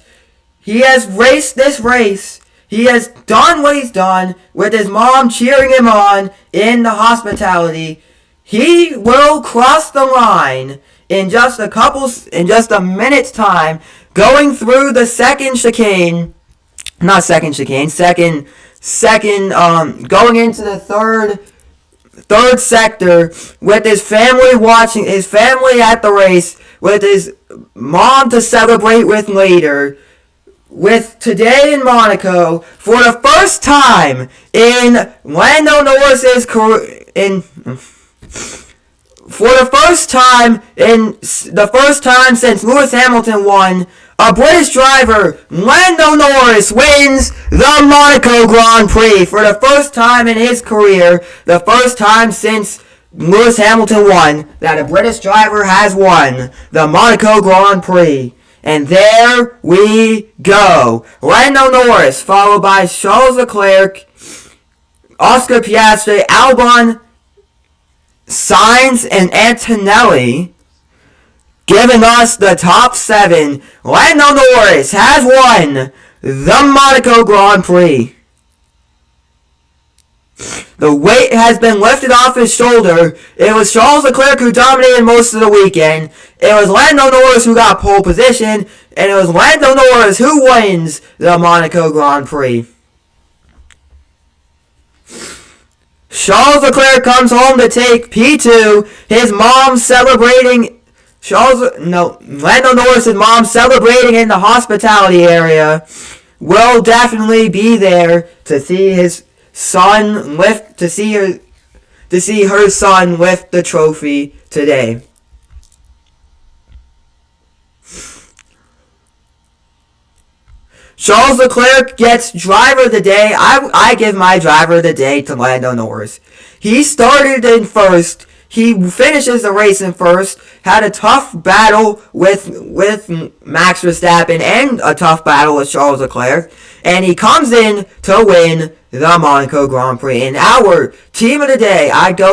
he has raced this race. He has done what he's done with his mom cheering him on in the hospitality. He will cross the line in just a minute's time, going through the second going into the third sector with his family watching, his family at the race, with his mom to celebrate with later. With today in Monaco, for the first time in Lando Norris's career, the first time since Lewis Hamilton won, a British driver, Lando Norris, wins the Monaco Grand Prix for the first time in his career, the first time since Lewis Hamilton won, that a British driver has won the Monaco Grand Prix. And there we go. Lando Norris, followed by Charles Leclerc, Oscar Piastri, Albon, Sainz, and Antonelli, giving us the top 7. Lando Norris has won the Monaco Grand Prix. The weight has been lifted off his shoulder. It was Charles Leclerc who dominated most of the weekend. It was Lando Norris who got pole position. And it was Lando Norris who wins the Monaco Grand Prix. Charles Leclerc comes home to take P2. His mom celebrating. Lando Norris' mom celebrating in the hospitality area. Will definitely be there to see his son lift, to see her son lift the trophy today. Charles Leclerc gets driver of the day. I give my driver of the day to Lando Norris. He started in first. He finishes the race in first. Had a tough battle with Max Verstappen and a tough battle with Charles Leclerc. And he comes in to win the Monaco Grand Prix. And our team of the day,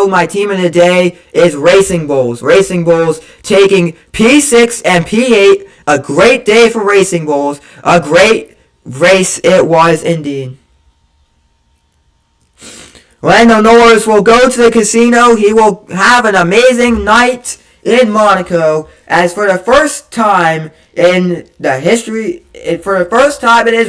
my team of the day is Racing Bulls. Racing Bulls taking P6 and P8. A great day for Racing Bulls. A great race it was indeed. Lando Norris will go to the casino. He will have an amazing night in Monaco, as for the first time in his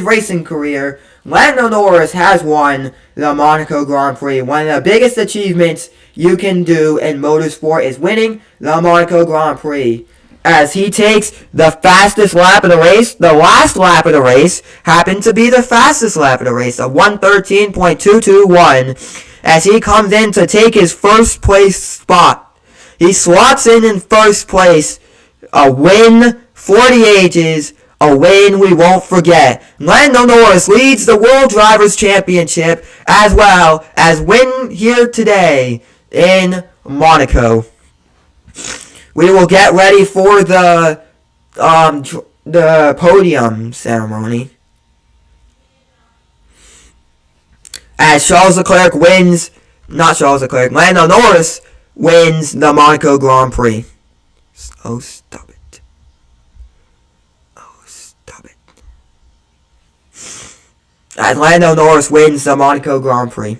racing career, Lando Norris has won the Monaco Grand Prix. One of the biggest achievements you can do in motorsport is winning the Monaco Grand Prix, as he takes the fastest lap of the race. The last lap of the race happened to be the fastest lap of the race, a 1:13.221, as he comes in to take his first place spot. He slots in first place. A win for the ages, a win we won't forget. Lando Norris leads the World Drivers' Championship, as well as win here today in Monaco. We will get ready for the the podium ceremony. As Lando Norris wins the Monaco Grand Prix. Oh, stop it. As Lando Norris wins the Monaco Grand Prix.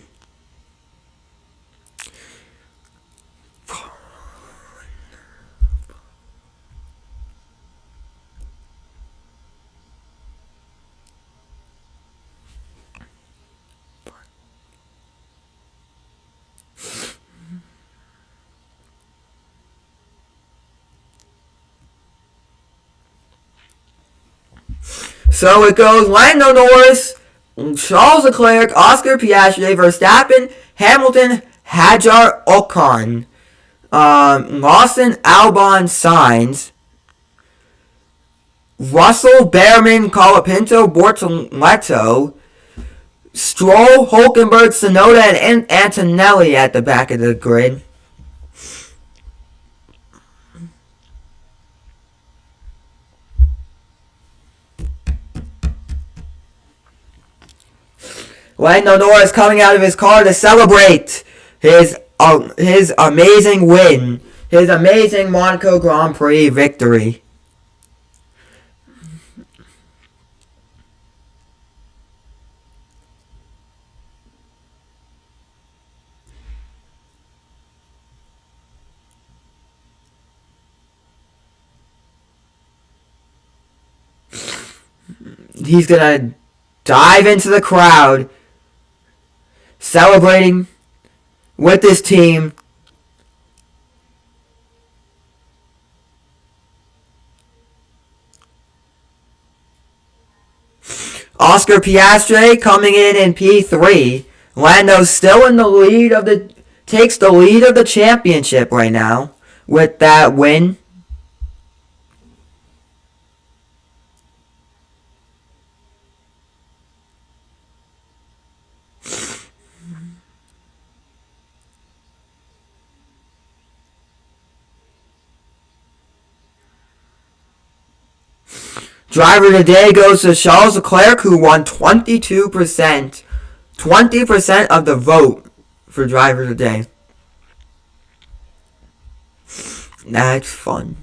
So it goes Lando Norris, Charles Leclerc, Oscar Piastri, Verstappen, Hamilton, Hajar, Ocon, Lawson, Albon, Sainz, Russell, Behrman, Colapinto, Bortoleto, Stroll, Hulkenberg, Tsunoda, and Antonelli at the back of the grid. Lando Norris coming out of his car to celebrate his amazing win, his amazing Monaco Grand Prix victory. He's gonna dive into the crowd, celebrating with his team. Oscar Piastri coming in P3. Lando's still in the lead takes the lead of the championship right now with that win. Driver of the day goes to Charles Leclerc, who won 22%. 20% of the vote for driver of the day. That's fun.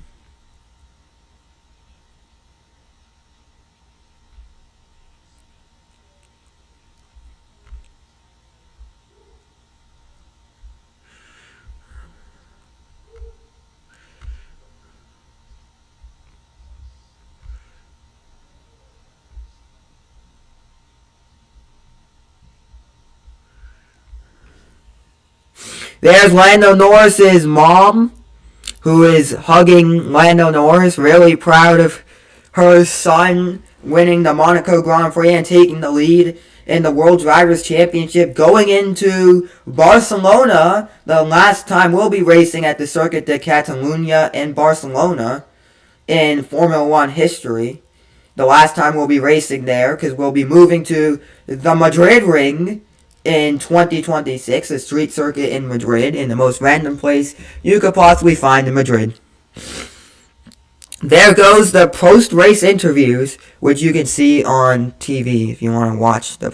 There's Lando Norris's mom, who is hugging Lando Norris, really proud of her son winning the Monaco Grand Prix and taking the lead in the World Drivers' Championship, going into Barcelona. The last time we'll be racing at the Circuit de Catalunya in Barcelona in Formula One history. The last time we'll be racing there, because we'll be moving to the Madrid ring in 2026, a street circuit in Madrid, in the most random place you could possibly find in Madrid. There goes the post-race interviews, which you can see on TV if you want to watch the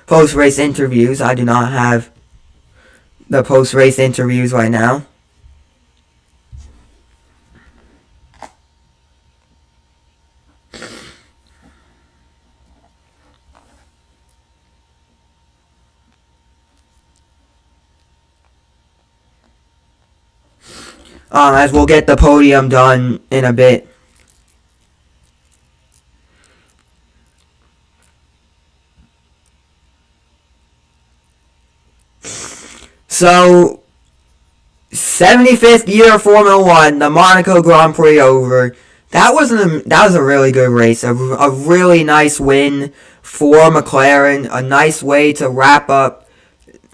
post-race interviews. I do not have the post-race interviews right now. As we'll get the podium done in a bit. So, 75th year of Formula One, the Monaco Grand Prix over. That was a really good race. A really nice win for McLaren. A nice way to wrap up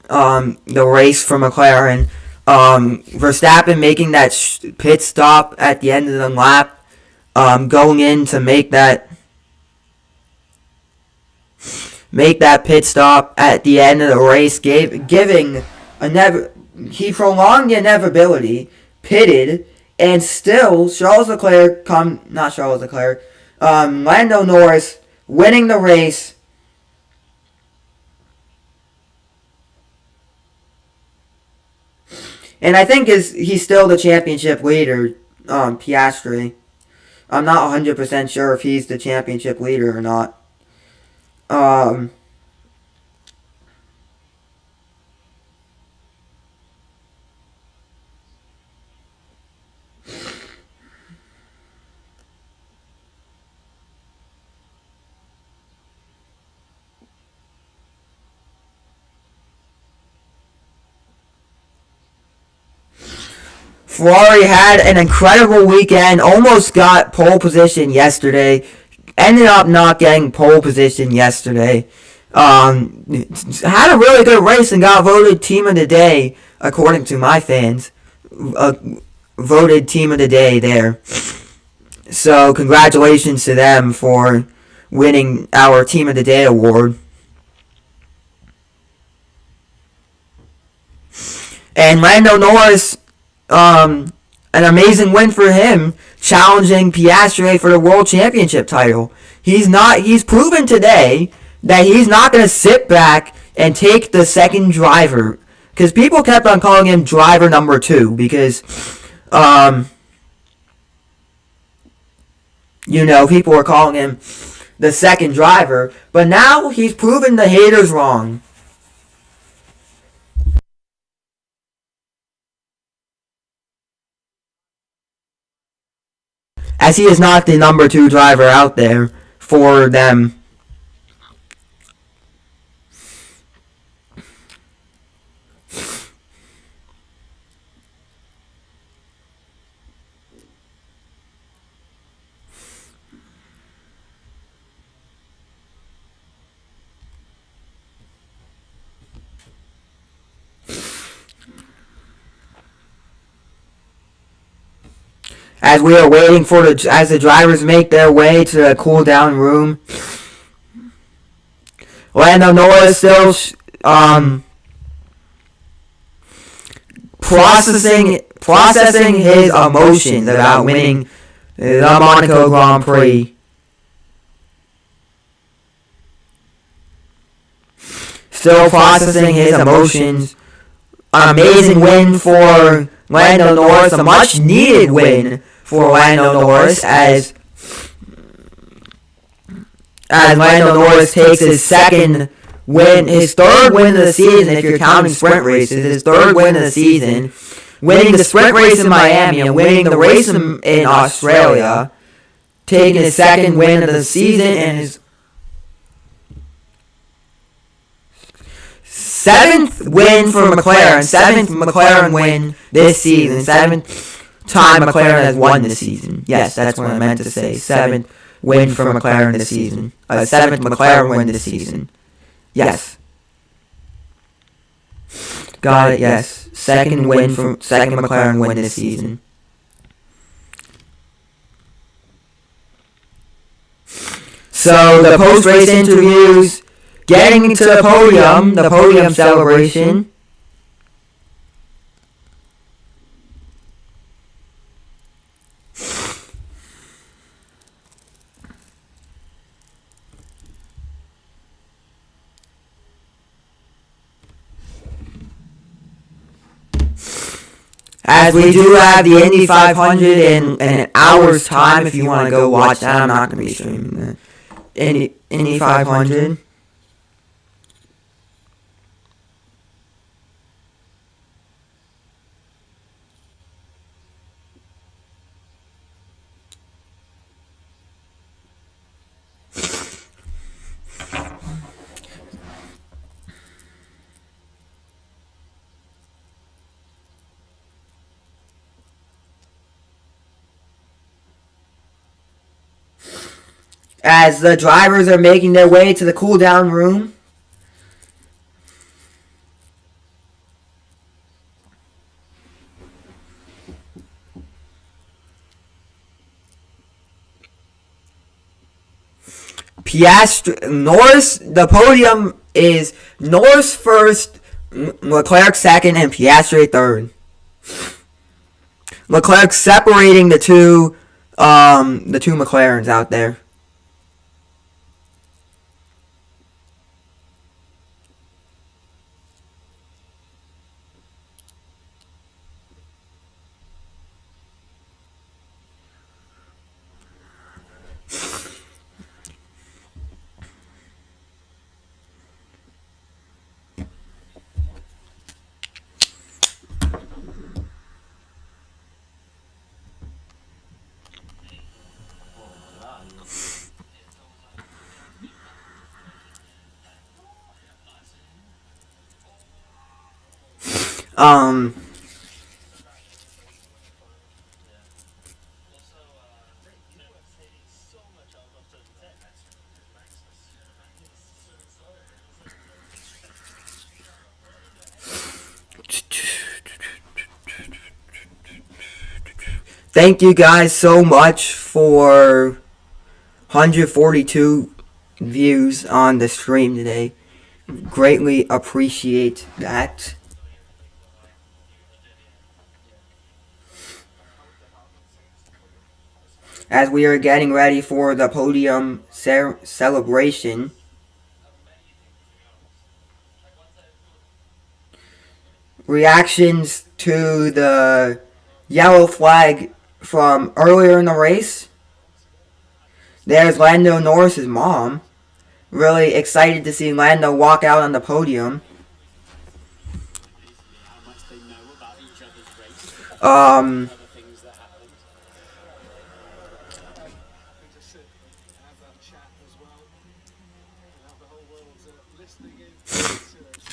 the race for McLaren. Verstappen making that pit stop at the end of the lap, going in to make that pit stop at the end of the race, he prolonged the inevitability, pitted, And still, Lando Norris winning the race. And I think he's still the championship leader, Piastri. I'm not 100% sure if he's the championship leader or not. Ferrari had an incredible weekend, almost got pole position yesterday, ended up not getting pole position yesterday. Had a really good race and got voted team of the day, according to my fans. Voted team of the day there. So congratulations to them for winning our team of the day award. And Lando Norris, an amazing win for him, challenging Piastri for the World Championship title. He's proven today that he's not going to sit back and take the second driver. Because people kept on calling him driver number 2. Because, people were calling him the second driver. But now he's proven the haters wrong. As he is not the number 2 driver out there for them. As we are waiting as the drivers make their way to the cool down room, Lando Norris still processing his emotions about winning the Monaco Grand Prix. Still processing his emotions. An amazing win for Lando Norris, a much needed win for Lando Norris as Lando Norris takes his third win of the season if you're counting sprint races, his third win of the season, winning the sprint race in Miami and winning the race in Australia, taking his second win of the season and his 7th win for McLaren, 7th McLaren win this season, 7th time McLaren has won this season. Yes, that's what I meant to say. 7th win for McLaren this season. 7th McLaren win this season. Yes. Got it, yes. Second McLaren win this season. So the post-race interviews, getting to the podium celebration. As we do have the Indy 500 in an hour's time, if you want to go watch that, I'm not going to be streaming the Indy 500. As the drivers are making their way to the cool down room. Norris, the podium is Norris first, Leclerc second, and Piastri third. Leclerc separating the two McLarens out there. Thank you guys so much for 142 views on the stream today. Greatly appreciate that. As we are getting ready for the podium celebration. Reactions to the yellow flag from earlier in the race. There's Lando Norris's mom. Really excited to see Lando walk out on the podium.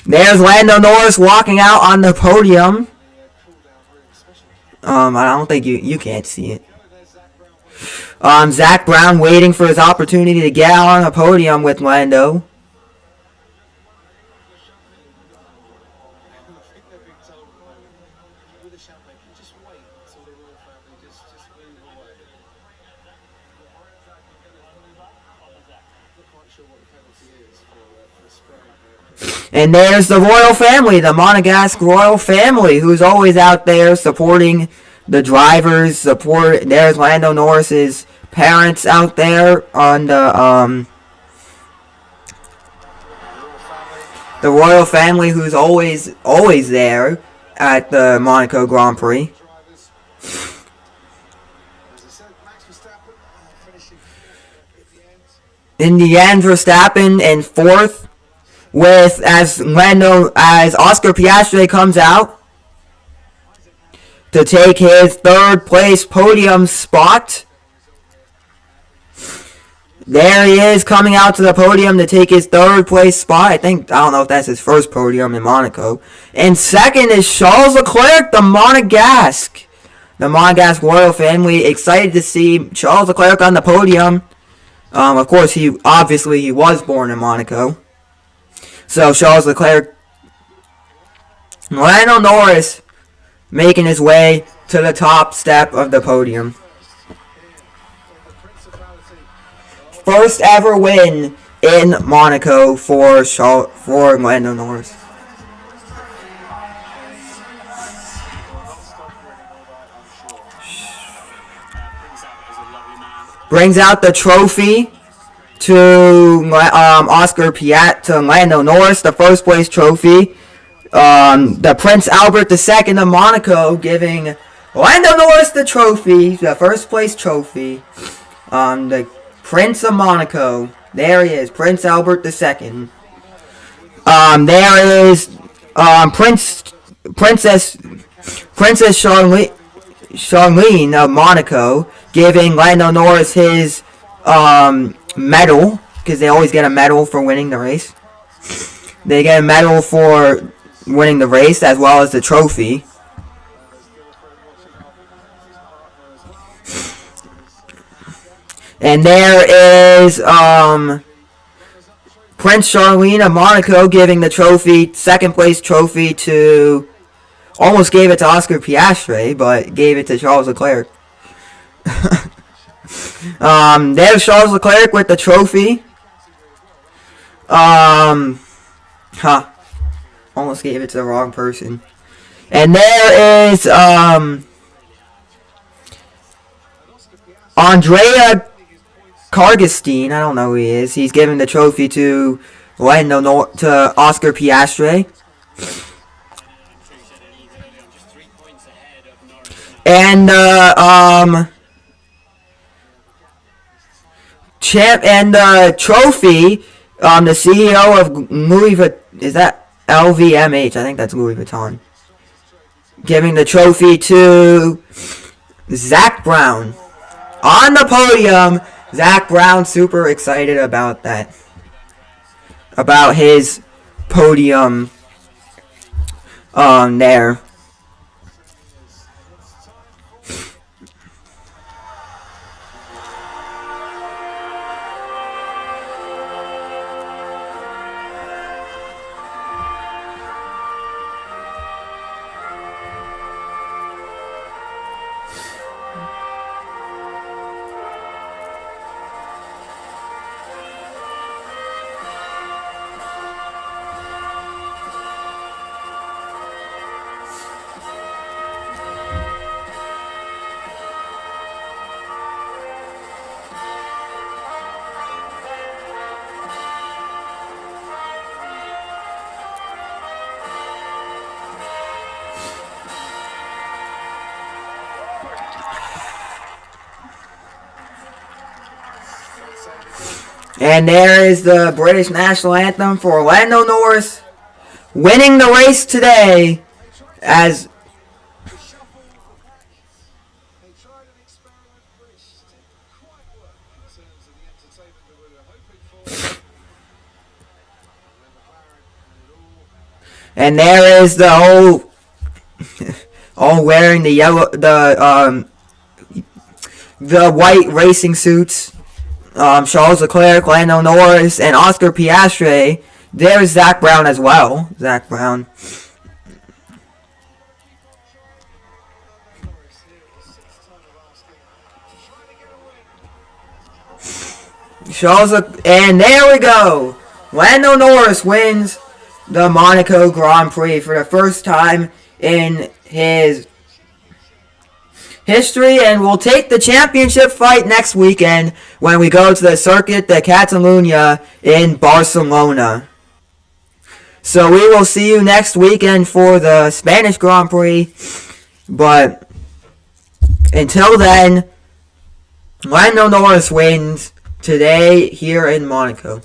There's Lando Norris walking out on the podium. I don't think you can't see it. Zach Brown waiting for his opportunity to get out on the podium with Lando. And there's the royal family, the Monegasque royal family, who's always out there supporting the drivers. There's Lando Norris's parents out there on the royal family, who's always there at the Monaco Grand Prix. In the end, Verstappen in fourth. As Oscar Piastri comes out to take his third place podium spot. There he is coming out to the podium to take his third place spot. I don't know if that's his first podium in Monaco. And second is Charles Leclerc, the Monegasque royal family. Excited to see Charles Leclerc on the podium. Of course, he was born in Monaco. So Charles Leclerc, Lando Norris making his way to the top step of the podium. First ever win in Monaco for Lando Norris. Brings out the trophy to Lando Norris, the first place trophy. The Prince Albert II of Monaco giving Lando Norris the trophy, the first place trophy. The Prince of Monaco. There he is, Prince Albert II. There is Princess Charlene of Monaco giving Lando Norris his medal, because they always get a medal for winning the race. They get a medal for winning the race as well as the trophy. And there is Prince Charlene of Monaco giving the trophy, second place trophy to, almost gave it to Oscar Piastri, but gave it to Charles Leclerc. There's Charles Leclerc with the trophy. Almost gave it to the wrong person. And there is Andrea Kargestein, I don't know who he is. He's giving the trophy to Oscar Piastri. And trophy, the CEO of Louis Vuitton, is that LVMH? I think that's Louis Vuitton. Giving the trophy to Zach Brown. On the podium, Zach Brown super excited about that. About his podium there. And there is the British national anthem for Lando Norris, winning the race today as and there is the whole all wearing the yellow the white racing suits. Charles Leclerc, Lando Norris, and Oscar Piastri. There's Zach Brown as well. Zach Brown. And there we go. Lando Norris wins the Monaco Grand Prix for the first time in his history, and will take the championship fight next weekend when we go to the Circuit de Catalunya in Barcelona. So we will see you next weekend for the Spanish Grand Prix, but until then, Lando Norris wins today here in Monaco.